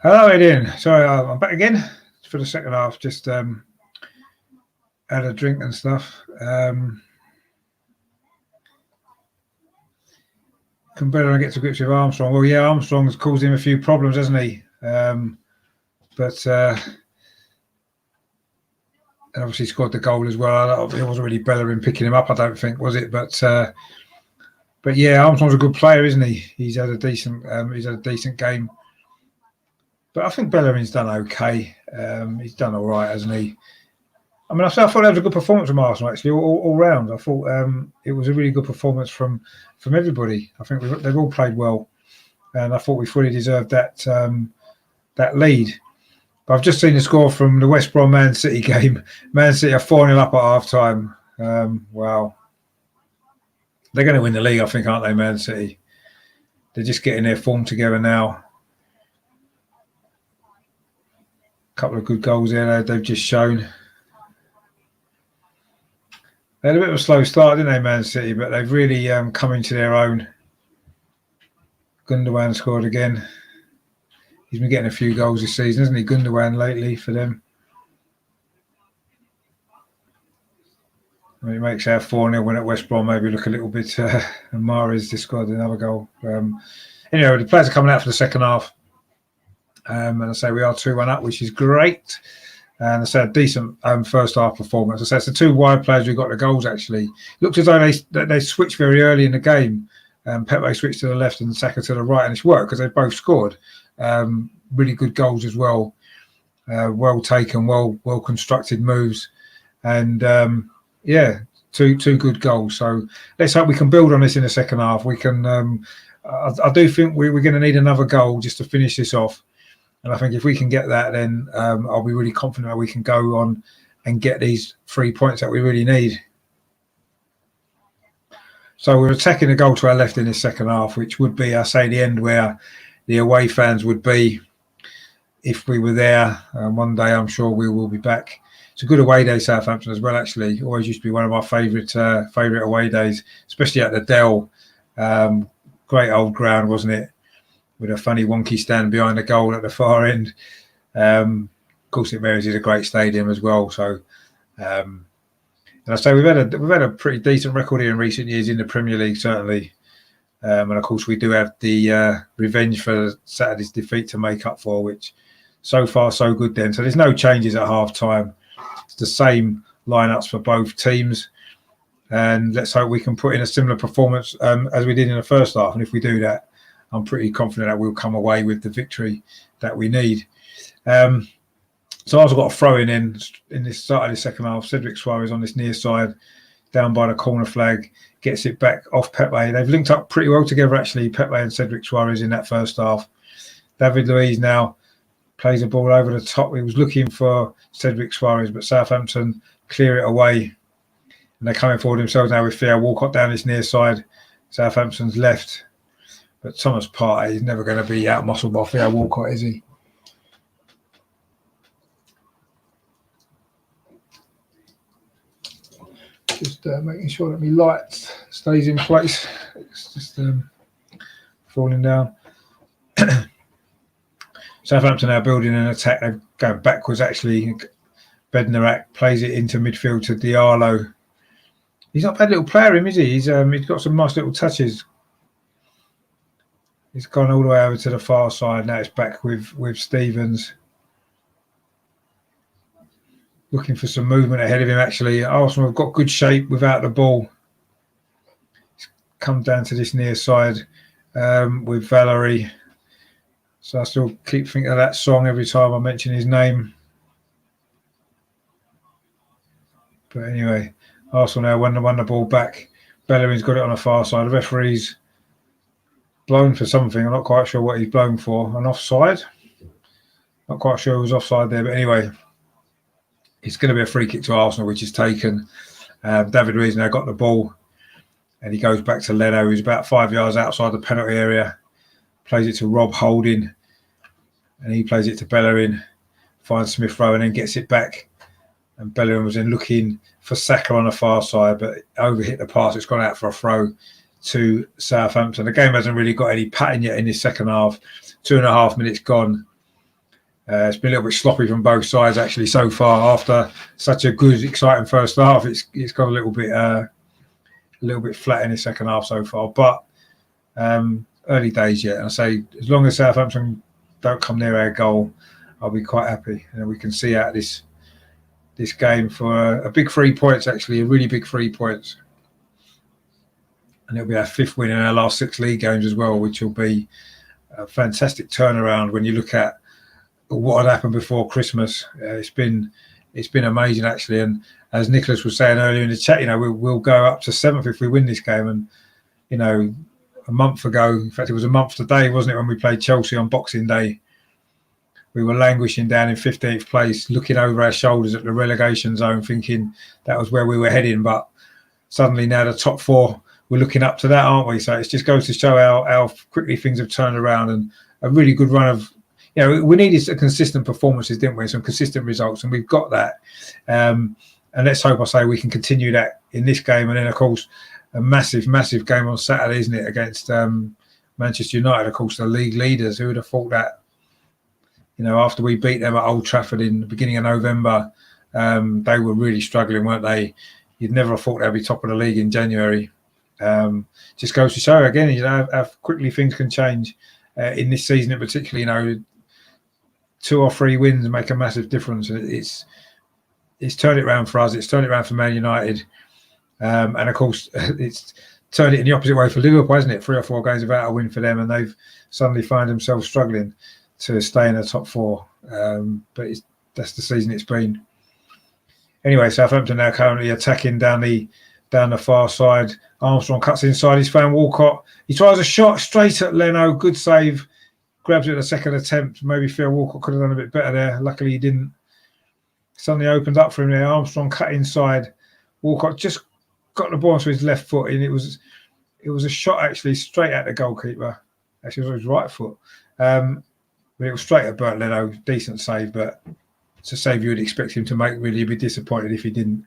Hello, Ian. Sorry, I'm back again for the second half. Just had a drink and stuff. Can better get to grips with Armstrong. Well, yeah, Armstrong's caused him a few problems, hasn't he? But obviously scored the goal as well. It wasn't really Bellerin picking him up, I don't think, was it? But yeah, Armstrong's a good player, isn't he? He's had a decent game. But I think Bellerin's done okay. He's done all right, hasn't he? I mean, I thought that was a good performance from Arsenal, actually, all round. I thought it was a really good performance from everybody. I think they've all played well, and I thought we fully deserved that lead. But I've just seen the score from the West Brom Man City game. Man City are 4-0 up at half-time. Wow. They're going to win the league, I think, aren't they, Man City? They're just getting their form together now. A couple of good goals there they've just shown. They had a bit of a slow start, didn't they, Man City? But they've really come into their own. Gundogan scored again. He's been getting a few goals this season, hasn't he? Gundogan lately for them. I mean, it makes our 4-0 win at West Brom maybe look a little bit. And Mahrez just scored another goal. Anyway, the players are coming out for the second half. And I say we are 2-1 up, which is great. And I said a decent first half performance. I said it's the two wide players who got the goals, actually. It looked as though they switched very early in the game. Pepe switched to the left and Saka to the right, and it's worked because they both scored. Really good goals as well. Well taken, well constructed moves. And yeah, two good goals. So let's hope we can build on this in the second half. We can. I do think we're going to need another goal just to finish this off. And I think if we can get that, then I'll be really confident that we can go on and get these 3 points that we really need. So we're attacking the goal to our left in this second half, which would be, I say, the end where the away fans would be if we were there. One day, I'm sure we will be back. It's a good away day, Southampton, as well, actually. Always used to be one of my favourite away days, especially at the Dell. Great old ground, wasn't it? With a funny wonky stand behind the goal at the far end. Of course, St Mary's is a great stadium as well. So, and I say we've had a pretty decent record here in recent years in the Premier League, certainly. And of course, we do have the revenge for Saturday's defeat to make up for, which so far so good. Then, so there's no changes at half time. It's the same lineups for both teams, and let's hope we can put in a similar performance as we did in the first half. And if we do that, I'm pretty confident that we'll come away with the victory that we need. So I've got a throw in this start of the second half. Cedric Suarez on this near side, down by the corner flag, gets it back off Pepe. They've linked up pretty well together, actually, Pepe and Cedric Suarez in that first half. David Luiz now plays the ball over the top. He was looking for Cedric Suarez, but Southampton clear it away. And they're coming forward themselves now with Theo Walcott down this near side. Southampton's left. But Thomas Partey is never going to be out-muscled by Theo Walcott, is he? Just making sure that my light stays in place. It's just falling down. Southampton are building an attack. They're going backwards, actually. Bednarak plays it into midfield to Diallo. He's not a bad little player, him, is he? He's got some nice little touches. He's gone all the way over to the far side. Now it's back with Stevens. Looking for some movement ahead of him, actually. Arsenal have got good shape without the ball. He's come down to this near side with Valerie. So I still keep thinking of that song every time I mention his name. But anyway, Arsenal now won the ball back. Bellerin's got it on the far side. The referee's blown for something. I'm not quite sure what he's blown for. An offside? Not quite sure it was offside there, but anyway, it's going to be a free kick to Arsenal, which is taken. David Luiz now got the ball, and he goes back to Leno, who's about 5 yards outside the penalty area. Plays it to Rob Holding, and he plays it to Bellerin. Finds Smith Rowe and then gets it back. And Bellerin was then looking for Saka on the far side, but overhit the pass. It's gone out for a throw to Southampton. The game hasn't really got any pattern yet in this second half. 2.5 minutes gone. It's been a little bit sloppy from both sides actually so far. After such a good, exciting first half, it's got a little bit flat in the second half so far. But early days yet. And I say, as long as Southampton don't come near our goal, I'll be quite happy. And we can see out this game for a big 3 points, actually, a really big 3 points. And it'll be our 5th win in our last 6 league games as well, which will be a fantastic turnaround when you look at what had happened before Christmas. It's been amazing, actually. And as Nicholas was saying earlier in the chat, we'll go up to 7th if we win this game. And, a month ago, in fact, it was a month today, wasn't it, when we played Chelsea on Boxing Day? We were languishing down in 15th place, looking over our shoulders at the relegation zone, thinking that was where we were heading. But suddenly now the top 4, we're looking up to that, aren't we? So it just goes to show how quickly things have turned around, and a really good run of, we needed a consistent performances, didn't we? Some consistent results, and we've got that. And let's hope, we can continue that in this game. And then, of course, a massive, massive game on Saturday, isn't it, against Manchester United, of course, the league leaders. Who would have thought that, after we beat them at Old Trafford in the beginning of November, they were really struggling, weren't they? You'd never have thought they'd be top of the league in January. Just goes to show, again, how quickly things can change in this season in particular. 2 or 3 wins make a massive difference. It's turned it around for us. It's turned it around for Man United. And of course, it's turned it in the opposite way for Liverpool, hasn't it? 3 or 4 games without a win for them, and they've suddenly found themselves struggling to stay in the top 4. But that's the season it's been. Anyway, Southampton now currently attacking down the far side. Armstrong cuts inside. He's found Walcott. He tries a shot straight at Leno. Good save. Grabs it at the second attempt. Maybe Phil Walcott could have done a bit better there. Luckily, he didn't. Suddenly opened up for him there. Armstrong cut inside. Walcott just got the ball onto his left foot, and it was a shot actually straight at the goalkeeper. Actually, it was his right foot, but it was straight at Bernd Leno. Decent save, but it's a save you would expect him to make. Really, you'd be disappointed if he didn't.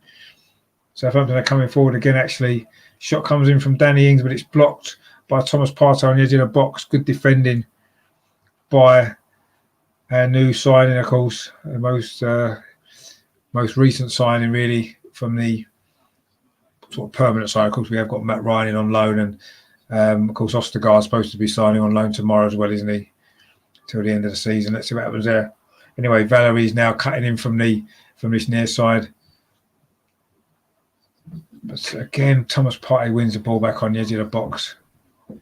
Southampton are coming forward again. Actually, shot comes in from Danny Ings, but it's blocked by Thomas Partey on the edge of the box. Good defending by our new signing, of course, the most recent signing really from the sort of permanent side. Of course, we have got Matt Ryan in on loan, and of course Ostergaard's supposed to be signing on loan tomorrow as well, isn't he? Till the end of the season. Let's see what happens there. Anyway, Valerie's now cutting in from this near side. But again, Thomas Partey wins the ball back on the edge of the box. In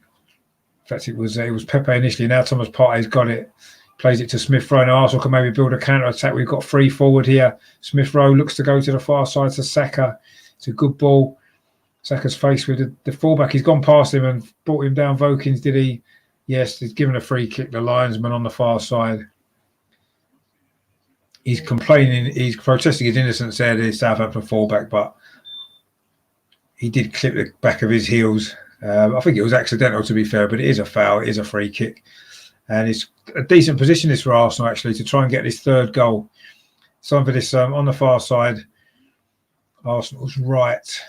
fact, it was Pepe initially. Now Thomas Partey's got it. Plays it to Smith Rowe. Now Arsenal can maybe build a counter attack. We've got 3 forward here. Smith Rowe looks to go to the far side to Saka. It's a good ball. Saka's faced with the fullback. He's gone past him and brought him down. Vokins, did he? Yes, he's given a free kick. The linesman on the far side. He's complaining. He's protesting his innocence there, the Southampton fullback, but he did clip the back of his heels. I think it was accidental, to be fair, but it is a foul. It is a free kick. And it's a decent position this for Arsenal, actually, to try and get this 3rd goal. Some for this on the far side. Arsenal's right.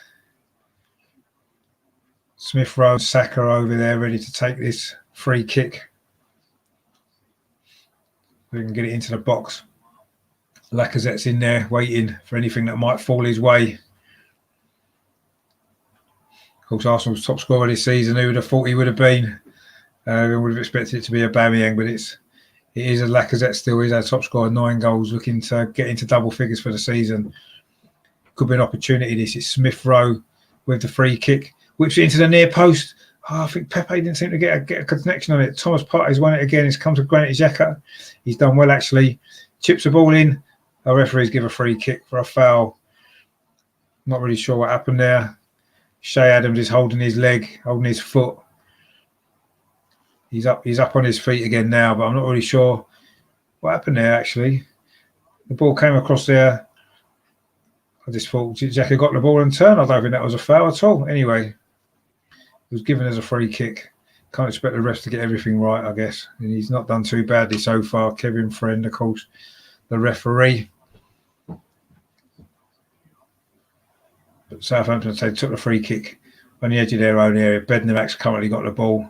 Smith Rowe, Saka over there, ready to take this free kick. We can get it into the box. Lacazette's in there, waiting for anything that might fall his way. Of course, Arsenal's top scorer this season. Who would have thought he would have been? We would have expected it to be Aubameyang, but it is a Lacazette still. He's our top scorer, 9 goals, looking to get into double figures for the season. Could be an opportunity. This is Smith Rowe with the free kick, whips it into the near post. I think Pepe didn't seem to get a connection on it. Thomas Partey's won it again. It's come to Granit Xhaka. He's done well, actually. Chips the ball in. Our referees give a free kick for a foul. Not really sure what happened there. Shea Adams is holding his leg, holding his foot. He's up on his feet again now, but I'm not really sure what happened there, actually. The ball came across there. I just thought Xhaka got the ball and turned. I don't think that was a foul at all. Anyway, it was given as a free kick. Can't expect the refs to get everything right, I guess. And he's not done too badly so far. Kevin Friend, of course, the referee. But Southampton took the free kick on the edge of their own area. Bednarek's currently got the ball,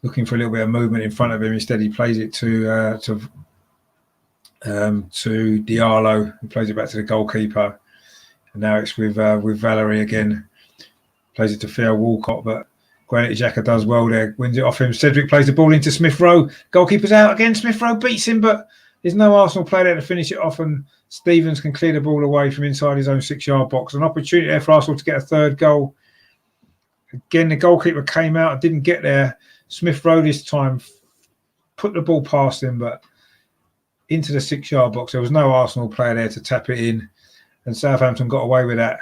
looking for a little bit of movement in front of him. Instead, he plays it to to Diallo, who plays it back to the goalkeeper. And now it's with Valerie again. Plays it to Theo Walcott, but Granit Xhaka does well there. Wins it off him. Cedric plays the ball into Smith Rowe. Goalkeeper's out again. Smith Rowe beats him, but there's no Arsenal player there to finish it off, and Stevens can clear the ball away from inside his own 6-yard box. An opportunity there for Arsenal to get a third goal. Again, the goalkeeper came out, didn't get there. Smith Rowe this time put the ball past him, but into the 6-yard box. There was no Arsenal player there to tap it in, and Southampton got away with that.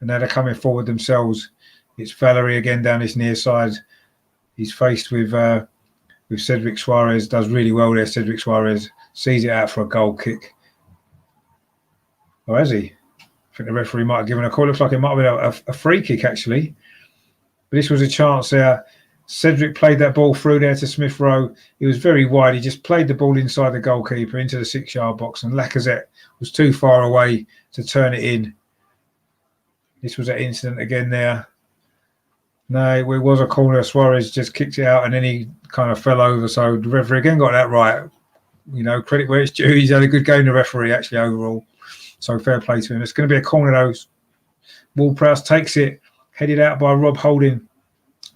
And now they're coming forward themselves. It's Valerie again down this near side. He's faced with Cedric Suarez. Does really well there. Cedric Suarez sees it out for a goal kick. Or has he? I think the referee might have given a call. Looks like it might have been a free kick, actually. But this was a chance there. Cedric played that ball through there to Smith Rowe. He was very wide. He just played the ball inside the goalkeeper into the 6-yard box, and Lacazette was too far away to turn it in. This was an incident again there. No, it was a corner. Suarez just kicked it out, and then he kind of fell over. So the referee again got that right. You know, credit where it's due. He's had a good game, the referee, actually, overall. So fair play to him. It's going to be a corner, though. Ward-Prowse takes it, headed out by Rob Holding.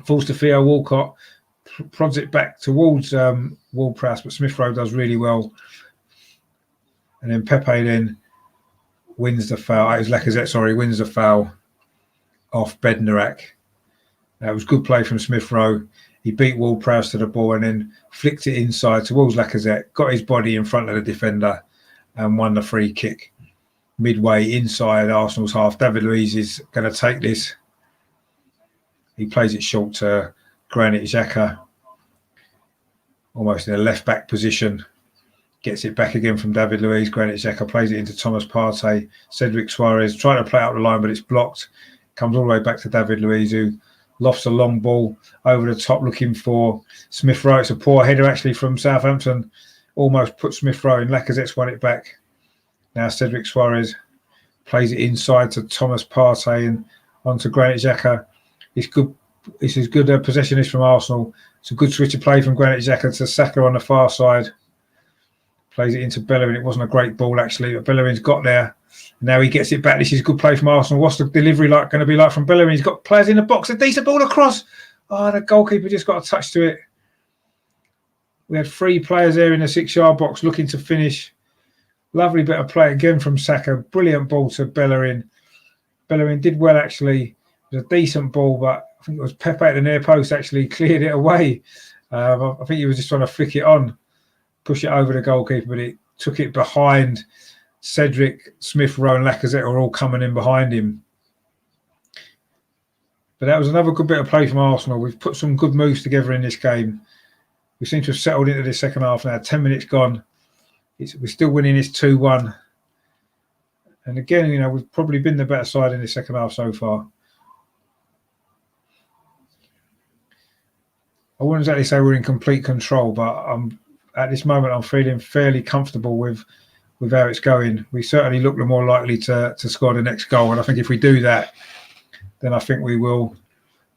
Falls to Theo Walcott. Prods it back towards Ward-Prowse, but Smith Rowe does really well. And then Pepe then wins the foul. It was Lacazette, sorry, wins the foul off Bednarak. That was good play from Smith Rowe. He beat Ward-Prowse to the ball and then flicked it inside towards Lacazette, got his body in front of the defender and won the free kick. Midway inside Arsenal's half, David Luiz is going to take this. He plays it short to Granit Xhaka, almost in a left-back position. Gets it back again from David Luiz. Granit Xhaka plays it into Thomas Partey. Cedric Suarez trying to play out the line, but it's blocked. Comes all the way back to David Luiz, who lofts a long ball over the top looking for Smith Rowe. It's a poor header actually from Southampton. Almost put Smith Rowe in. Lacazette's won it back. Now Cedric Suarez plays it inside to Thomas Partey and onto Granit Xhaka. It's good. This is good possession from Arsenal. It's a good switch of play from Granit Xhaka to Saka on the far side. Plays it into Bellerin. It wasn't a great ball actually, but Bellerin's got there. Now he gets it back. This is good play from Arsenal. What's the delivery going to be like from Bellerin? He's got players in the box. A decent ball across. Oh, the goalkeeper just got a touch to it. We had 3 players there in the 6-yard box looking to finish. Lovely bit of play again from Saka. Brilliant ball to Bellerin. Bellerin did well actually. It was a decent ball, but I think it was Pepe at the near post actually cleared it away. I think he was just trying to flick it on, push it over the goalkeeper, but it took it behind. Cedric, Smith Rowe and Lacazette are all coming in behind him. But that was another good bit of play from Arsenal. We've put some good moves together in this game. We seem to have settled into this second half now. 10 minutes gone. We're still winning this 2-1. And again, you know, we've probably been the better side in the second half so far. I wouldn't exactly say we're in complete control, but at this moment I'm feeling fairly comfortable with how it's going. We certainly look the more likely to score the next goal. And I think if we do that, then I think we will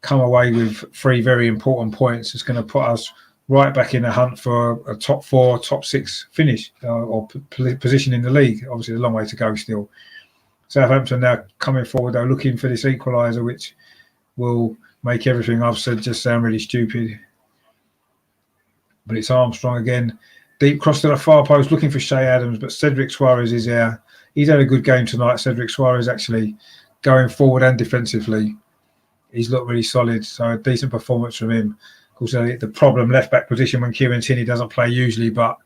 come away with 3 very important points. It's going to put us right back in the hunt for a top 4, top 6 finish or position in the league. Obviously, a long way to go still. Southampton now coming forward, though, looking for this equaliser, which will make everything I've said just sound really stupid. But it's Armstrong again. Deep cross to the far post, looking for Shea Adams, but Cedric Suarez is there. He's had a good game tonight, Cedric Suarez, actually, going forward and defensively. He's looked really solid, so a decent performance from him. Of course, the problem, left-back position when Kieran Tierney doesn't play usually, but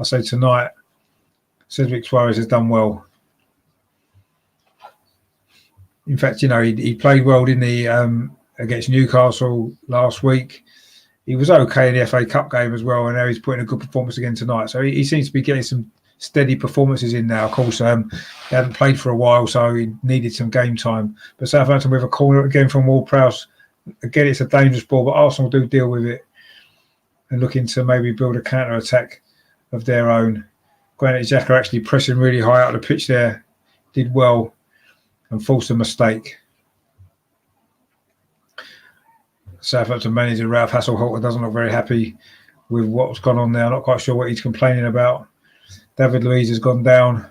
I say tonight, Cedric Suarez has done well. In fact, you know, he played well in the against Newcastle last week. He was okay in the FA Cup game as well, and now he's putting a good performance again tonight. So he seems to be getting some steady performances in now. Of course, he hadn't played for a while, so he needed some game time. But Southampton with a corner again from Ward-Prowse. Again, it's a dangerous ball, but Arsenal do deal with it and looking to maybe build a counter-attack of their own. Granit Xhaka actually pressing really high out of the pitch there. Did well and forced a mistake. Southampton manager Ralph Hasselholt doesn't look very happy with what's gone on there. I'm not quite sure what he's complaining about. David Luiz has gone down.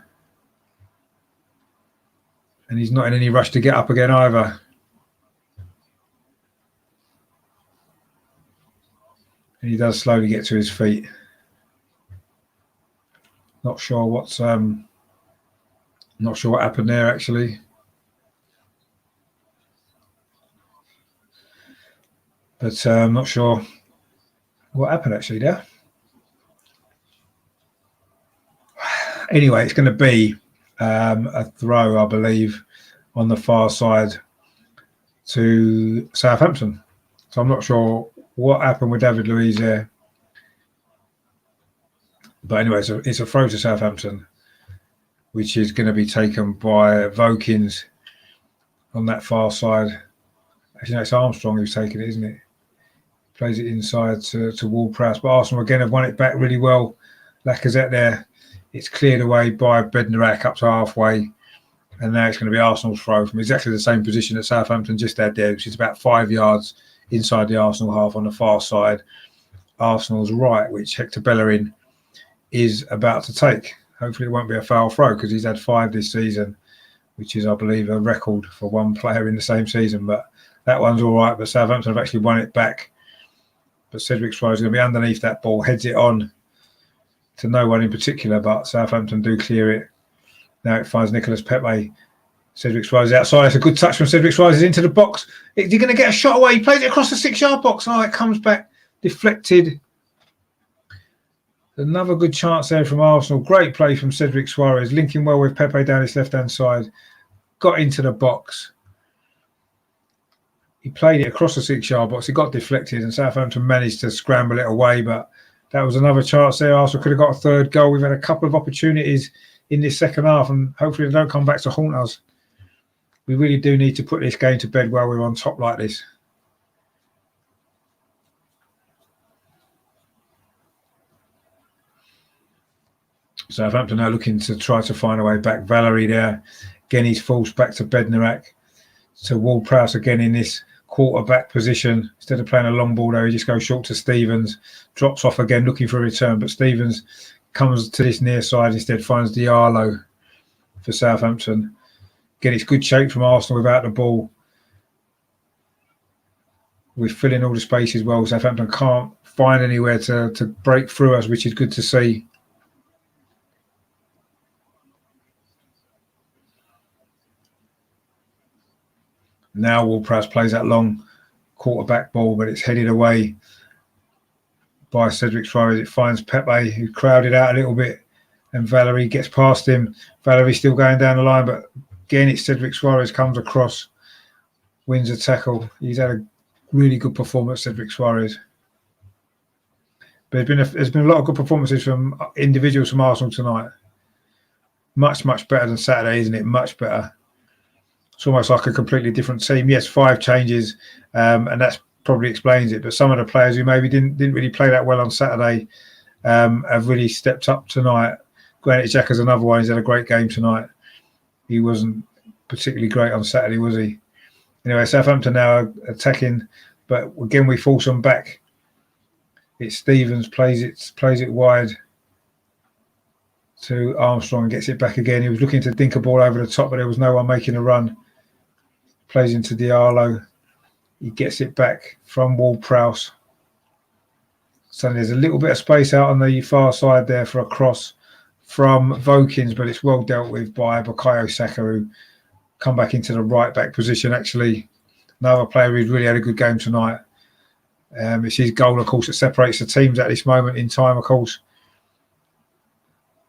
And he's not in any rush to get up again either. And he does slowly get to his feet. Not sure what happened there actually. But I'm not sure what happened actually there. Anyway, it's going to be a throw, I believe, on the far side to Southampton. So I'm not sure what happened with David Luiz there. But anyway, so it's a throw to Southampton, which is going to be taken by Vokins on that far side. Actually, no, it's Armstrong who's taking it, isn't it? Plays it inside to Ward-Prowse. But Arsenal again have won it back really well. Lacazette there. It's cleared away by Bednarak up to halfway. And now it's going to be Arsenal's throw from exactly the same position that Southampton just had there, which is about 5 yards inside the Arsenal half on the far side. Arsenal's right, which Hector Bellerin is about to take. Hopefully it won't be a foul throw because he's had 5 this season, which is, I believe, a record for one player in the same season. But that one's all right. But Southampton have actually won it back. But Cedric Soares is going to be underneath that ball, heads it on to no one in particular, but Southampton do clear it. Now it finds Nicolas Pepe. Cedric Soares outside. It's a good touch from Cedric Soares. He's into the box. You're going to get a shot away. He plays it across the 6-yard box. Oh, it comes back deflected. Another good chance there from Arsenal. Great play from Cedric Soares, linking well with Pepe down his left-hand side. Got into the box. He played it across the 6-yard box. It got deflected and Southampton managed to scramble it away, but that was another chance there. Arsenal could have got a third goal. We've had a couple of opportunities in this second half and hopefully they don't come back to haunt us. We really do need to put this game to bed while we're on top like this. Southampton now looking to try to find a way back. Valery there. Again, he's forced back to Bednarak. To Ward-Prowse again in this quarterback position. Instead of playing a long ball there, he just goes short to Stevens. Drops off again, looking for a return. But Stevens comes to this near side instead, finds Diallo for Southampton. Again, it's good shape from Arsenal without the ball. We're filling all the spaces well. Southampton can't find anywhere to break through us, which is good to see. Now Ward-Prowse plays that long quarterback ball, but it's headed away by Cedric Soares. It finds Pepe, who crowded out a little bit, and Valery gets past him. Valery's still going down the line, but again, it's Cedric Soares comes across, wins a tackle. He's had a really good performance, Cedric Soares. But there's been a lot of good performances from individuals from Arsenal tonight. Much, much better than Saturday, isn't it? Much better. It's almost like a completely different team. Yes, 5 changes, and that probably explains it. But some of the players who maybe didn't really play that well on Saturday have really stepped up tonight. Granit Xhaka's another one. He's had a great game tonight. He wasn't particularly great on Saturday, was he? Anyway, Southampton now are attacking, but again we force them back. It's Stevens plays it wide to Armstrong and gets it back again. He was looking to dink a ball over the top, but there was no one making a run. Plays into Diallo. He gets it back from Ward-Prowse. So there's a little bit of space out on the far side there for a cross from Vokins, but it's well dealt with by Bukayo Saka, who come back into the right back position. Actually, another player who's really had a good game tonight. It's his goal, of course, that separates the teams at this moment in time, of course.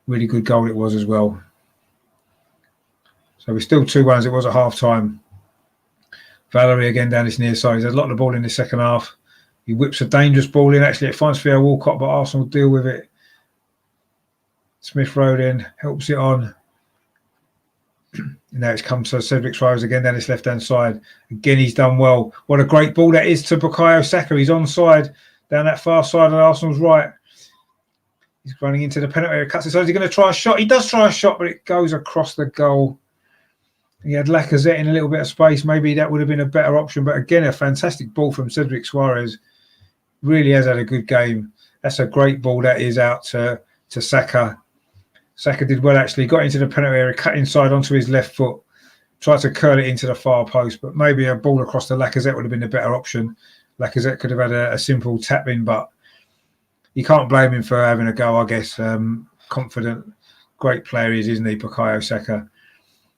Really good goal it was as well. So we're still 2-1 as it was at half time. Valery again down this near side. He's had a lot of the ball in the second half. He whips a dangerous ball in. Actually, it finds Theo Walcott, but Arsenal deal with it. Smith Rowe then helps it on. Now it's come to Cedric Soares again down his left-hand side. Again, he's done well. What a great ball that is to Bukayo Saka. He's onside down that far side on Arsenal's right. He's running into the penalty area, cuts it. So he's going to try a shot. He does try a shot, but it goes across the goal. He had Lacazette in a little bit of space. Maybe that would have been a better option. But again, a fantastic ball from Cedric Soares. Really has had a good game. That's a great ball that is out to Saka. Saka did well, actually. Got into the penalty area, cut inside onto his left foot, tried to curl it into the far post, but maybe a ball across to Lacazette would have been a better option. Lacazette could have had a simple tap in, but you can't blame him for having a go, I guess. Confident, great player he is, isn't he, Bukayo Saka?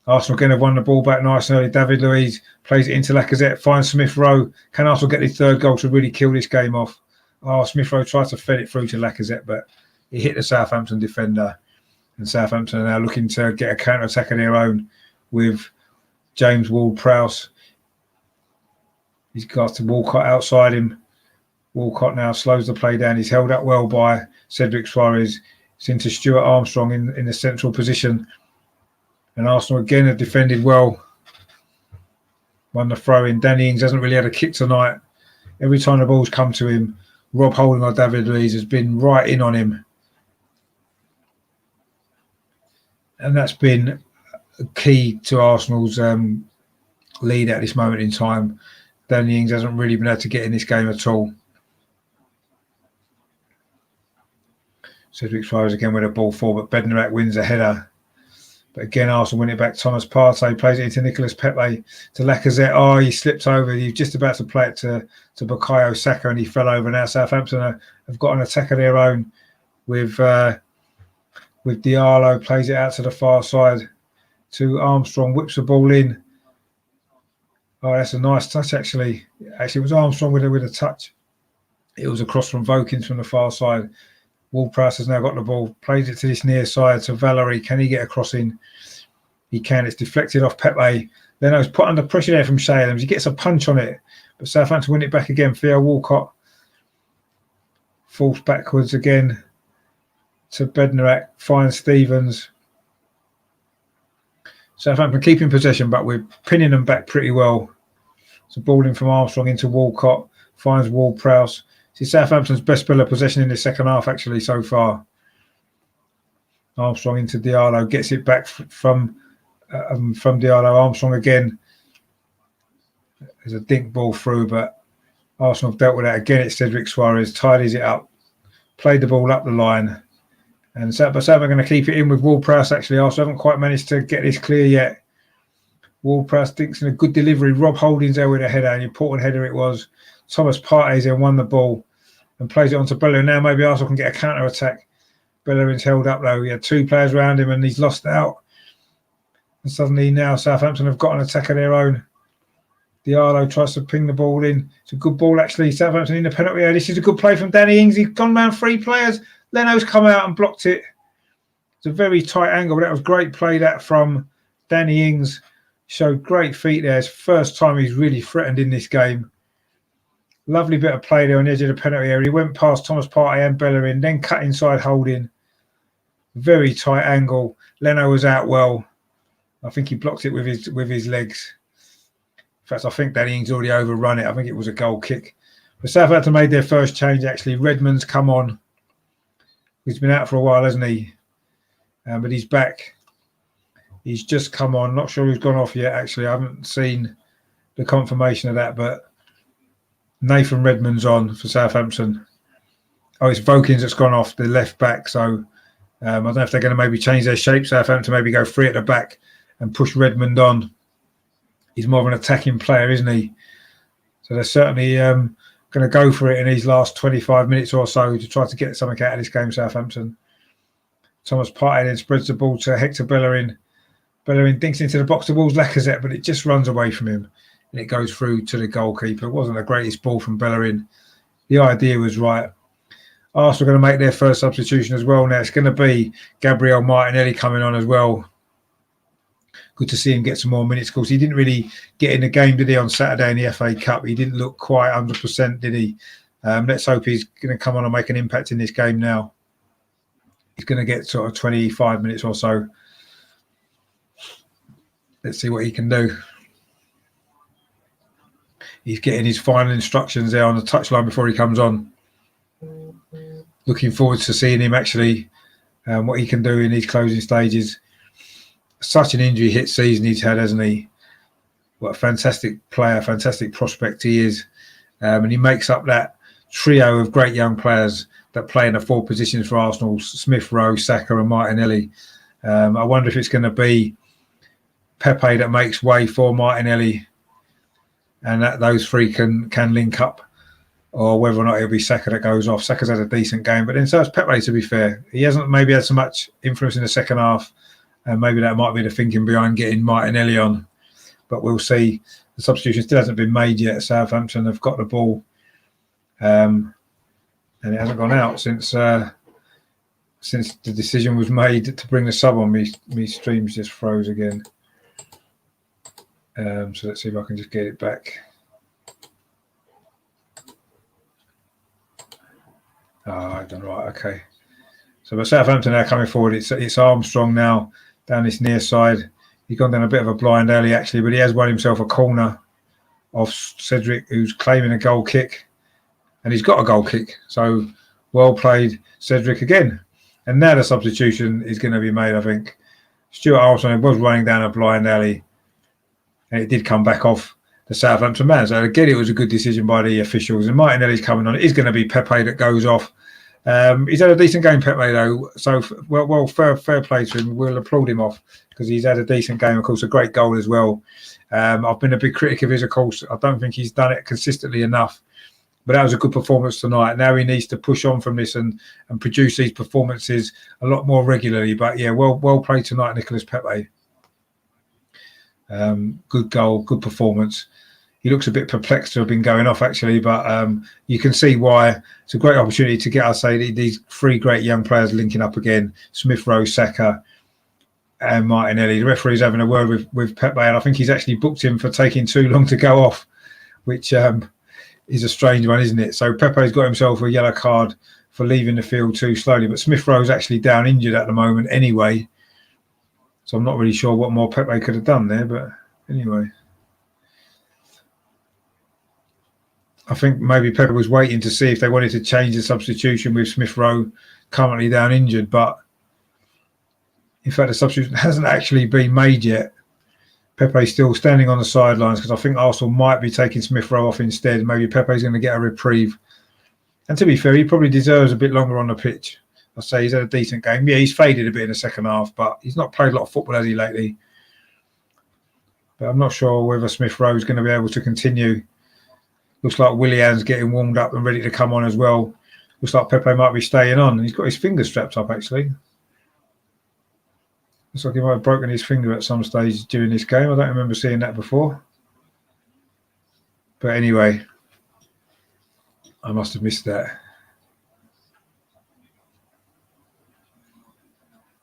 Arsenal again have won the ball back nice and early. David Luiz plays it into Lacazette, finds Smith Rowe. Can Arsenal get his third goal to really kill this game off? Oh, Smith Rowe tried to fed it through to Lacazette, but he hit the Southampton defender. And Southampton are now looking to get a counter-attack of their own with James Ward-Prowse. He's got to Walcott outside him. Walcott now slows the play down. He's held up well by Cedric Suarez. It's into Stuart Armstrong in the central position. And Arsenal again have defended well. Won the throw-in. Danny Ings hasn't really had a kick tonight. Every time the ball's come to him, Rob Holding or David Luiz has been right in on him. And that's been key to Arsenal's lead at this moment in time. Danny Ings hasn't really been able to get in this game at all. Cedric Suarez again with a ball forward, but Bednarak wins a header. But again, Arsenal win it back. Thomas Partey plays it into Nicolas Pepe to Lacazette. Oh, he slipped over. He was just about to play it to Bukayo Saka and he fell over. Now Southampton have got an attack of their own with Diallo, plays it out to the far side to Armstrong, whips the ball in. Oh, that's a nice touch, actually. Actually, it was Armstrong with a touch. It was across from Vokins from the far side. Ward-Prowse has now got the ball, plays it to this near side to Valery. Can he get a cross in? He can. It's deflected off Pepe. Leno's put under pressure there from Shay Adams. He gets a punch on it, but Southampton win it back again. Theo Walcott falls backwards again to Bednarak, finds Stevens. Southampton keeping possession, but we're pinning them back pretty well. It's a ball in from Armstrong into Walcott, finds Ward-Prowse. See, Southampton's best spell of possession in the second half, actually, so far. Armstrong into Diallo, gets it back from Diallo. Armstrong again. There's a dink ball through, but Arsenal have dealt with that. Again, it's Cedric Suarez, tidies it up, played the ball up the line. And Southampton are going to keep it in with Ward-Prowse, actually. Arsenal haven't quite managed to get this clear yet. Ward-Prowse thinks in a good delivery. Rob Holding's there with a header, an important header it was. Thomas Partey then won the ball and plays it on to Bellerin. Now maybe Arsenal can get a counter-attack. Bellerin's held up, though. He had two players around him and he's lost out. And suddenly now Southampton have got an attack of their own. Diallo tries to ping the ball in. It's a good ball, actually. Southampton in the penalty area. This is a good play from Danny Ings. He's gone round three players. Leno's come out and blocked it. It's a very tight angle, but that was great play that from Danny Ings. Showed great feet there. It's the first time he's really threatened in this game. Lovely bit of play there on the edge of the penalty area. He went past Thomas Partey and Bellerin, then cut inside Holding. Very tight angle. Leno was out well. I think he blocked it with his legs. In fact, I think Danny Ings already overrun it. I think it was a goal kick. But Southampton made their first change, actually. Redmond's come on. He's been out for a while, hasn't he? But he's back. He's just come on. Not sure who's gone off yet, actually. I haven't seen the confirmation of that, but Nathan Redmond's on for Southampton. Oh, it's Vokins that's gone off, the left back. So I don't know if they're going to maybe change their shape. Southampton maybe go free at the back and push Redmond on. He's more of an attacking player, isn't he? So they're certainly going to go for it in these last 25 minutes or so to try to get something out of this game, Southampton. Thomas Partey then spreads the ball to Hector Bellerin. Bellerin dinks into the box towards Lacazette, but it just runs away from him. And it goes through to the goalkeeper. It wasn't the greatest ball from Bellerin. The idea was right. Arsenal are going to make their first substitution as well now. It's going to be Gabriel Martinelli coming on as well. Good to see him get some more minutes. Of course, he didn't really get in the game, did he, on Saturday in the FA Cup? He didn't look quite 100%, did he? Let's hope he's going to come on and make an impact in this game now. He's going to get sort of 25 minutes or so. Let's see what he can do. He's getting his final instructions there on the touchline before he comes on. Looking forward to seeing him actually, what he can do in these closing stages. Such an injury hit season he's had, hasn't he? What a fantastic player, fantastic prospect he is. And he makes up that trio of great young players that play in the 4 positions for Arsenal: Smith Rowe, Saka and Martinelli. I wonder if it's going to be Pepe that makes way for Martinelli and that those 3 can link up, or whether or not it'll be Saka that goes off. Saka's had a decent game, but then so has Pepe, to be fair. He hasn't maybe had so much influence in the second half, and maybe that might be the thinking behind getting Martinelli on. But we'll see. The substitution still hasn't been made yet. Southampton have got the ball, and it hasn't gone out since the decision was made to bring the sub on. Me streams just froze again. So let's see if I can just get it back. I've done right. Okay. So by Southampton now coming forward, it's Armstrong now down this near side. He's gone down a bit of a blind early actually, but he has won himself a corner off Cedric, who's claiming a goal kick, and he's got a goal kick. So well played, Cedric again. And now the substitution is going to be made. I think Stuart Armstrong was running down a blind alley, and it did come back off the Southampton man. So again, it was a good decision by the officials. And Martinelli's coming on. It is going to be Pepe that goes off. He's had a decent game, Pepe, though. So, well, fair play to him. We'll applaud him off because he's had a decent game. Of course, a great goal as well. I've been a big critic of his, of course. I don't think he's done it consistently enough. But that was a good performance tonight. Now he needs to push on from this and produce these performances a lot more regularly. But, yeah, well played tonight, Nicolas Pepe. Good goal, good performance. He looks a bit perplexed to have been going off, actually, but you can see why. It's a great opportunity to get, I'd say, these 3 great young players linking up again: Smith Rowe, Saka, and Martinelli. The referee's having a word with Pepe, and I think he's actually booked him for taking too long to go off, which is a strange one, isn't it? So Pepe's got himself a yellow card for leaving the field too slowly, but Smith Rowe's actually down injured at the moment anyway. So I'm not really sure what more Pepe could have done there, but anyway. I think maybe Pepe was waiting to see if they wanted to change the substitution with Smith Rowe currently down injured, but in fact the substitution hasn't actually been made yet. Pepe's still standing on the sidelines because I think Arsenal might be taking Smith Rowe off instead. Maybe Pepe's going to get a reprieve. And to be fair, he probably deserves a bit longer on the pitch. I say he's had a decent game. Yeah, he's faded a bit in the second half, but he's not played a lot of football, has he, lately? But I'm not sure whether Smith Rowe is going to be able to continue. Looks like Willian's getting warmed up and ready to come on as well. Looks like Pepe might be staying on. He's got his finger strapped up, actually. Looks like he might have broken his finger at some stage during this game. I don't remember seeing that before. But anyway, I must have missed that.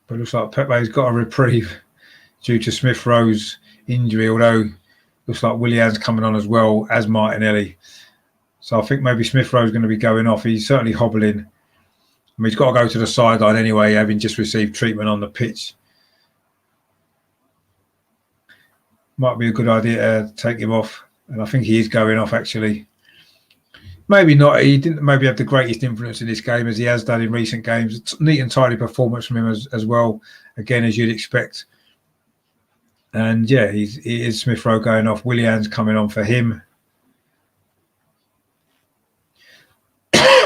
But it looks like Pepe's got a reprieve due to Smith Rowe's injury, although looks like Willian's coming on as well as Martinelli. So I think maybe Smith Rowe's going to be going off. He's certainly hobbling. I mean, he's got to go to the sideline anyway, having just received treatment on the pitch. Might be a good idea to take him off. And I think he is going off, actually. Maybe not. He didn't maybe have the greatest influence in this game as he has done in recent games. Neat and tidy performance from him as well. Again, as you'd expect. And yeah, he is Smith Rowe going off. Willian's coming on for him.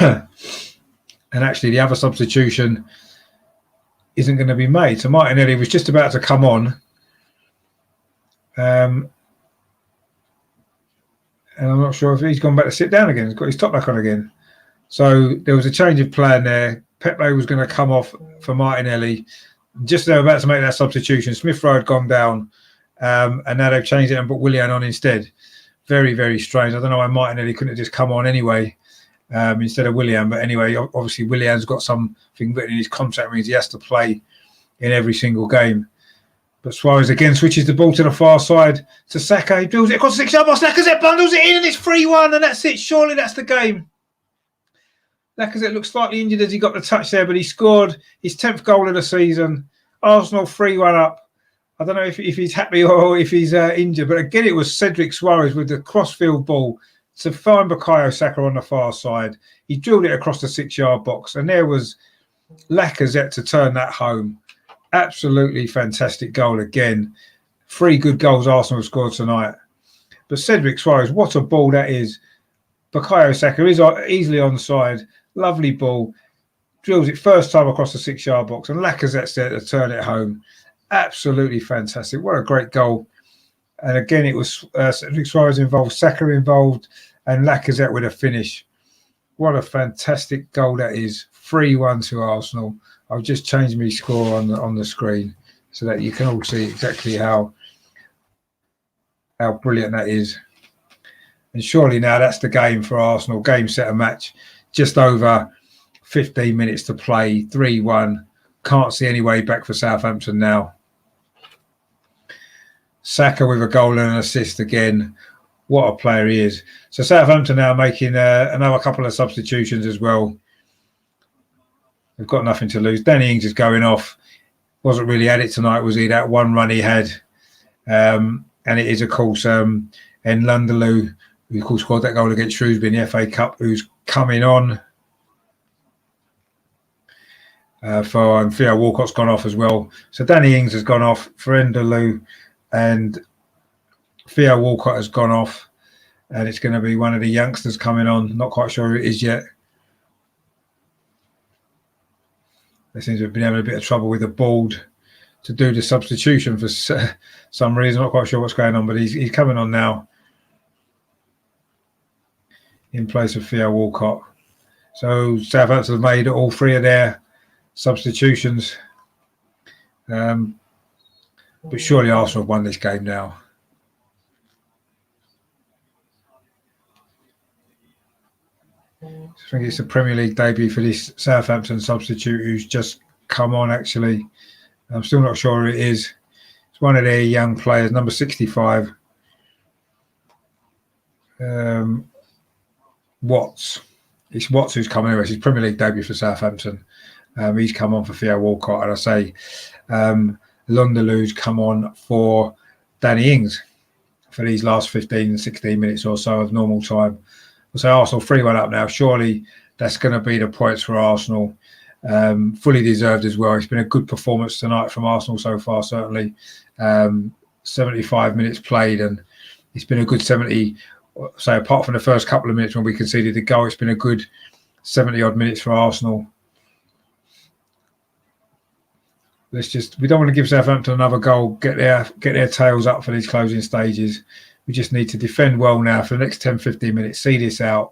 And actually, the other substitution isn't going to be made. So Martinelli was just about to come on. And I'm not sure if he's gone back to sit down again. He's got his top back on again. So there was a change of plan there. Pepe was going to come off for Martinelli. Just they were about to make that substitution. Smith Rowe had gone down, and now they've changed it and put Willian on instead. Very, very strange. I don't know why Martinelli couldn't have just come on anyway instead of Willian. But anyway, obviously Willian's got something written in his contract, means he has to play in every single game. But Suarez again switches the ball to the far side to Saka. He builds it across the 6-yard box. Lacazette bundles it in and it's 3-1 and that's it. Surely that's the game. Lacazette looked slightly injured as he got the touch there, but he scored his 10th goal of the season. Arsenal 3-1 up. I don't know if he's happy or if he's injured, but again, it was Cedric Suarez with the crossfield ball to find Bukayo Saka on the far side. He drilled it across the 6-yard box, and there was Lacazette to turn that home. Absolutely fantastic goal again. 3 good goals Arsenal have scored tonight. But Cedric Suarez, what a ball that is. Bukayo Saka is easily onside. Lovely ball. Drills it first time across the 6-yard box, and Lacazette's there to turn it home. Absolutely fantastic. What a great goal. And again, it was Cedric Suarez involved, Saka involved, and Lacazette with a finish. What a fantastic goal that is. 3-1 to Arsenal. I've just changed my score on the screen so that you can all see exactly how brilliant that is. And surely now that's the game for Arsenal. Game, set, and match. Just over 15 minutes to play. 3-1. Can't see any way back for Southampton now. Saka with a goal and an assist again. What a player he is. So Southampton now making another couple of substitutions as well. They've got nothing to lose. Danny Ings is going off. Wasn't really at it tonight, was he? That one run he had. And it is, of course, Nlandalou, who, of course, scored that goal against Shrewsbury in the FA Cup, who's coming on. And Theo Walcott's gone off as well. So Danny Ings has gone off for Nlandalou, and Theo Walcott has gone off. And it's going to be one of the youngsters coming on. Not quite sure who it is yet. They seem to have been having a bit of trouble with the board to do the substitution for some reason. Not quite sure what's going on, but he's coming on now in place of Theo Walcott. So Southampton have made all three of their substitutions. But surely Arsenal have won this game now. I think it's the Premier League debut for this Southampton substitute who's just come on, actually. I'm still not sure who it is. It's one of their young players, number 65. Watts. It's Watts who's coming over. It's his Premier League debut for Southampton. He's come on for Theo Walcott. And I say Nlandalou's come on for Danny Ings for these last 15, 16 minutes or so of normal time. So Arsenal 3-1 up now. Surely that's going to be the points for Arsenal. Fully deserved as well. It's been a good performance tonight from Arsenal so far, certainly. 75 minutes played, and it's been a good 70. So apart from the first couple of minutes when we conceded the goal, it's been a good 70-odd minutes for Arsenal. We don't want to give Southampton another goal, get their tails up for these closing stages. We just need to defend well now for the next 10, 15 minutes, see this out.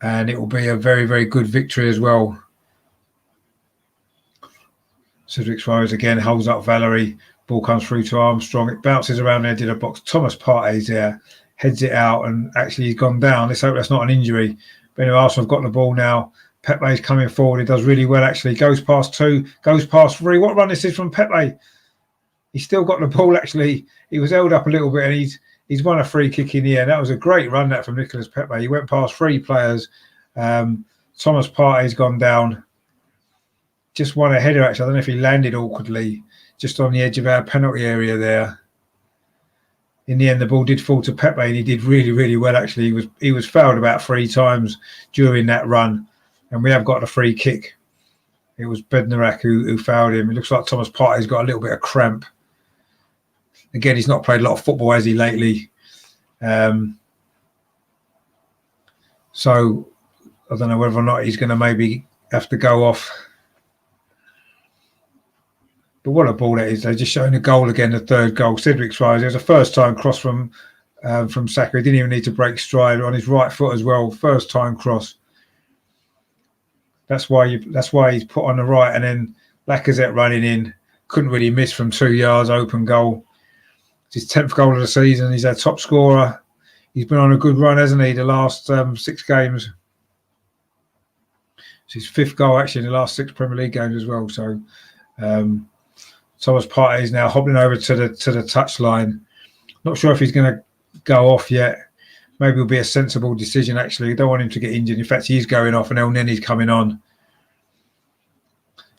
And it will be a very, very good victory as well. Cedric Suarez again holds up Valerie. Ball comes through to Armstrong. It bounces around the edge of the box. Thomas Partey's there, heads it out, and actually he's gone down. Let's hope that's not an injury. But anyway, Arsenal have got the ball now. Pepe's coming forward. He does really well, actually. Goes past 2, goes past 3. What run this is from Pepe? He's still got the ball, actually. He was held up a little bit, and he's won a free kick in the air. That was a great run, that, from Nicolas Pepe. He went past 3 players. Thomas Partey's gone down. Just won a header, actually. I don't know if he landed awkwardly just on the edge of our penalty area there. In the end, the ball did fall to Pepe, and he did really, really well, actually. He was fouled about 3 times during that run, and we have got a free kick. It was Bednarak who fouled him. It looks like Thomas Partey's got a little bit of cramp. Again, he's not played a lot of football, has he, lately? So I don't know whether or not he's going to maybe have to go off. But what a ball that is. They're just showing a goal again, the third goal. Cedric Suarez. It was a first-time cross from Saka. He didn't even need to break stride on his right foot as well. First-time cross. That's why he's put on the right. And then Lacazette running in. Couldn't really miss from 2 yards, open goal. It's his 10th goal of the season. He's our top scorer. He's been on a good run, hasn't he, the last 6 games. It's his 5th goal, actually, in the last 6 Premier League games as well. So Thomas Partey is now hobbling over to the touchline. Not sure if he's going to go off yet. Maybe it'll be a sensible decision, actually. Don't want him to get injured. In fact, he's going off, and El Nenny's coming on.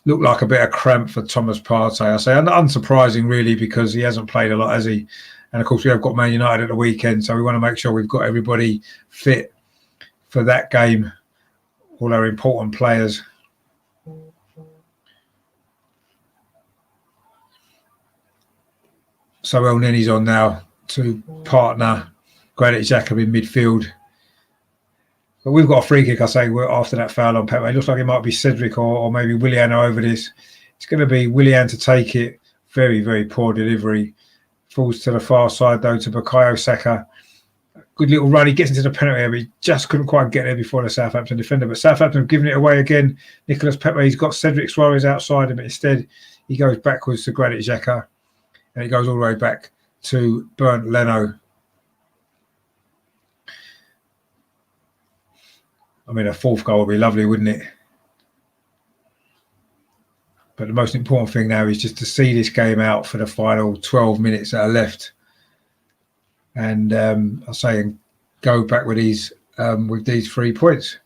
Looked like a bit of cramp for Thomas Partey. I say unsurprising, really, because he hasn't played a lot, has he? And of course, we have got Man United at the weekend, so we want to make sure we've got everybody fit for that game. All our important players. So El Nenny's on now to partner Granit Xhaka in midfield. But we've got a free kick, I say, after that foul on Pepe. It looks like it might be Cedric or maybe Willian over this. It's going to be Willian to take it. Very, very poor delivery. Falls to the far side, though, to Bukayo Saka. Good little run. He gets into the penalty area, but he just couldn't quite get there before the Southampton defender. But Southampton have given it away again. Nicolas Pepe, he's got Cedric Suarez outside him, but instead he goes backwards to Granit Xhaka, and it goes all the way back to Bernd Leno. I mean, a fourth goal would be lovely, wouldn't it? But the most important thing now is just to see this game out for the final 12 minutes that are left. And I'll say, go back with these 3 points.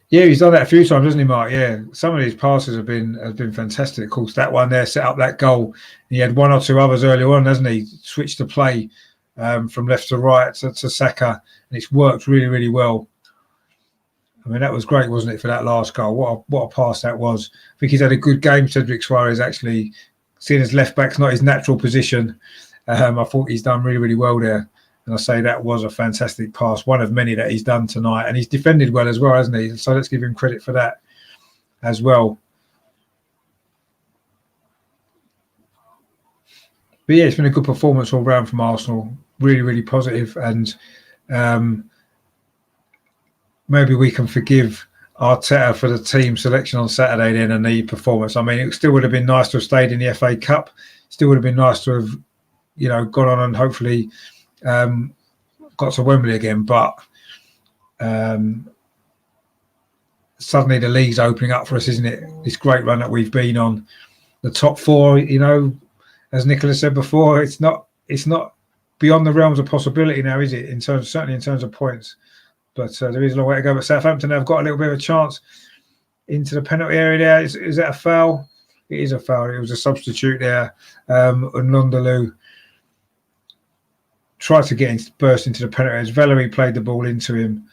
Yeah, he's done that a few times, hasn't he, Mark? Yeah, some of these passes have been fantastic. Of course, that one there set up that goal. He had one or two others earlier on, hasn't he? Switched to play from left to right to Saka, and it's worked really, really well. I mean, that was great, wasn't it, for that last goal? What a pass that was. I think he's had a good game, Cedric Suarez, actually. Seeing as left back's not his natural position, I thought he's done really, really well there. And I say that was a fantastic pass, one of many that he's done tonight. And he's defended well as well, hasn't he? So let's give him credit for that as well. But yeah, it's been a good performance all round from Arsenal. Really, really positive. And maybe we can forgive Arteta for the team selection on Saturday then and the performance. I mean, it still would have been nice to have stayed in the FA Cup. Still would have been nice to have, gone on and hopefully got to Wembley again. But suddenly the league's opening up for us, isn't it? This great run that we've been on. The top four, as Nicola said before, it's not beyond the realms of possibility now, is it? Certainly in terms of points. But there is a long way to go. But Southampton have got a little bit of a chance into the penalty area there. Is that a foul? It is a foul. It was a substitute there. Nondalou tried to burst into the penalty as Valerie played the ball into him.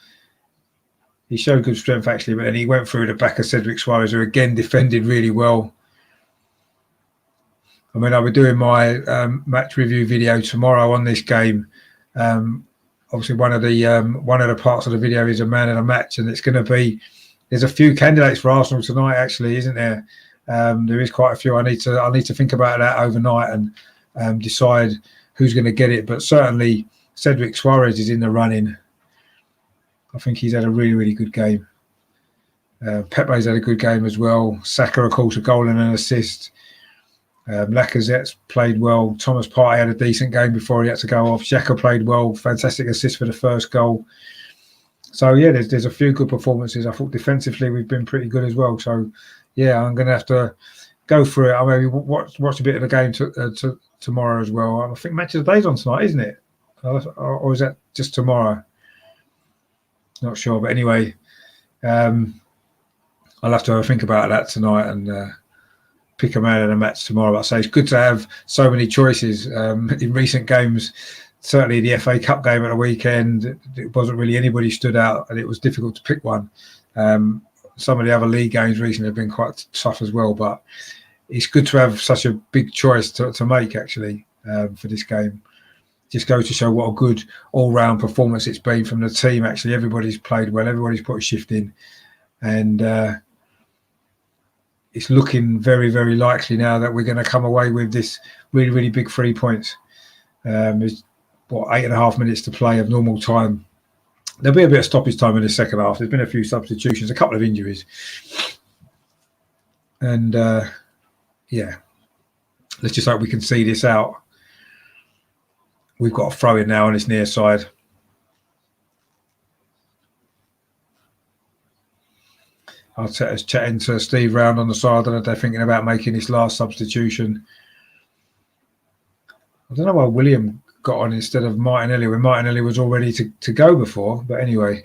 He showed good strength, actually, but then he went through the back of Cedric Suarez, who again defended really well. I mean, I'll be doing my match review video tomorrow on this game. Obviously, one of the parts of the video is a man of the match, and it's going to be. There's a few candidates for Arsenal tonight, actually, isn't there? There is quite a few. I need to think about that overnight and decide who's going to get it. But certainly, Cedric Suarez is in the running. I think he's had a really, really good game. Pepe's had a good game as well. Saka, of course, a goal and an assist. Lacazette's played well. Thomas Partey had a decent game before he had to go off. Xhaka played well. Fantastic assist for the first goal. So, yeah, there's a few good performances. I thought defensively we've been pretty good as well. So, yeah, I'm going to have to go through it. I'll maybe watch a bit of the game tomorrow as well. I think Match of the Day's on tonight, isn't it? Or is that just tomorrow? Not sure. But anyway, I'll have to have a think about that tonight and pick a man in a match tomorrow. But I say it's good to have so many choices in recent games. Certainly the FA Cup game at the weekend, it wasn't really anybody stood out, and it was difficult to pick one. Some of the other league games recently have been quite tough as well, but it's good to have such a big choice to make, actually, for this game. Just goes to show what a good all-round performance it's been from the team. Actually, everybody's played well, everybody's put a shift in, and it's looking very, very likely now that we're going to come away with this really, really big 3 points. There's 8.5 minutes to play of normal time. There'll be a bit of stoppage time in the second half. There's been a few substitutions, a couple of injuries. And, yeah, let's just hope we can see this out. We've got a throw in now on this near side. Arteta's chatting to Steve Round on the side. I don't know if they're thinking about making this last substitution. I don't know why William got on instead of Martinelli when Martinelli was all ready to go before. But anyway,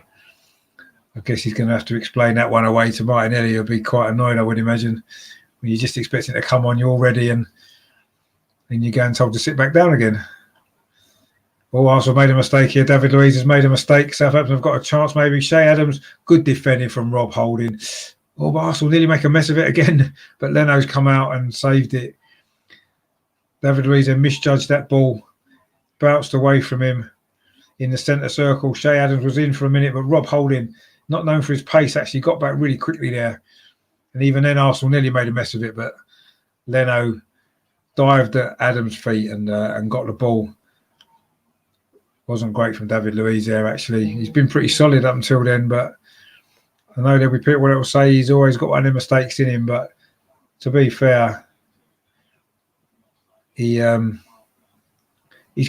I guess he's going to have to explain that one away to Martinelli. He'll be quite annoyed, I would imagine, when you're just expecting to come on, you're all ready, and you're getting told to sit back down again. Oh, Arsenal made a mistake here. David Luiz has made a mistake. Southampton have got a chance maybe. Shea Adams, good defending from Rob Holding. Oh, but Arsenal nearly make a mess of it again. But Leno's come out and saved it. David Luiz misjudged that ball. bounced away from him in the centre circle. Shay Adams was in for a minute, but Rob Holding, not known for his pace, actually got back really quickly there. And even then, Arsenal nearly made a mess of it, but Leno dived at Adams' feet and got the ball. Wasn't great from David Luiz there, actually. He's been pretty solid up until then, but I know there'll be people that will say he's always got one of the mistakes in him, but to be fair, he's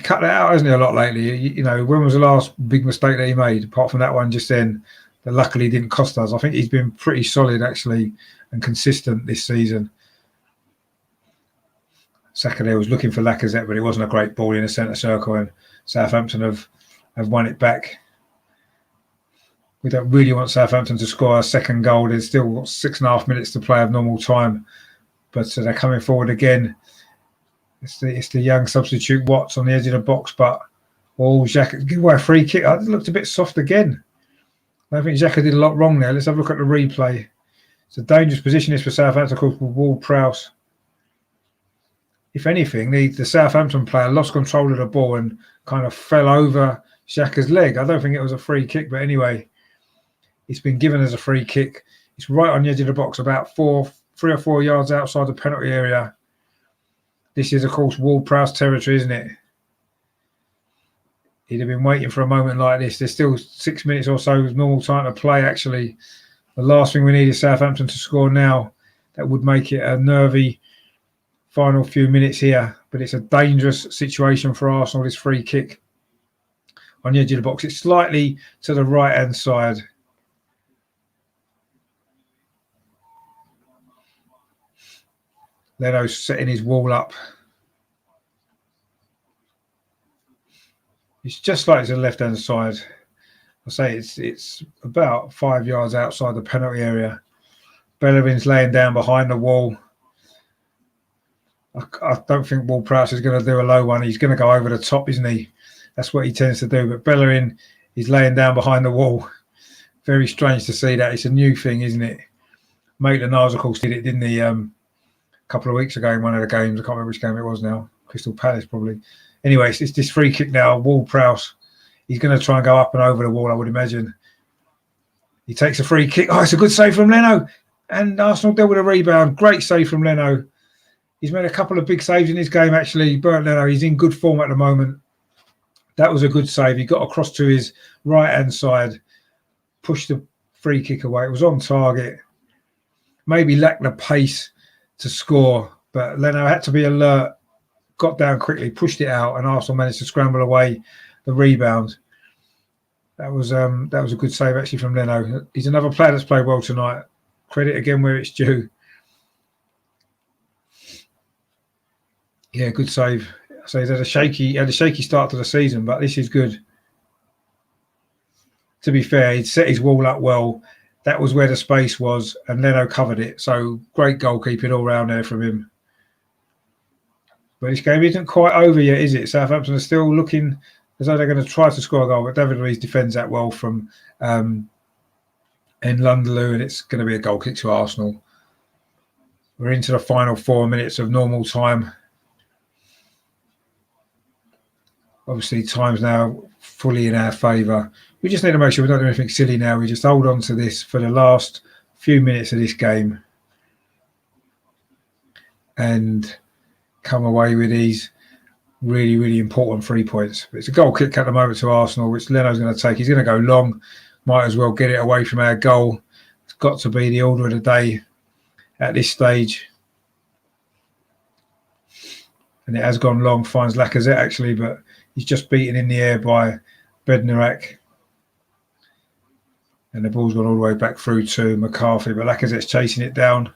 cut that out, hasn't he, a lot lately? You know, when was the last big mistake that he made, apart from that one just then, that luckily didn't cost us? I think he's been pretty solid, actually, and consistent this season. Saka there was looking for Lacazette, but it wasn't a great ball in the centre circle, and Southampton have won it back. We don't really want Southampton to score a second goal. There's still 6.5 minutes to play of normal time, but they're coming forward again. It's the young substitute Watts on the edge of the box, but Xhaka give away a free kick. It looked a bit soft again. I think Xhaka did a lot wrong there. Let's have a look at the replay. It's a dangerous position this for Southampton, called Ward-Prowse. If anything, the Southampton player lost control of the ball and kind of fell over Xhaka's leg. I don't think it was a free kick, but anyway, it's been given as a free kick. It's right on the edge of the box, about 3 or 4 yards outside the penalty area. This is, of course, Ward-Prowse territory, isn't it? He'd have been waiting for a moment like this. There's still 6 minutes or so of normal time to play, actually. The last thing we need is Southampton to score now. That would make it a nervy final few minutes here. But it's a dangerous situation for Arsenal, this free kick on the edge of the box. It's slightly to the right-hand side. Leno's setting his wall up. It's just like to the left-hand side. I say it's about 5 yards outside the penalty area. Bellerin's laying down behind the wall. I don't think Ward-Prowse is going to do a low one. He's going to go over the top, isn't he? That's what he tends to do. But Bellerin is laying down behind the wall. Very strange to see that. It's a new thing, isn't it? Maitland-Niles, of course, did it, didn't he? A couple of weeks ago in one of the games. I can't remember which game it was now. Crystal Palace, probably. Anyway, it's this free kick now. Ward-Prowse. He's going to try and go up and over the wall, I would imagine. He takes a free kick. Oh, it's a good save from Leno. And Arsenal dealt with a rebound. Great save from Leno. He's made a couple of big saves in this game, actually. Bernd Leno, he's in good form at the moment. That was a good save. He got across to his right-hand side, pushed the free kick away. It was on target. Maybe lacked the pace to score, but Leno had to be alert, got down quickly, pushed it out, and Arsenal managed to scramble away the rebound. That was a good save, actually, from Leno. He's another player that's played well tonight. Credit again where it's due. Yeah, good save. So he had a shaky start to the season, but this is good. To be fair, he'd set his wall up well. That was where the space was, and Leno covered it. So great goalkeeping all round there from him. But this game isn't quite over yet, is it? Southampton are still looking as though they're going to try to score a goal, but David Luiz defends that well from Lundaloo, and it's going to be a goal kick to Arsenal. We're into the final 4 minutes of normal time. Obviously, time's now fully in our favour. We just need to make sure we don't do anything silly now. We just hold on to this for the last few minutes of this game and come away with these really, really important 3 points. But it's a goal kick at the moment to Arsenal, which Leno's going to take. He's going to go long. Might as well get it away from our goal. It's got to be the order of the day at this stage. And it has gone long. Finds Lacazette, actually, but he's just beaten in the air by Bednarak. And the ball's gone all the way back through to McCarthy, but Lacazette's chasing it down.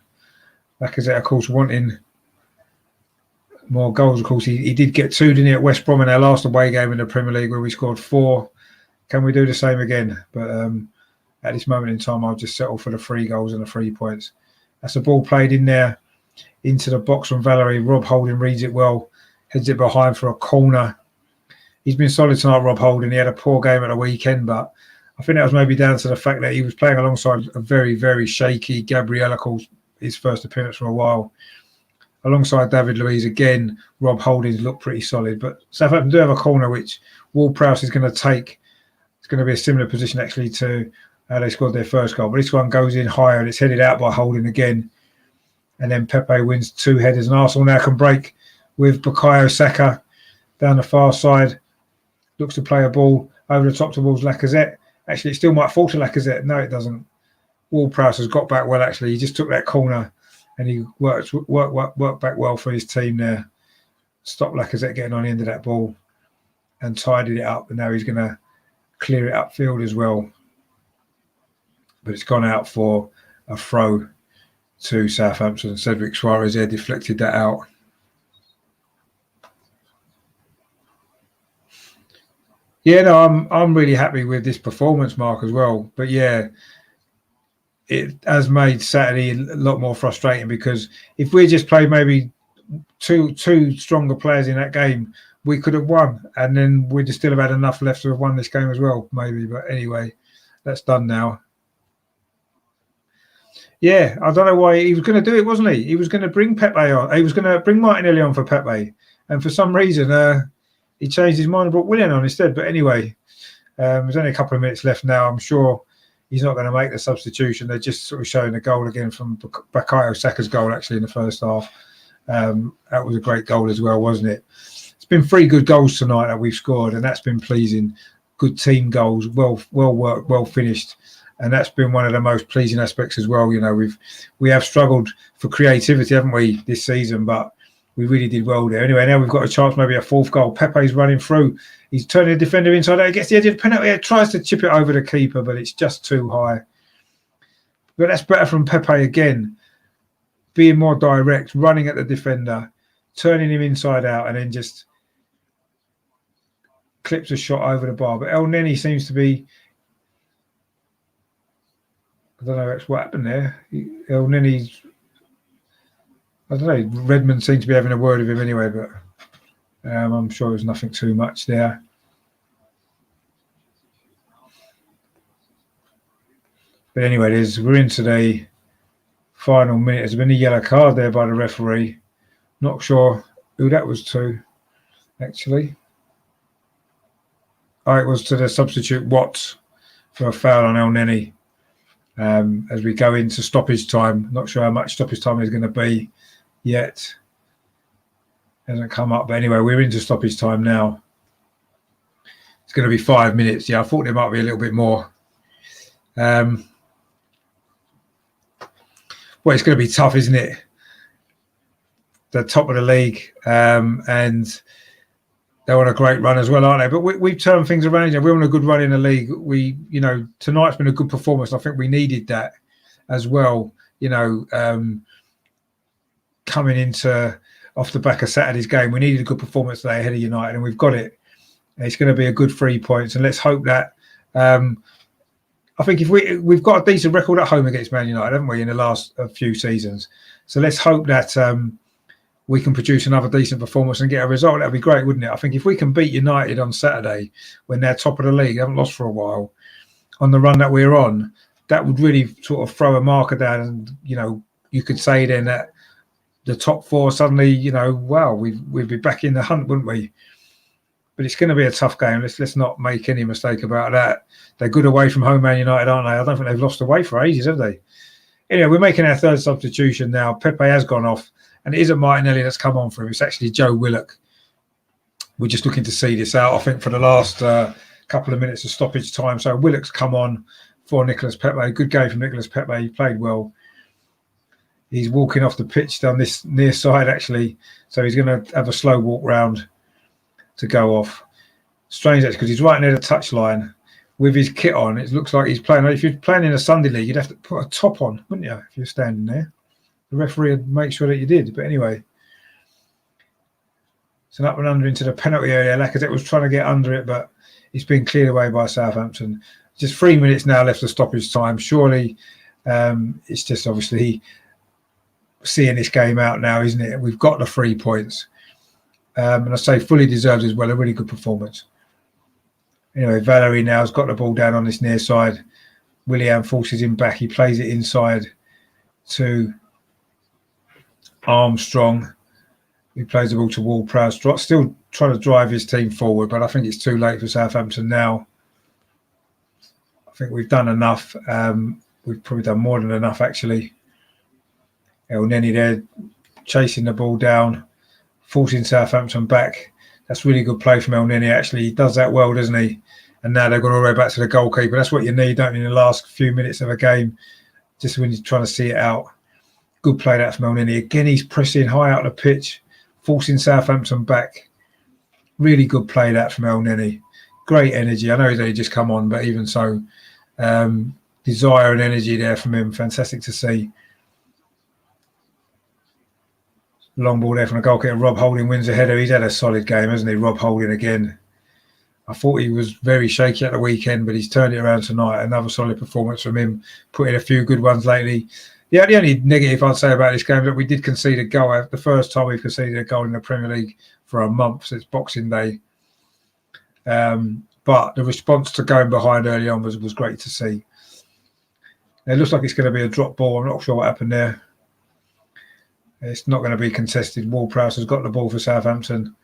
Lacazette, of course, wanting more goals. Of course, he did get 2, didn't he, at West Brom in our last away game in the Premier League where we scored 4. Can we do the same again? But at this moment in time, I'll just settle for the 3 goals and the 3 points. That's a ball played in there into the box from Valerie. Rob Holding reads it well, heads it behind for a corner. He's been solid tonight, Rob Holding. He had a poor game at the weekend, but I think that was maybe down to the fact that he was playing alongside a very, very shaky Gabriel, of course, his first appearance for a while. alongside David Luiz again. Rob Holdings looked pretty solid, but Southampton do have a corner which Ward-Prowse is going to take. It's going to be a similar position actually to how they scored their first goal, but this one goes in higher and it's headed out by Holding again, and then Pepe wins 2 headers, and Arsenal now can break with Bukayo Saka down the far side. Looks to play a ball over the top towards Lacazette. Actually, it still might fall to Lacazette. No, it doesn't. Ward-Prowse has got back well, actually. He just took that corner and he worked back well for his team there. Stopped Lacazette getting on the end of that ball and tidied it up. And now he's going to clear it upfield as well. But it's gone out for a throw to Southampton. Cedric Suarez there deflected that out. Yeah, no, I'm really happy with this performance, Mark, as well. But yeah, it has made Saturday a lot more frustrating, because if we just played maybe two stronger players in that game, we could have won, and then we'd still have had enough left to have won this game as well, maybe. But anyway, that's done now. Yeah, I don't know why he was going to do it, wasn't he? He was going to bring Pepe on. He was going to bring Martinelli on for Pepe, and for some reason, he changed his mind and brought Willian on instead. But anyway, there's only a couple of minutes left now. I'm sure he's not going to make the substitution. They're just sort of showing the goal again from Bukayo Saka's goal, actually, in the first half. That was a great goal as well, wasn't it? It's been 3 good goals tonight that we've scored, and that's been pleasing. Good team goals, well worked, well finished. And that's been one of the most pleasing aspects as well. You know, we have struggled for creativity, haven't we, this season, but we really did well there. Anyway, now we've got a chance, maybe a 4th goal. Pepe's running through. He's turning the defender inside out. He gets the edge of the penalty. He tries to chip it over the keeper, but it's just too high. But that's better from Pepe again. Being more direct, running at the defender, turning him inside out, and then just clips a shot over the bar. But El Neni seems to be... I don't know what happened there. El Neni's... I don't know. Redmond seemed to be having a word with him anyway, but I'm sure there's nothing too much there. But anyway, we're into the final minute. There's been a yellow card there by the referee. Not sure who that was to, actually. Oh, it was to the substitute Watts for a foul on El Neni. As we go into stoppage time. Not sure how much stoppage time is going to be yet. Hasn't come up, but anyway, we're into stoppage time now. It's going to be 5 minutes. Yeah, I thought there might be a little bit more. Well, it's going to be tough, isn't it? The top of the league, and they're on a great run as well, aren't they? But we've turned things around. We're on a good run in the league. Tonight's been a good performance. I think we needed that as well. Coming into off the back of Saturday's game, we needed a good performance today ahead of United, and we've got it. It's going to be a good 3 points, and let's hope that. I think if we've got a decent record at home against Man United, haven't we, in the last few seasons? So let's hope that we can produce another decent performance and get a result. That'd be great, wouldn't it? I think if we can beat United on Saturday when they're top of the league, haven't lost for a while, on the run that we're on, that would really sort of throw a marker down, and you could say then that the top 4 suddenly, wow, we'd be back in the hunt, wouldn't we? But it's going to be a tough game. Let's not make any mistake about that. They're good away from home, Man United, aren't they? I don't think they've lost away for ages, have they? Anyway, we're making our 3rd substitution now. Pepe has gone off, and it isn't Martinelli that's come on for him. It's actually Joe Willock. We're just looking to see this out, I think, for the last couple of minutes of stoppage time. So Willock's come on for Nicolas Pepe. Good game from Nicolas Pepe. He played well. He's walking off the pitch down this near side, actually. So he's going to have a slow walk round to go off. Strange, actually, because he's right near the touchline with his kit on. It looks like he's playing. If you're playing in a Sunday league, you'd have to put a top on, wouldn't you, if you're standing there? The referee would make sure that you did. But anyway, it's an up and under into the penalty area. Lacazette was trying to get under it, but it's been cleared away by Southampton. Just 3 minutes now left of stoppage time. Surely it's just obviously seeing this game out now, isn't it? We've got the 3 points. And I say fully deserved as well. A really good performance. Anyway, Valerie now has got the ball down on this near side. Willian forces him back. He plays it inside to Armstrong, he plays the ball to Ward-Prowse, still trying to drive his team forward, but I think it's too late for Southampton now. I think we've done enough. We've probably done more than enough, actually. El Neni there chasing the ball down, forcing Southampton back. That's really good play from El Neni, actually. He does that well, doesn't he? And now they've gone all the way back to the goalkeeper. That's what you need, don't you, in the last few minutes of a game, just when you're trying to see it out. Good play that from El Neni. Again, he's pressing high out the pitch, forcing Southampton back. Really good play that from El Neni. Great energy. I know he's only just come on, but even so, desire and energy there from him. Fantastic to see. Long ball there from the goalkeeper. Rob Holding wins the header. He's had a solid game, hasn't he? Rob Holding again. I thought he was very shaky at the weekend, but he's turned it around tonight. Another solid performance from him. Put in a few good ones lately. Yeah, the only negative I'd say about this game is that we did concede a goal. The first time we've conceded a goal in the Premier League for a month since Boxing Day. But the response to going behind early on was great to see. It looks like it's going to be a drop ball. I'm not sure what happened there. It's not going to be contested. Ward-Prowse has got the ball for Southampton.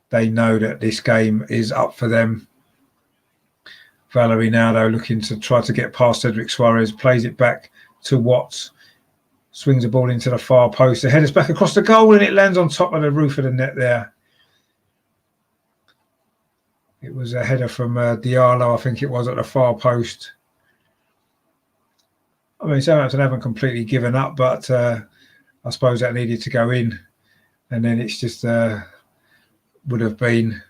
They know that this game is up for them. Valerie now, though, looking to try to get past Cedric Suarez. Plays it back to Watts. Swings the ball into the far post. The header's back across the goal and it lands on top of the roof of the net there. It was a header from Diallo, I think it was, at the far post. I mean, Southampton haven't completely given up, but I suppose that needed to go in. And then it's just would have been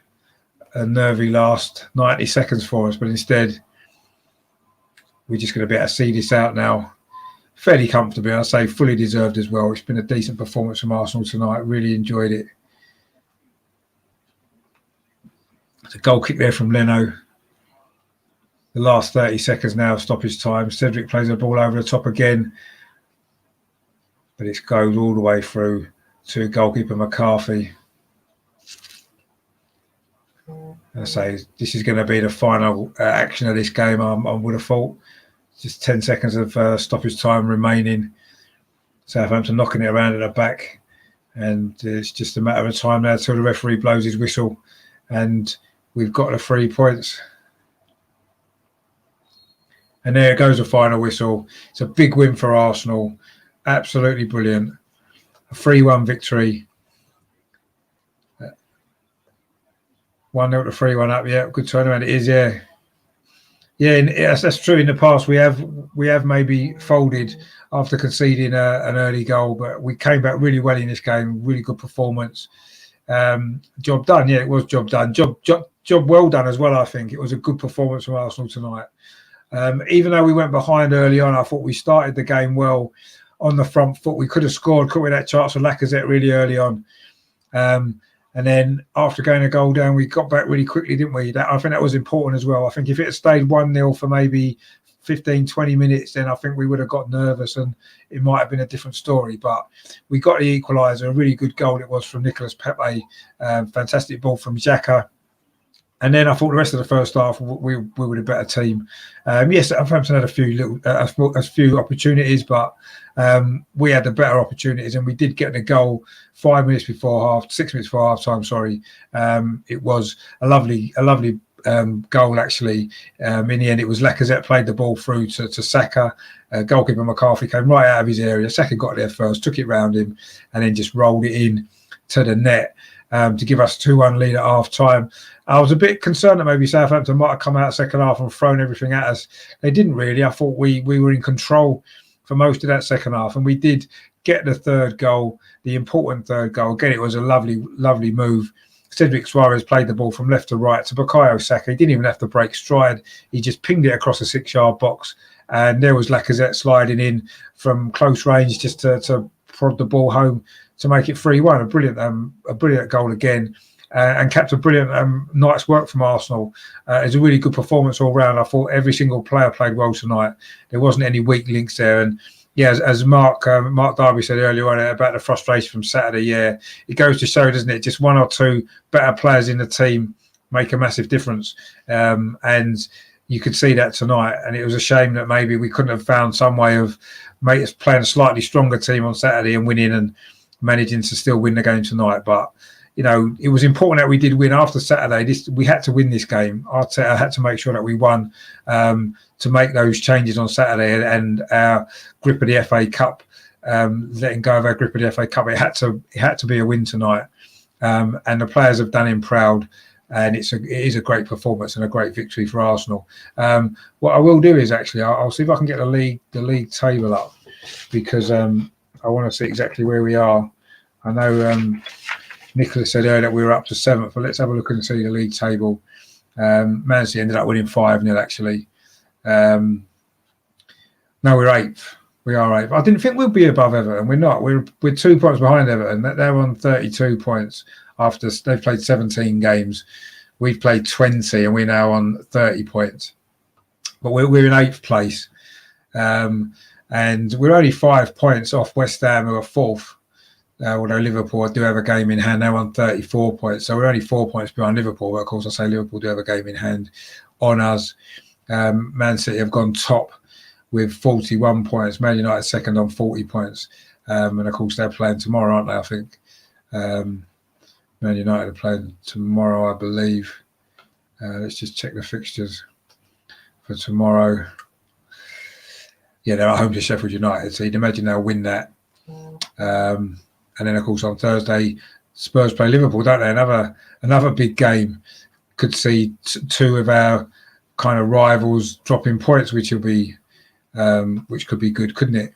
a nervy last 90 seconds for us. But instead, we're just going to be able to see this out now. Fairly comfortably, I'd say fully deserved as well. It's been a decent performance from Arsenal tonight. Really enjoyed it. It's a goal kick there from Leno. The last 30 seconds now of stoppage time. Cedric plays the ball over the top again. But it goes all the way through to goalkeeper McCarthy. I say this is going to be the final action of this game, I would have thought. Just 10 seconds of stoppage time remaining. Southampton knocking it around at the back. And it's just a matter of time now until the referee blows his whistle. And we've got the 3 points. And there goes the final whistle. It's a big win for Arsenal. Absolutely brilliant. A 3-1 victory. 1-0 to 3-1 up. Yeah, good turnaround. It is, yeah. Yeah, that's true. In the past, we have maybe folded after conceding an early goal, but we came back really well in this game. Really good performance. Job done. Yeah, it was job done. Job well done as well, I think. It was a good performance from Arsenal tonight. Even though we went behind early on, I thought we started the game well on the front foot. We could have scored, couldn't we, that chance for Lacazette really early on. And then after going a goal down, we got back really quickly, didn't we? I think that was important as well. I think if it had stayed 1-0 for maybe 15, 20 minutes, then I think we would have got nervous and it might have been a different story. But we got the equaliser, a really good goal it was from Nicolas Pepe. Fantastic ball from Xhaka. And then I thought the rest of the first half we were a better team. Yes, Southampton had a few opportunities, but we had the better opportunities, and we did get the goal 6 minutes before half time. Sorry, it was a lovely goal actually. In the end, it was Lacazette played the ball through to Saka. Goalkeeper McCarthy came right out of his area. Saka got there first, took it round him, and then just rolled it in to the net. To give us 2-1 lead at half time. I was a bit concerned that maybe Southampton might have come out second half and thrown everything at us. They didn't really. I thought we were in control for most of that second half, and we did get the third goal, the important third goal. Again, it was a lovely move. Cedric Suarez played the ball from left to right to Bukayo Saka. He didn't even have to break stride. He just pinged it across the 6-yard box, and there was Lacazette sliding in from close range just to prod the ball home to make it 3-1. A brilliant goal again, and kept a brilliant night's work from Arsenal. It's a really good performance all round. I thought every single player played well tonight. There wasn't any weak links there. And yeah, as Mark Darby said earlier on about the frustration from Saturday, yeah, it goes to show, doesn't it? Just one or two better players in the team make a massive difference. And you could see that tonight, and it was a shame that maybe we couldn't have found some way of playing a slightly stronger team on Saturday and winning and managing to still win the game tonight. But it was important that we did win after Saturday. We had to win this game. Arteta had to make sure that we won to make those changes on Saturday, and our grip of the FA Cup, letting go of our grip of the FA Cup. It had to be a win tonight, and the players have done him proud. And it is a great performance and a great victory for Arsenal. What I will do is actually I'll see if I can get the league table up, because I want to see exactly where we are. I know Nicholas said earlier that we were up to 7th, but let's have a look and see the league table. Man City ended up winning 5-0 actually. No, we're 8th. We are 8th. I didn't think we'd be above Everton. We're not. We're 2 points behind Everton. They're on 32 points. After they've played 17 games, we've played 20, and we're now on 30 points. But we're in 8th place, and we're only 5 points off West Ham, who are 4th. Although Liverpool do have a game in hand, they're on 34 points, so we're only 4 points behind Liverpool. But of course, I say Liverpool do have a game in hand on us. Man City have gone top with 41 points. Man United second on 40 points, and of course they're playing tomorrow, aren't they? I think. Man United are playing tomorrow, I believe. Let's just check the fixtures for tomorrow. Yeah, they're at home to Sheffield United, so you'd imagine they'll win that. And then, of course, on Thursday, Spurs play Liverpool, don't they? Another big game. Could see 2 of our kind of rivals dropping points, which could be good, couldn't it?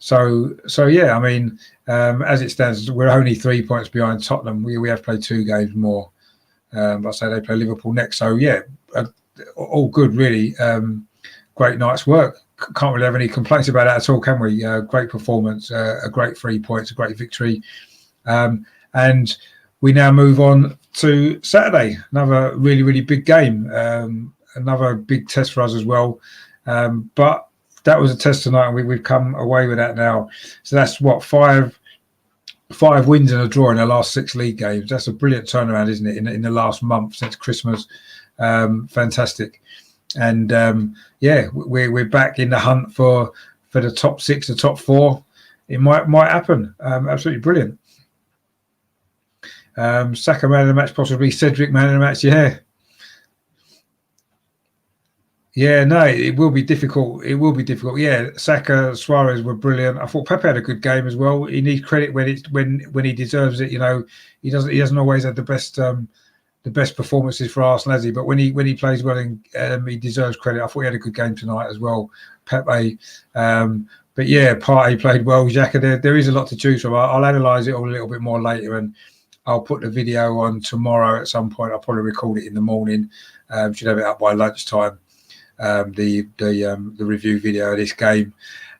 So yeah, I mean, as it stands, we're only 3 points behind Tottenham. We have played 2 games more, but I say they play Liverpool next. So yeah, all good really. Great night's work. Can't really have any complaints about that at all, can we? Great performance, a great 3 points, a great victory, and we now move on to Saturday. Another really, really big game. Another big test for us as well, but. That was a test tonight, and we've come away with that now. So that's what, five wins and a draw in the last 6 league games. That's a brilliant turnaround, isn't it? In the last month since Christmas, fantastic. And yeah, we're back in the hunt for the top 6, the top 4. It might happen. Absolutely brilliant. Saka man of the match, possibly Cedric man of the match. Yeah. Yeah, no, it will be difficult. It will be difficult. Yeah, Saka, Suarez were brilliant. I thought Pepe had a good game as well. He needs credit when he deserves it. He doesn't always have the best performances for Arsenal, has he? But when he plays well, and he deserves credit. I thought he had a good game tonight as well, Pepe. But yeah, Partey played well. Xhaka, there is a lot to choose from. I'll analyse it all a little bit more later, and I'll put the video on tomorrow at some point. I'll probably record it in the morning. Should have it up by lunchtime. The review video of this game,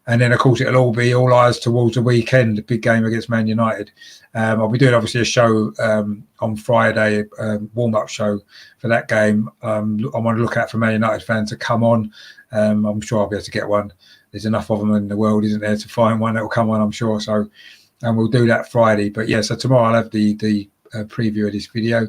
and then of course it'll all be all eyes towards the weekend, the big game against Man United. I'll be doing obviously a show on Friday, warm-up show for that game. I'm on the lookout for Man United fans to come on. I'm sure I'll be able to get one. There's enough of them in the world, isn't there, to find one that will come on, I'm sure. So, and we'll do that Friday. But yeah, so tomorrow I'll have the preview of this video.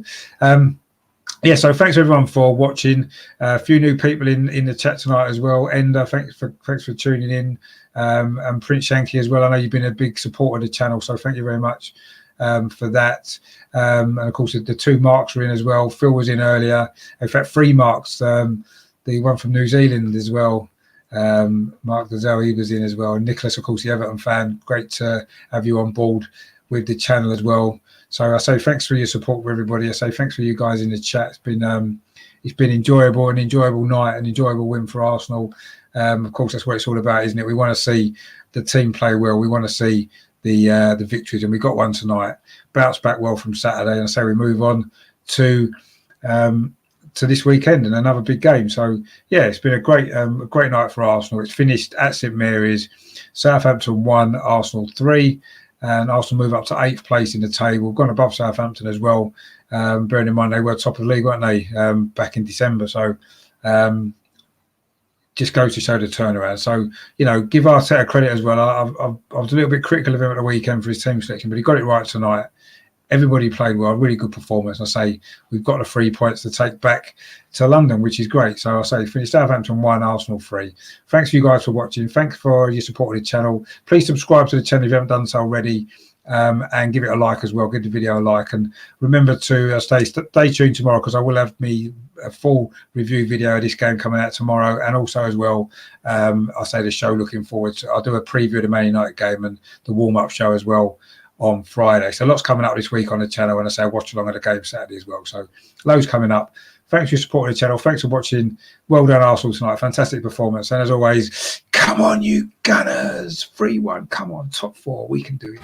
Yeah, so thanks everyone for watching. A few new people in the chat tonight as well. Ender, thanks for tuning in, and Prince Shanky as well. I know you've been a big supporter of the channel, so thank you very much for that. And of course, the 2 Marks were in as well. Phil was in earlier. In fact, 3 Marks. The one from New Zealand as well. Mark Gazelle, he was in as well. And Nicholas, of course, the Everton fan. Great to have you on board with the channel as well. So I say thanks for your support for everybody. I say thanks for you guys in the chat. It's been enjoyable, an enjoyable night, an enjoyable win for Arsenal. Of course, that's what it's all about, isn't it? We want to see the team play well. We want to see the victories, and we got one tonight. Bounced back well from Saturday, and so we move on to this weekend and another big game. So yeah, it's been a great night for Arsenal. It's finished at St Mary's. Southampton 1, Arsenal 3. And Arsenal move up to 8th place in the table, gone above Southampton as well. Bearing in mind they were top of the league, weren't they, back in December? So just goes to show the turnaround. So, give Arteta credit as well. I was a little bit critical of him at the weekend for his team selection, but he got it right tonight. everybody played well, really good performance. I say we've got the 3 points to take back to London, which is great. So I say finish Southampton 1, Arsenal 3. Thanks for you guys for watching. Thanks for your support of the channel. Please subscribe to the channel if you haven't done so already. And give it a like as well. Give the video a like, and remember to stay tuned tomorrow, because I will have a full review video of this game coming out tomorrow, and also as well I'll say the show looking forward to. I'll do a preview of the Man United game and the warm-up show as well on Friday. So lots coming up this week on the channel, and I say watch along at the game Saturday as well. So loads coming up. Thanks for your support of the channel. Thanks for watching. Well done, Arsenal, tonight. Fantastic performance. And as always, come on, you Gunners. 3-1. Come on, top 4. We can do it.